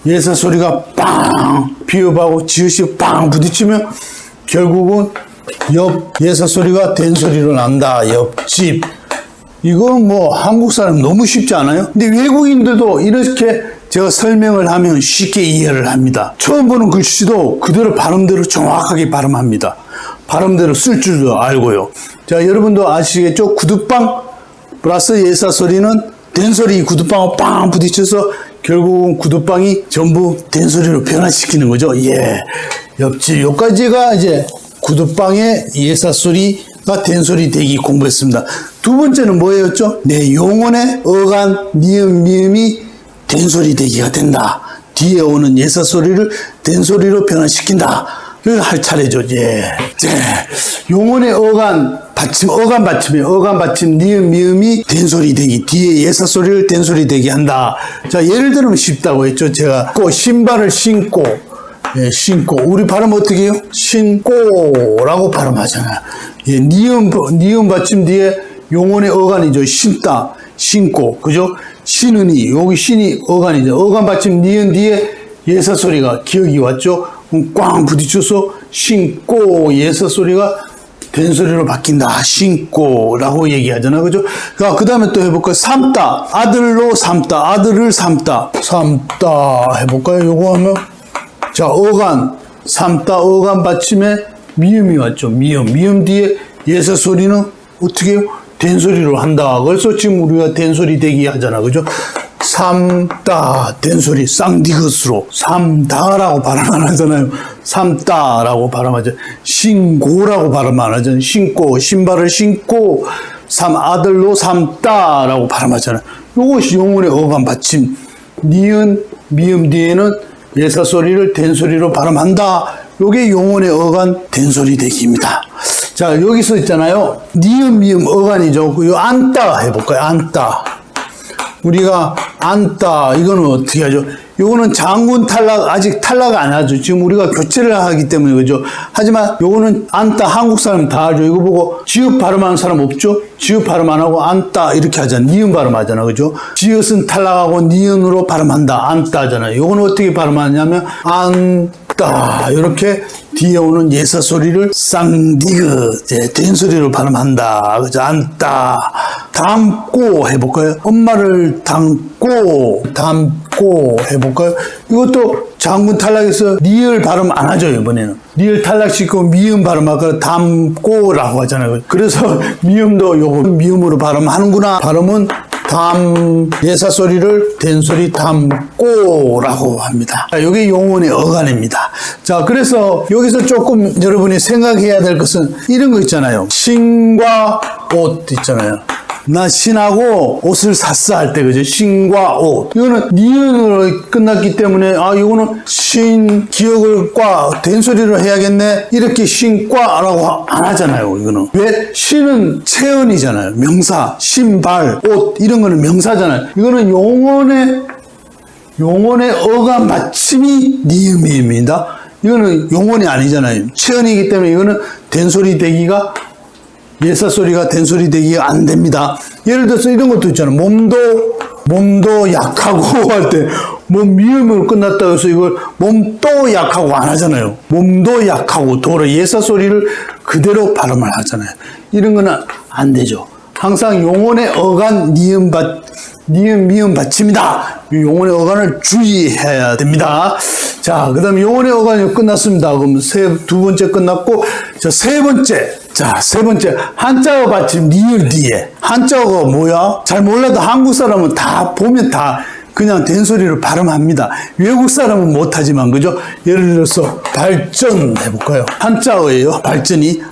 예사소리가 빵, 비읍하고 지읒이 빵 부딪히면 결국은 예사소리가 된소리로 난다. 옆집. 이건 뭐 한국 사람 너무 쉽지 않아요? 근데 외국인들도 이렇게 제가 설명을 하면 쉽게 이해를 합니다. 처음 보는 글씨도 그대로 발음대로 정확하게 발음합니다. 발음대로 쓸 줄도 알고요. 자, 여러분도 아시겠죠? 구두방 플러스 예사소리는 된소리 구두방하고 빵 부딪혀서 결국은 구두방이 전부 된소리로 변화시키는 거죠. 예. 옆집. 여기까지가 이제 구두방의 예사소리가 된소리 대기 공부했습니다. 두 번째는 뭐였죠? 네, 용언의 어간, 니은, 미음이 된소리 대기가 된다. 뒤에 오는 예사소리를 된소리로 변화시킨다. 이걸 할 차례죠. 예. 용언의 어간 받침, 니은, 미음이 된소리 대기. 뒤에 예사소리를 된소리 대기 한다. 자, 예를 들면 쉽다고 했죠. 제가 신발을 신고, 예, 신고. 우리 발음 어떻게 해요? 신고라고 발음하잖아요. 예, 니은 받침 뒤에 용언의 어간이죠. 신다, 신고. 그죠? 신은이, 여기 신이 어간이죠. 어간 받침 니은 뒤에 예사소리가 기억이 왔죠. 꽝 부딪혀서 신고 예사 소리가 된소리로 바뀐다. 신고라고 얘기하잖아. 그죠? 그 다음에 또 해볼까요? 삼다. 아들로 삼다. 아들을 삼다. 삼다. 해볼까요? 요거 하면. 자, 어간. 삼다, 어간 받침에 미음이 왔죠. 미음 뒤에 예사 소리는 어떻게 해요? 된소리로 한다. 그래서 지금 우리가 된소리 대기 하잖아. 그죠? 삼다, 된소리, 쌍디귿으로. 삼다라고 발음 안 하잖아요. 삼다라고 발음하죠. 신고라고 발음 안 하잖아요. 신고, 신발을 신고, 아들로 삼다라고 발음하잖아요. 요것이 영혼의 어감 받침. 니은, 미음 뒤에는 예사 소리를 된소리로 발음한다. 요게 영혼의 어간 된소리 대기입니다. 자, 여기서 있잖아요. 니은, 미음, 어간이죠. 요 안따 해볼까요? 안따. 우리가 안따, 이거는 어떻게 하죠? 요거는 장군 탈락, 아직 탈락 안 하죠. 지금 우리가 교체를 하기 때문에, 그죠? 하지만 요거는 안따, 한국 사람 다 하죠. 이거 보고 지읒 발음하는 사람 없죠? 지읒 발음 안 하고 안따 이렇게 하잖아. 니은 발음 하잖아. 그죠? 지읒은 탈락하고 니은으로 발음한다. 안따 하잖아요. 요거는 어떻게 발음하냐면, 안따. 이렇게 뒤에 오는 예사 소리를 쌍디귿, 된소리로 발음한다. 그죠? 안따. 담고 해볼까요? 엄마를 담고 해볼까요? 이것도 장군 탈락해서 니을 발음 안 하죠, 이번에는. 니을 탈락시키고 미음 발음하고 담고라고 하잖아요. 그래서 미음도 요거 미음으로 발음하는구나. 발음은 예사 소리를 된소리 담고라고 합니다. 자, 이게 용언의 어간입니다. 자, 그래서 여기서 조금 여러분이 생각해야 될 것은 이런 거 있잖아요. 신과 옷 있잖아요. 나 신하고 옷을 샀어 할 때, 그죠? 신과 옷. 이거는 니은으로 끝났기 때문에, 이거는 신, 기억을 과, 된소리로 해야겠네. 이렇게 신과라고 안 하잖아요, 이거는. 왜? 신은 체언이잖아요. 명사, 신발, 옷, 이런 거는 명사잖아요. 이거는 용언의 어감 받침이 니음입니다. 이거는 용언이 아니잖아요. 체언이기 때문에 이거는 된소리 대기가 예사 소리가 된소리 되기가 안 됩니다. 예를 들어서 이런 것도 있잖아요. 몸도 약하고 할 때, 미음으로 끝났다 해서 이걸 몸도 약하고 안 하잖아요. 몸도 약하고 도로 예사 소리를 그대로 발음을 하잖아요. 이런 거는 안 되죠. 항상 용언의 어간, 니음, 미음 받침이다. 이 용언의 어간을 주의해야 됩니다. 자, 그 다음에 용언의 어간이 끝났습니다. 그럼 두 번째 끝났고, 세 번째. 한자어 받침, 니을 뒤에. 한자어가 뭐야? 잘 몰라도 한국 사람은 다 보면 다 그냥 된소리로 발음합니다. 외국 사람은 못하지만, 그죠? 예를 들어서, 발전 해볼까요? 한자어예요. 발전이.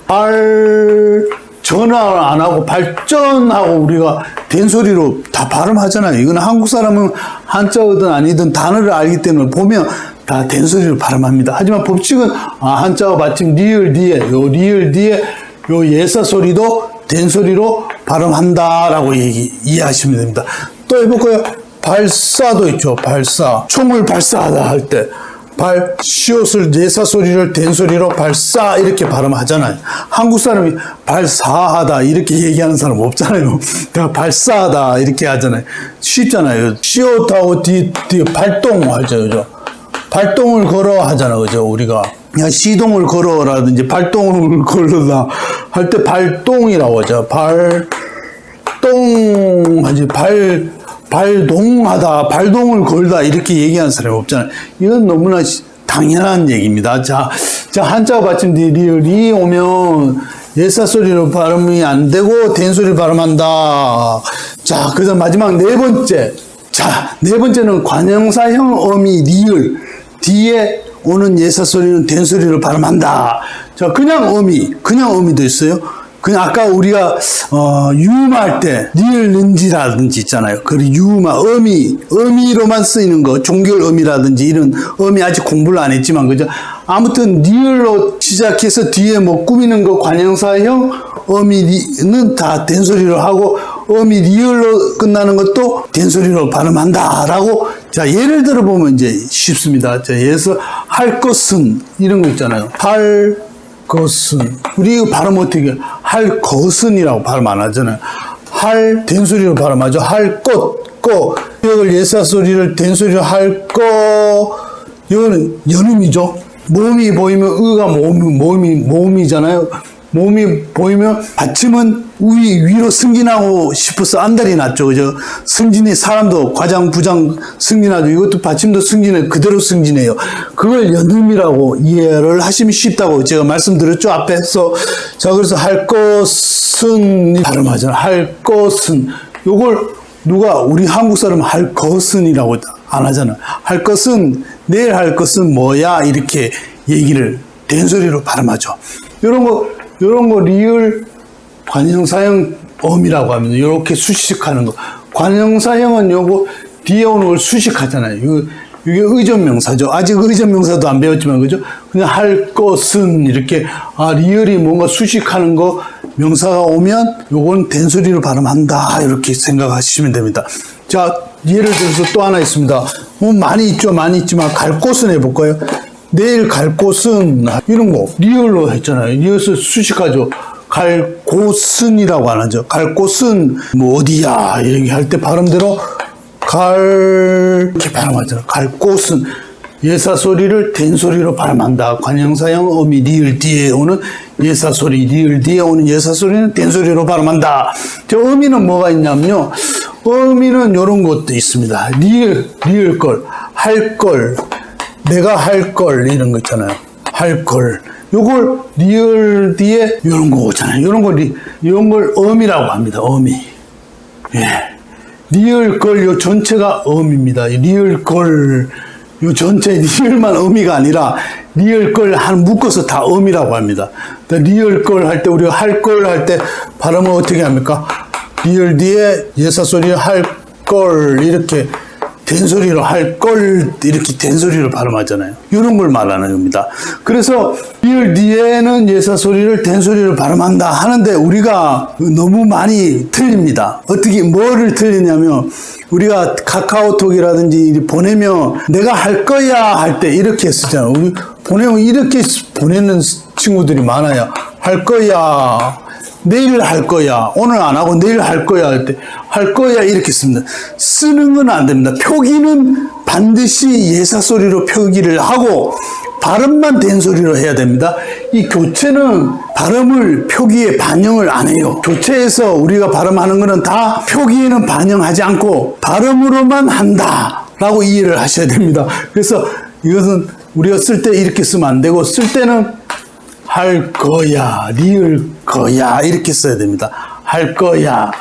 전화 안 하고 발전하고 우리가 된소리로 다 발음하잖아요. 이거는 한국 사람은 한자어든 아니든 단어를 알기 때문에 보면 다 된소리로 발음합니다. 하지만 법칙은 한자어 받침 리을 뒤에 요 예사 소리도 된소리로 발음한다라고 이해하시면 됩니다. 또 해볼까요? 발사도 있죠. 발사. 총을 발사하다 할 때. 시옷을 예사 소리를 된소리로 발사 이렇게 발음하잖아요. 한국 사람이 발사하다 이렇게 얘기하는 사람 없잖아요. 그러니까 발사하다 이렇게 하잖아요. 쉽잖아요. 시옷하고 뒤에 발동 하죠. 그죠? 발동을 걸어 하잖아. 그죠? 우리가. 그냥 시동을 걸어라든지 발동을 걸어라 할 때 발동이라고 하죠. 발동하지 발동하다, 발동을 걸다 이렇게 얘기하는 사람이 없잖아요. 이건 너무나 당연한 얘기입니다. 자 한자 받침 리 오면 예사 소리로 발음이 안 되고 된소리를 발음한다. 자, 그래서 마지막 네 번째. 자, 네 번째는 관형사형 어미 리을 뒤에 오는 예사 소리는 된소리로 발음한다. 자, 그냥 어미도 있어요. 그냥 아까 우리가 유마할 때 리을는지라든지 있잖아요. 그 어미로만 쓰이는 거, 종결 어미라든지 이런 어미 아직 공부를 안 했지만 그죠? 아무튼 리을로 시작해서 뒤에 꾸미는 거 관형사형 어미는 다 된소리로 하고 어미 리을로 끝나는 것도 된소리로 발음한다라고. 자, 예를 들어 보면 이제 쉽습니다. 자, 예서 할 것은 이런 거 있잖아요. 할 것은 우리 이거 발음 어떻게 할 것은이라고 발음 안 하잖아요. 할 된소리로 발음하죠. 할 이걸 예사 소리를 된소리로 할 거. 이거는 연음이죠. 모음이 보이면 의가 모음이잖아요. 모음이 보이면 받침은 위로 승진하고 싶어서 안달이 났죠. 그죠? 승진이 사람도 과장, 부장 승진하죠. 이것도 받침도 승진해, 그대로 승진해요. 그걸 연음이라고 이해를 하시면 쉽다고 제가 말씀드렸죠. 앞에서. 자, 그래서 할 것은 발음하잖아요. 할 것은. 요걸 누가 우리 한국 사람은 할 것은이라고 안 하잖아요. 할 것은, 내일 할 것은 뭐야? 이렇게 얘기를 된소리로 발음하죠. 요런 거 리을 관형사형 어미라고 합니다. 이렇게 수식하는 거. 관형사형은 요거 뒤에 오는 걸 수식하잖아요. 이게 의존명사죠. 아직 의존명사도 안 배웠지만, 그죠? 그냥 할 것은 이렇게, 리을이 뭔가 수식하는 거, 명사가 오면 요건 된소리로 발음한다. 이렇게 생각하시면 됩니다. 자, 예를 들어서 또 하나 있습니다. 많이 있죠. 많이 있지만, 갈 곳은 해볼까요? 내일 갈 곳은, 이런 거, 리을로 했잖아요. 이것을 수식하죠. 갈 곳은이라고 안 하죠. 갈 곳은, 어디야. 이렇게 할 때 발음대로, 이렇게 발음하잖아요. 갈 곳은, 예사소리를 된소리로 발음한다. 관형사형 어미 리을 뒤에 오는 예사소리, 리을 뒤에 오는 예사소리는 된소리로 발음한다. 저 어미는 뭐가 있냐면요. 어미는 이런 것도 있습니다. 리을 걸, 할 걸, 내가 할 걸, 이런 거 있잖아요. 할 걸. 요걸 리을 뒤에 이런 거 오잖아요. 이런 걸 어미라고 합니다. 어미. 예. 리을 걸, 요 전체가 어미입니다. 리을 걸, 요 전체 리을만 어미가 아니라 리을 걸 묶어서 다 어미라고 합니다. 리을 걸 할 때, 우리가 할 걸 할 때 발음을 어떻게 합니까? 리을 뒤에 예사소리 할 걸, 이렇게 된소리로 할 걸, 이렇게 된소리로 발음하잖아요. 이런 걸 말하는 겁니다. 그래서 리을 뒤에는 예사소리를 된소리로 발음한다 하는데 우리가 너무 많이 틀립니다. 어떻게, 뭐를 틀리냐면, 우리가 카카오톡이라든지 보내면 내가 할 거야 할 때 이렇게 쓰잖아요. 우리 보내면 이렇게 보내는 친구들이 많아요. 할 거야. 내일 할 거야. 오늘 안 하고 내일 할 거야 할 때 할 거야 이렇게 씁니다. 쓰는 건 안 됩니다. 표기는 반드시 예사소리로 표기를 하고 발음만 된소리로 해야 됩니다. 이 교체는 발음을 표기에 반영을 안 해요. 교체에서 우리가 발음하는 거는 다 표기에는 반영하지 않고 발음으로만 한다 라고 이해를 하셔야 됩니다. 그래서 이것은 우리가 쓸 때 이렇게 쓰면 안 되고, 쓸 때는 할 거야, 리을 거야 이렇게 써야 됩니다. 할 거야,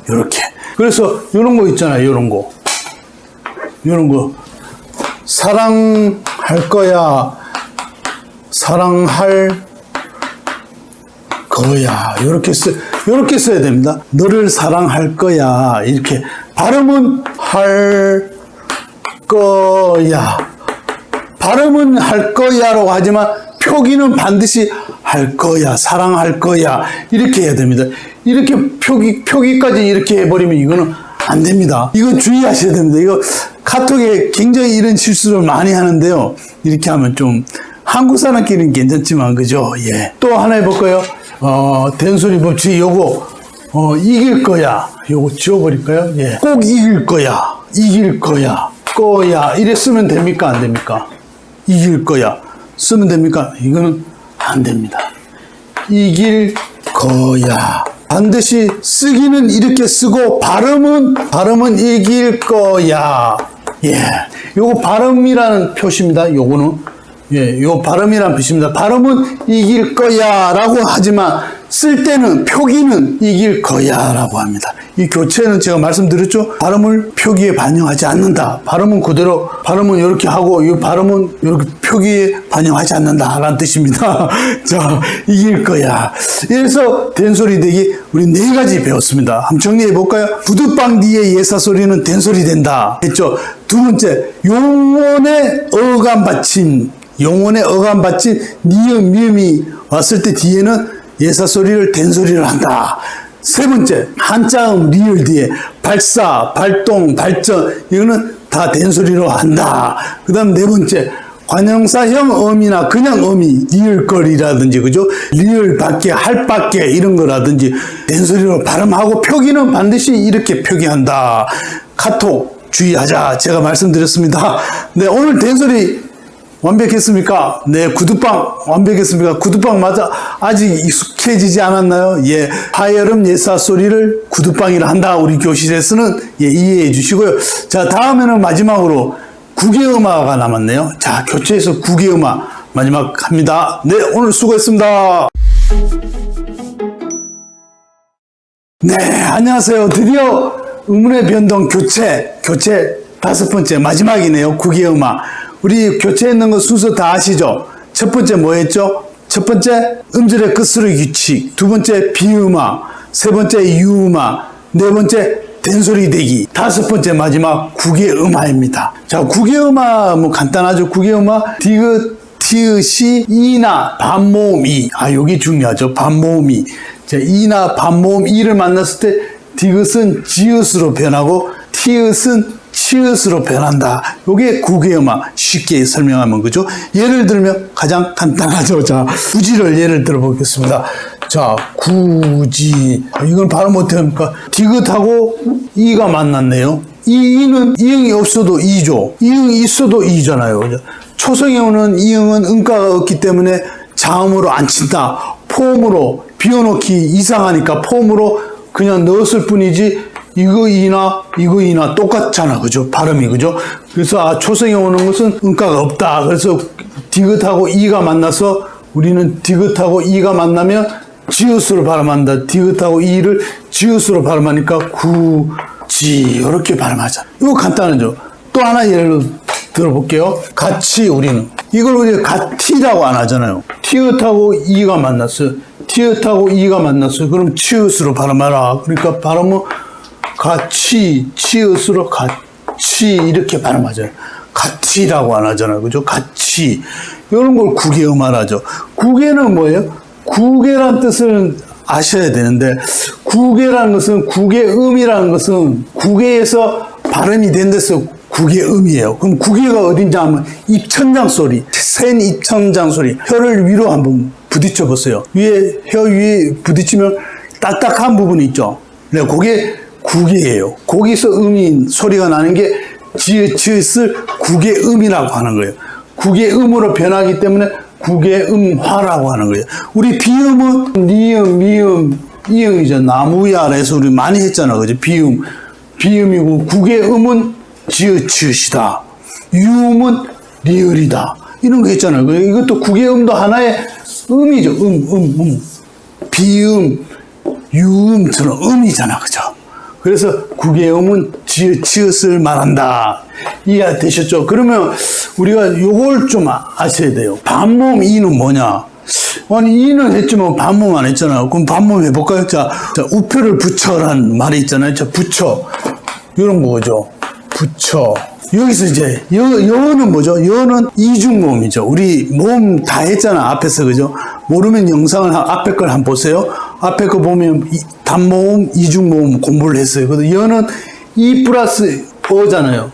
이렇게. 그래서 이런 거 있잖아요. 이런 거 사랑할 거야, 사랑할 거야, 이렇게 써야 됩니다. 너를 사랑할 거야, 이렇게. 발음은 할 거야, 발음은 할 거야라고 하지만 표기는 반드시 할 거야, 사랑할 거야 이렇게 해야 됩니다. 이렇게 표기까지 이렇게 해버리면 이거는 안 됩니다. 이거 주의하셔야 됩니다. 이거 카톡에 굉장히 이런 실수를 많이 하는데요. 이렇게 하면 좀 한국 사람끼리는 괜찮지만, 그죠? 예. 또 하나 해볼까요? 된소리 법칙 요거 이길 거야. 요거 지워버릴까요? 예. 꼭 이길 거야. 이길 거야. 거야. 이래 쓰면 됩니까? 안 됩니까? 이길 거야. 쓰면 됩니까? 이거는 안 됩니다. 이길 거야. 반드시 쓰기는 이렇게 쓰고 발음은 이길 거야. 예. 요거 발음이라는 표시입니다. 요거는. 예, 요 발음이라는 표시입니다. 발음은 이길 거야 라고 하지만 쓸 때는 표기는 이길 거야 라고 합니다. 이 교체는 제가 말씀드렸죠. 발음을 표기에 반영하지 않는다. 발음은 그대로, 발음은 이렇게 하고 이 발음은 이렇게 표기에 반영하지 않는다 라는 뜻입니다. 자, 이길 거야. 이래서 된소리 되기 우리 4가지 배웠습니다. 한번 정리해 볼까요? 부두빵 뒤에 예사소리는 된소리 된다 했죠. 두 번째, 용언의 어감 받침, 용언의 어감 받침 니은 미음이 왔을 때 뒤에는 예사소리를 된소리를 한다. 세 번째, 한자음 리을 뒤에 발사, 발동, 발전 이거는 다 된소리로 한다. 그 다음 네 번째, 관형사형 어미나 그냥 어미, 리을걸이라든지, 그죠? 리을 밖에, 할 밖에 이런 거라든지 된소리로 발음하고 표기는 반드시 이렇게 표기한다. 카톡 주의하자 제가 말씀드렸습니다. 네, 오늘 된소리 완벽했습니까? 네, 구두방 완벽했습니까? 구두방 맞아 아직 익숙해지지 않았나요? 예, 하여름 예사 소리를 구두방이라 한다. 우리 교실에서는 예, 이해해 주시고요. 자, 다음에는 마지막으로 국외음화가 남았네요. 자, 교체에서 국외음화 마지막 합니다. 네, 오늘 수고했습니다. 네, 안녕하세요. 드디어 의문의 변동 교체 5번째 마지막이네요. 국외음화. 우리 교체했는 거 순서 다 아시죠? 첫 번째 뭐였죠? 첫 번째 음절의 끝소리 규칙, 두 번째 비음화, 세 번째 유음화, 네 번째 된소리 대기, 다섯 번째 마지막 국외음화입니다. 자, 국외음화 뭐 간단하죠. 국외음화 디귿, 티읕이 이나 반모음 이. 요게 중요하죠. 반모음 이. 자, 이나 반모음 이를 만났을 때 디귿은 지읒으로 변하고 티읕은 치읒으로 변한다. 요게 국외음화. 쉽게 설명하면 그죠? 예를 들면 가장 간단하죠. 자, 구지를 예를 들어 보겠습니다. 자, 구지. 이건 발음 어떻게 합니까? 디귿하고 이가 만났네요. 이는 이응이 없어도 이죠. 이응이 있어도 이잖아요. 초성에오는 이응은 음가가 없기 때문에 자음으로 안 친다. 포음으로 비워놓기 이상하니까 포음으로 그냥 넣었을 뿐이지 이거 이나 똑같잖아. 그죠? 발음이. 그죠? 그래서 초성에 오는 것은 음가가 없다. 그래서 디귿하고 이가 만나서 우리는 디귿하고 이가 만나면 지읒으로 발음한다. 디귿하고 이를 지읒으로 발음하니까 구지 이렇게 발음하자. 이거 간단하죠. 또 하나 예를 들어볼게요. 같이 우리는 이걸 우리가 같이라고 안 하잖아요. 티읕하고 이가 만났어요. 티읕하고 이가 만났어요. 그럼 치읒으로 발음하라. 그러니까 발음은 같이, 치읒으로 같이 이렇게 발음하잖아요. 같이라고 안 하잖아요. 그죠? 같이. 이런 걸 국외음화라죠. 국외는 뭐예요? 국외란 뜻을 아셔야 되는데, 국외라는 것은, 국외음이라는 것은 국외에서 발음이 된 데서 국외음이에요. 그럼 국외가 어딘지 하면 입천장 소리, 센 입천장 소리. 혀를 위로 한번 부딪혀 보세요. 혀 위에 부딪히면 딱딱한 부분이 있죠. 네, 그게 국외예요. 거기서 소리가 나는 게 지읒을 국외음이라고 하는 거예요. 국외음으로 변하기 때문에 국외음화라고 하는 거예요. 우리 비음은 니음, 미음, 이음이죠. 나무야 아래서 우리 많이 했잖아. 그죠? 비음이고 국외음은 지읒이다. 유음은 리을이다. 이런 거 했잖아요. 이것도 국외음도 하나의 음이죠. 비음, 유음처럼 음이잖아. 그죠? 그래서 국외음은 지읒을 말한다. 이해되셨죠? 그러면 우리가 요걸 좀 아셔야 돼요. 반모음 이는 뭐냐? 아니, 이는 했지만 반모음 안 했잖아요. 그럼 반모음 해볼까요? 자, 우표를 붙여라는 말이 있잖아요. 자, 붙여. 이런 거죠. 붙여. 여기서 이제, 여는 뭐죠? 여는 이중모음이죠. 우리 모음 다 했잖아. 앞에서. 그죠? 모르면 영상을 앞에 걸 한번 보세요. 앞에 거 보면 단모음, 이중모음 공부를 했어요. 그래서 여는 이 플러스 어잖아요.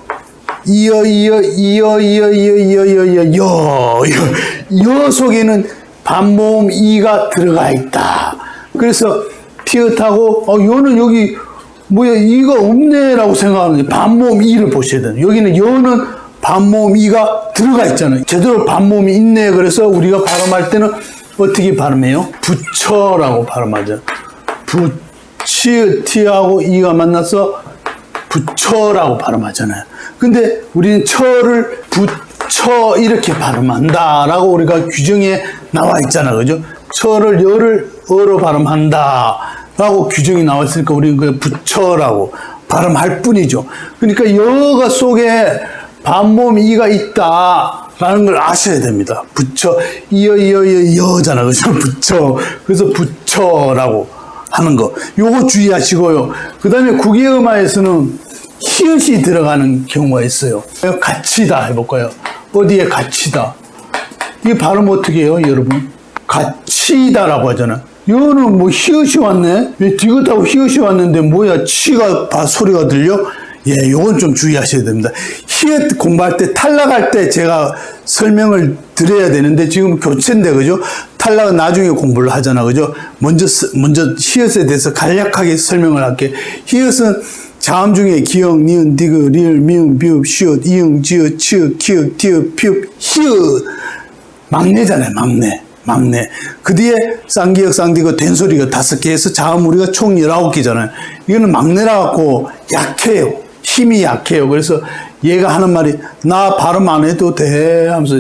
여 속에는 반모음 이가 들어가 있다. 그래서 티읕하고 여는 여기 뭐야 이가 없네라고 생각하는데 반모음 이를 보셔야 돼요. 여기는 여는 반모음 이가 들어가 있잖아요. 제대로 반모음이 있네. 그래서 우리가 발음할 때는 어떻게 발음해요? 붙여라고 발음하죠. 티하고 이가 만나서 붙여라고 발음하잖아요. 근데 우리는 처를 붙여 이렇게 발음한다라고 우리가 규정에 나와 있잖아요. 그죠? 처를 여를 어로 발음한다라고 규정이 나와 있으니까 우리는 그 붙여라고 발음할 뿐이죠. 그러니까 여가 속에 반모음 이가 있다라는 걸 아셔야 됩니다. 붙여 여잖아. 그죠? 붙여. 그래서 붙여라고 하는 거. 요거 주의하시고요. 그 다음에 국외음화에서는 히읗이 들어가는 경우가 있어요. 같이다 해볼까요? 어디에 같이다. 이 발음 어떻게 해요, 여러분? 같이다라고 하잖아. 여는 뭐 히읗이 왔네? 왜 디귿하고 히읗이 왔는데 뭐야? 치가 소리가 들려? 예, 요건 좀 주의하셔야 됩니다. 히읗 공부할 때 탈락할 때 제가 설명을 드려야 되는데 지금 교체인데 그죠? 탈락은 나중에 공부를 하잖아. 그죠? 먼저 히읗에 대해서 간략하게 설명을 할게. 히읗은 자음 중에 기역, 니은, 디귿, 리을, 미음, 비읍, 시옷, 이응, 지읒, 치읒, 키읔, 티읒, 피읒, 히읗. 막내잖아요, 막내. 그 뒤에 쌍기역, 쌍디귿, 된소리가 5개에서 자음 우리가 총 19개잖아요. 이거는 막내라 갖고 약해요. 힘이 약해요. 그래서 얘가 하는 말이 나 발음 안 해도 돼 하면서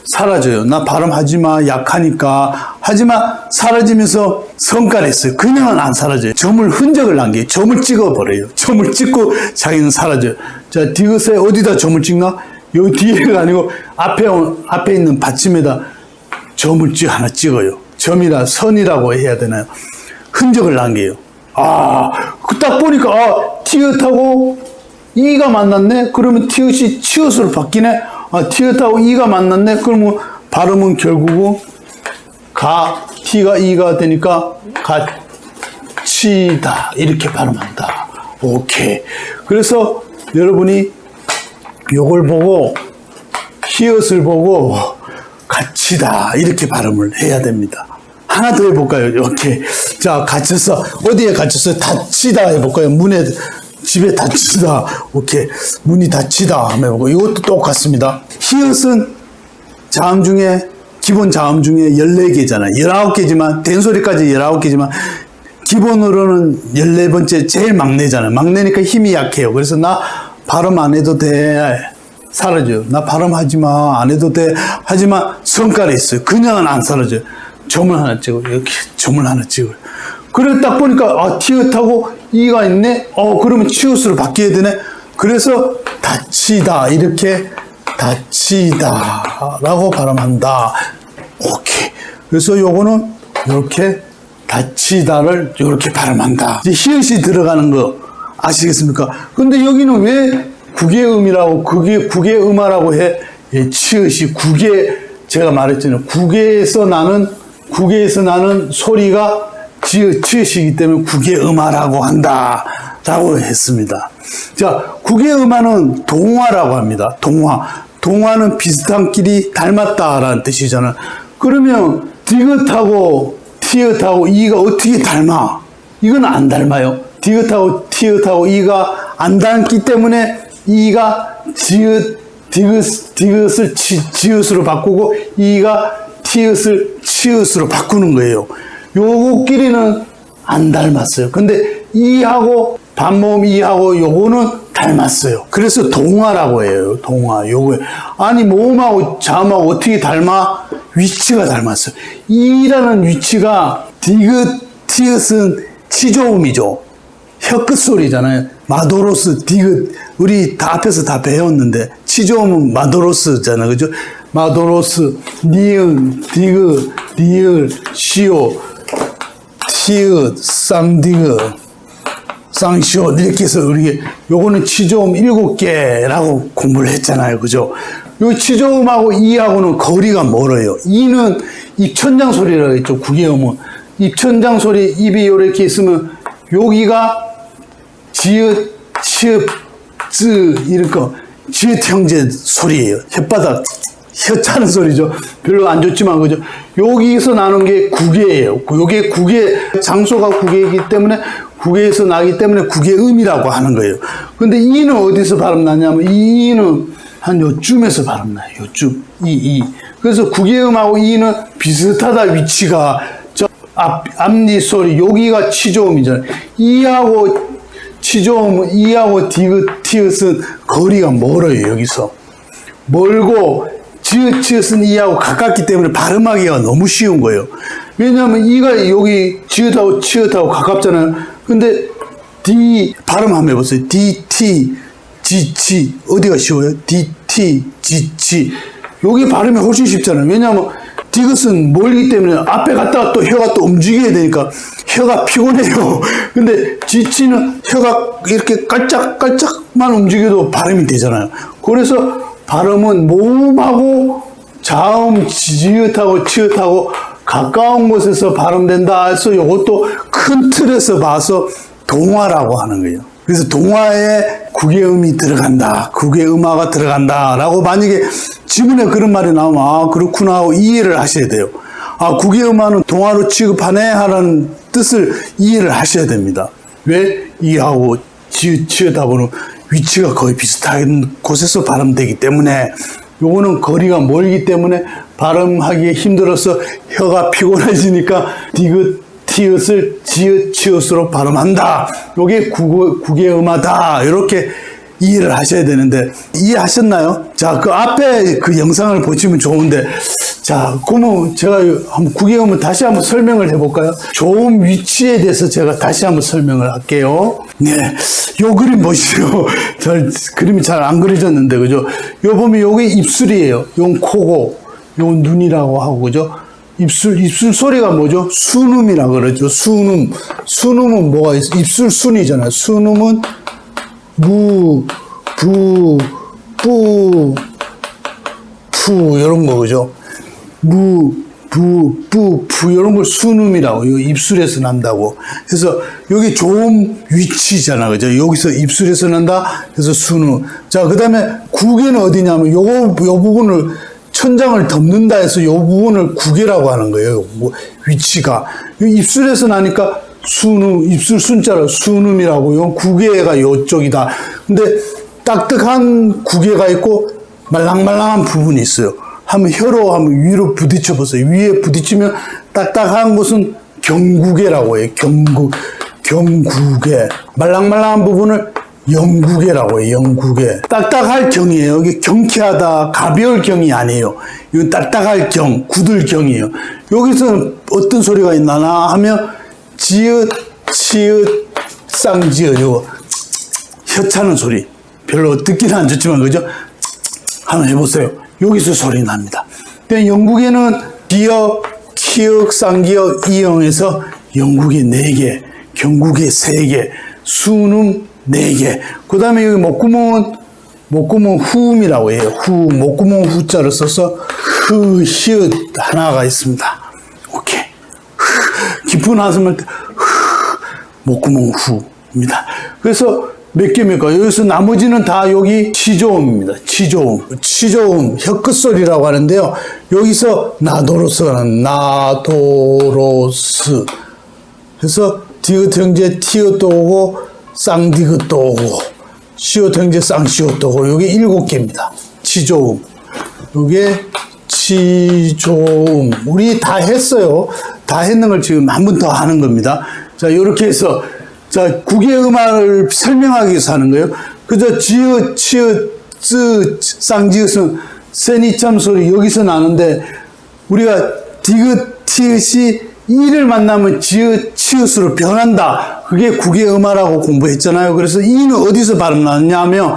사라져요. 나 발음하지 마. 약하니까. 하지만 사라지면서 성깔이 있어요. 그냥은 안 사라져요. 점을 흔적을 남겨요. 점을 찍어버려요. 점을 찍고 자기는 사라져요. 자, 디귿에 어디다 점을 찍나? 요 뒤에가 아니고 앞에 있는 받침에다 점을 하나 찍어요. 점이라 선이라고 해야 되나요? 흔적을 남겨요. 딱 보니까 티읕하고 이가 만났네? 그러면 티읕이 치읕으로 바뀌네? 티읕하고 이가 만났네? 그러면 발음은 결국은 티가 이가 되니까 가치다 이렇게 발음한다. 오케이. 그래서 여러분이 요걸 보고 히읗을 보고 가치다 이렇게 발음을 해야 됩니다. 하나 더 해볼까요? 이렇게. 자, 갇혔어. 어디에 갇혔어요? 닫히다 해볼까요? 문에, 집에 닫히다. 오케이. 문이 닫히다. 한번 해보고. 이것도 똑같습니다. 히읗은 자음 중에, 기본 자음 중에 14개잖아요. 19개지만, 된소리까지 19개지만, 기본으로는 14번째 제일 막내잖아요. 막내니까 힘이 약해요. 그래서 나 발음 안 해도 돼. 사라져요. 나 발음하지 마. 안 해도 돼. 하지만 성깔이 있어요. 그냥은 안 사라져요. 점을 하나 찍어요. 이렇게 점을 하나 찍어요. 그래 딱 보니까 티읕하고 이가 있네. 그러면 치읕으로 바뀌어야 되네. 그래서 닫히다 이렇게 닫히다라고 발음한다. 오케이. 그래서 요거는 이렇게 닫히다를 이렇게 발음한다. 이제 히읗이 들어가는 거 아시겠습니까? 근데 여기는 왜 국외음이라고 국외음화라고 해? 치읓이 국외 제가 말했잖아요. 국외에서 나는 소리가 치읓이기 때문에 국외음화라고 한다라고 했습니다. 자, 국외음화는 동화라고 합니다. 동화는 비슷한끼리 닮았다라는 뜻이잖아요. 그러면 디귿하고 티읕하고 이가 어떻게 닮아? 이건 안 닮아요. 디귿하고 티읕하고 이가 안 닮기 때문에 이가 디귿을 지읒으로 바꾸고 이가 티읕을 치읒으로 바꾸는 거예요. 요거끼리는 안 닮았어요. 근데 이하고 반모음 이하고 요거는 닮았어요. 그래서 동화라고 해요. 동화. 요거 아니 모음하고 자음하고 어떻게 닮아? 위치가 닮았어요. 이라는 위치가 디귿 티읕은 치조음이죠. 혀끝 소리잖아요. 마도로스, 디귿. 우리 다 앞에서 다 배웠는데, 치조음은 마도로스잖아요. 그죠? 마도로스, 니은, 디귿, 리을, 시오, 티읕, 쌍디귿, 쌍시오. 이렇게 해서 요거는 치조음 7개라고 공부를 했잖아요. 그죠? 요 치조음하고 이하고는 거리가 멀어요. 이는 입천장 소리라고 했죠. 국외음은. 입천장 소리, 입이 이렇게 있으면, 여기가 지읒, 치읒, 쯔, 이런 거, 지읒 형제 소리예요. 혓바닥, 혀 차는 소리죠. 별로 안 좋지만, 그죠? 여기서 나는 게 국외예요. 요게 국외, 장소가 국외이기 때문에, 국외에서 나기 때문에 국외음이라고 하는 거예요. 근데 이는 어디서 발음 나냐면, 이는 한 요쯤에서 발음 나요. 요쯤. 그래서 국외음하고 이는 비슷하다, 위치가. 앞니 소리, 여기가 치조음이잖아요. 이하고 치조음, 이하고 디귿, 티읕은 거리가 멀어요, 여기서. 멀고, 지읒, 치읒은 이하고 가깝기 때문에 발음하기가 너무 쉬운 거예요. 왜냐하면 이가 여기 지읒하고 치읒하고 가깝잖아요. 근데 발음 한번 해보세요. 디, 지, 어디가 쉬워요? 디, 지. 여기 발음이 훨씬 쉽잖아요. 왜냐하면 디귿은 멀기 때문에 앞에 갔다가 또 혀가 또 움직여야 되니까 혀가 피곤해요. 근데 지치는 혀가 이렇게 깔짝깔짝만 움직여도 발음이 되잖아요. 그래서 발음은 모음하고 자음, 지읒하고 치읒하고 가까운 곳에서 발음된다 해서 이것도 큰 틀에서 봐서 동화라고 하는 거예요. 그래서 동화에 국외음이 들어간다, 국외음화가 들어간다라고 만약에 지문에 그런 말이 나오면 그렇구나 하고 이해를 하셔야 돼요. 국외음화는 동화로 취급하네 하는 뜻을 이해를 하셔야 됩니다. 왜? 이하고 지읒 치읒하고는 위치가 거의 비슷한 곳에서 발음되기 때문에 요거는 거리가 멀기 때문에 발음하기 힘들어서 혀가 피곤해지니까 디귿 티읕을 지읒 치읒으로 발음한다. 요게 국외음하다. 이렇게 이해를 하셔야 되는데 이해하셨나요? 자, 그 앞에 그 영상을 보시면 좋은데 자, 그러면 제가 한번 국외음을 다시 한번 설명을 해볼까요? 좋은 위치에 대해서 제가 다시 한번 설명을 할게요. 네, 요 그림 보시죠. 그림이 잘 안 그려졌는데, 그죠? 요 보면 요게 입술이에요. 요건 코고, 요건 눈이라고 하고, 그죠? 입술 소리가 뭐죠? 순음이라 그러죠. 순음. 순음은 뭐가 있어? 입술 순이잖아요. 순음은 무, 부, 뿌, 푸, 이런 거, 그죠? 무, 부, 뿌, 푸, 이런 걸 순음이라고. 이거 입술에서 난다고. 그래서 여기 좋은 위치잖아. 그죠? 여기서 입술에서 난다. 그래서 순음. 자, 그 다음에 국에는 어디냐면 요 부분을 천장을 덮는다 해서 요 부분을 국외라고 하는 거예요. 위치가. 입술에서 나니까 순음, 입술 순자로 순음이라고. 요 국외가 요쪽이다. 근데 딱딱한 국외가 있고 말랑말랑한 부분이 있어요. 한번 혀로 한번 위로 부딪혀 보세요. 위에 부딪히면 딱딱한 곳은 경국외라고 해요. 경국외. 말랑말랑한 부분을 영국외라고 해요. 영국외. 딱딱할 경이에요. 이게 경쾌하다, 가벼울 경이 아니에요. 이건 딱딱할 경, 굳을 경이에요. 여기서는 어떤 소리가 있나 하면 지읒, 치읒, 쌍지읒. 요거 혀차는 소리. 별로 듣기는 안 좋지만 그죠? 한번 해보세요. 여기서 소리 납니다. 영국에는 기역, 키읔, 쌍기역, 이형에서 영국에 4개, 경국에 3개, 순음 4개. 그 다음에 여기 목구멍은 후음이라고 해요. 목구멍 후자를 써서 히읗 하나가 있습니다. 오케이. 깊은 한숨을 때 목구멍 후입니다. 그래서 몇 개입니까? 여기서 나머지는 다 여기 치조음입니다. 치조음, 혀끝 소리라고 하는데요. 여기서 나도로스가 나는 나도로스. 그래서 디귿 형제 티읕도 오고 쌍디귿도 오고 시읒 형제 쌍시읒도 오고 여기 7개입니다. 치조음. 요게 치조음. 우리 다 했어요. 다 했는 걸 지금 한 번 더 하는 겁니다. 자, 요렇게 해서 자, 국외음악을 설명하기 위해서 하는 거예요. 그저 지읒, 치읒, 쯔, 쌍지읒은 세니참 소리 여기서 나는데 우리가 디귿, 티읒이 이를 만나면 지읒, 치읒으로 변한다. 그게 국외음악이라고 공부했잖아요. 그래서 이는 어디서 발음 나느냐 하면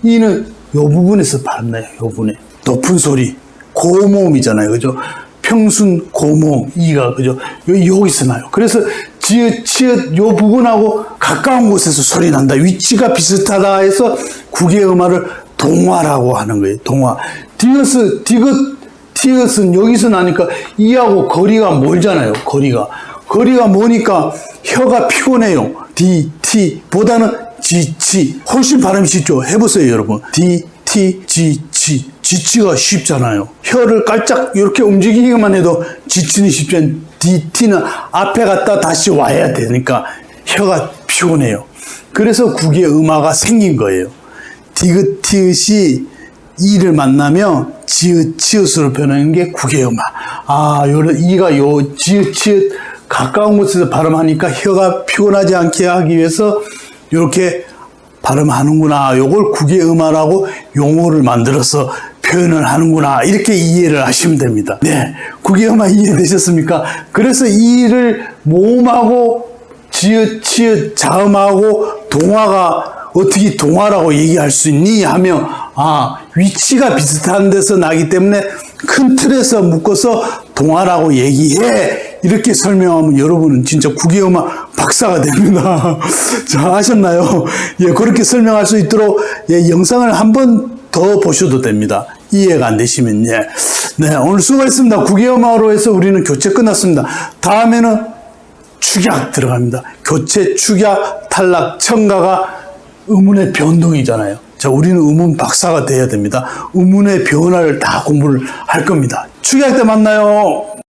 이는 요 부분에서 발음 나요. 요 부분에. 높은 소리. 고모음이잖아요. 그죠? 평순, 고모음, 이가. 그죠? 여기서 나요. 그래서 지읒, 치읒 요 부분하고 가까운 곳에서 소리 난다. 위치가 비슷하다 해서 국외음악을 동화라고 하는 거예요. 동화. 디귿, 티읒은 여기서 나니까 이하고 거리가 멀잖아요. 거리가 머니까 혀가 피곤해요. 디, 티 보다는 지, 치. 훨씬 발음이 쉽죠. 해보세요, 여러분. 디, 티, 지, 치. 지치가 쉽잖아요. 혀를 깔짝 이렇게 움직이기만 해도 지치는 쉽지. 디, 티는 앞에 갔다 다시 와야 되니까 혀가 피곤해요. 그래서 국외음화가 생긴 거예요. 디귿, 티읒이 이를 만나면 지읒, 치읒으로 변하는 게 국외음화. 아, 이가 요 지읒, 치읒 가까운 곳에서 발음하니까 혀가 피곤하지 않게 하기 위해서 이렇게 발음하는구나. 요걸 국외음화라고 용어를 만들어서 표현을 하는구나. 이렇게 이해를 하시면 됩니다. 네. 국외음화 이해되셨습니까? 그래서 이를 모음하고 지읒, 치읒, 자음하고 동화가 어떻게 동화라고 얘기할 수 있니? 하면 위치가 비슷한 데서 나기 때문에 큰 틀에서 묶어서 동화라고 얘기해. 이렇게 설명하면 여러분은 진짜 국외음화 박사가 됩니다. 자, 아셨나요? 예, 그렇게 설명할 수 있도록 영상을 한 번 더 보셔도 됩니다. 이해가 안 되시면. 예. 네, 오늘 수고했습니다. 국외음화로 해서 우리는 교체 끝났습니다. 다음에는 축약 들어갑니다. 교체, 축약, 탈락, 첨가가 음운의 변동이잖아요. 자, 우리는 음운 박사가 돼야 됩니다. 음운의 변화를 다 공부를 할 겁니다. 축약 때 만나요.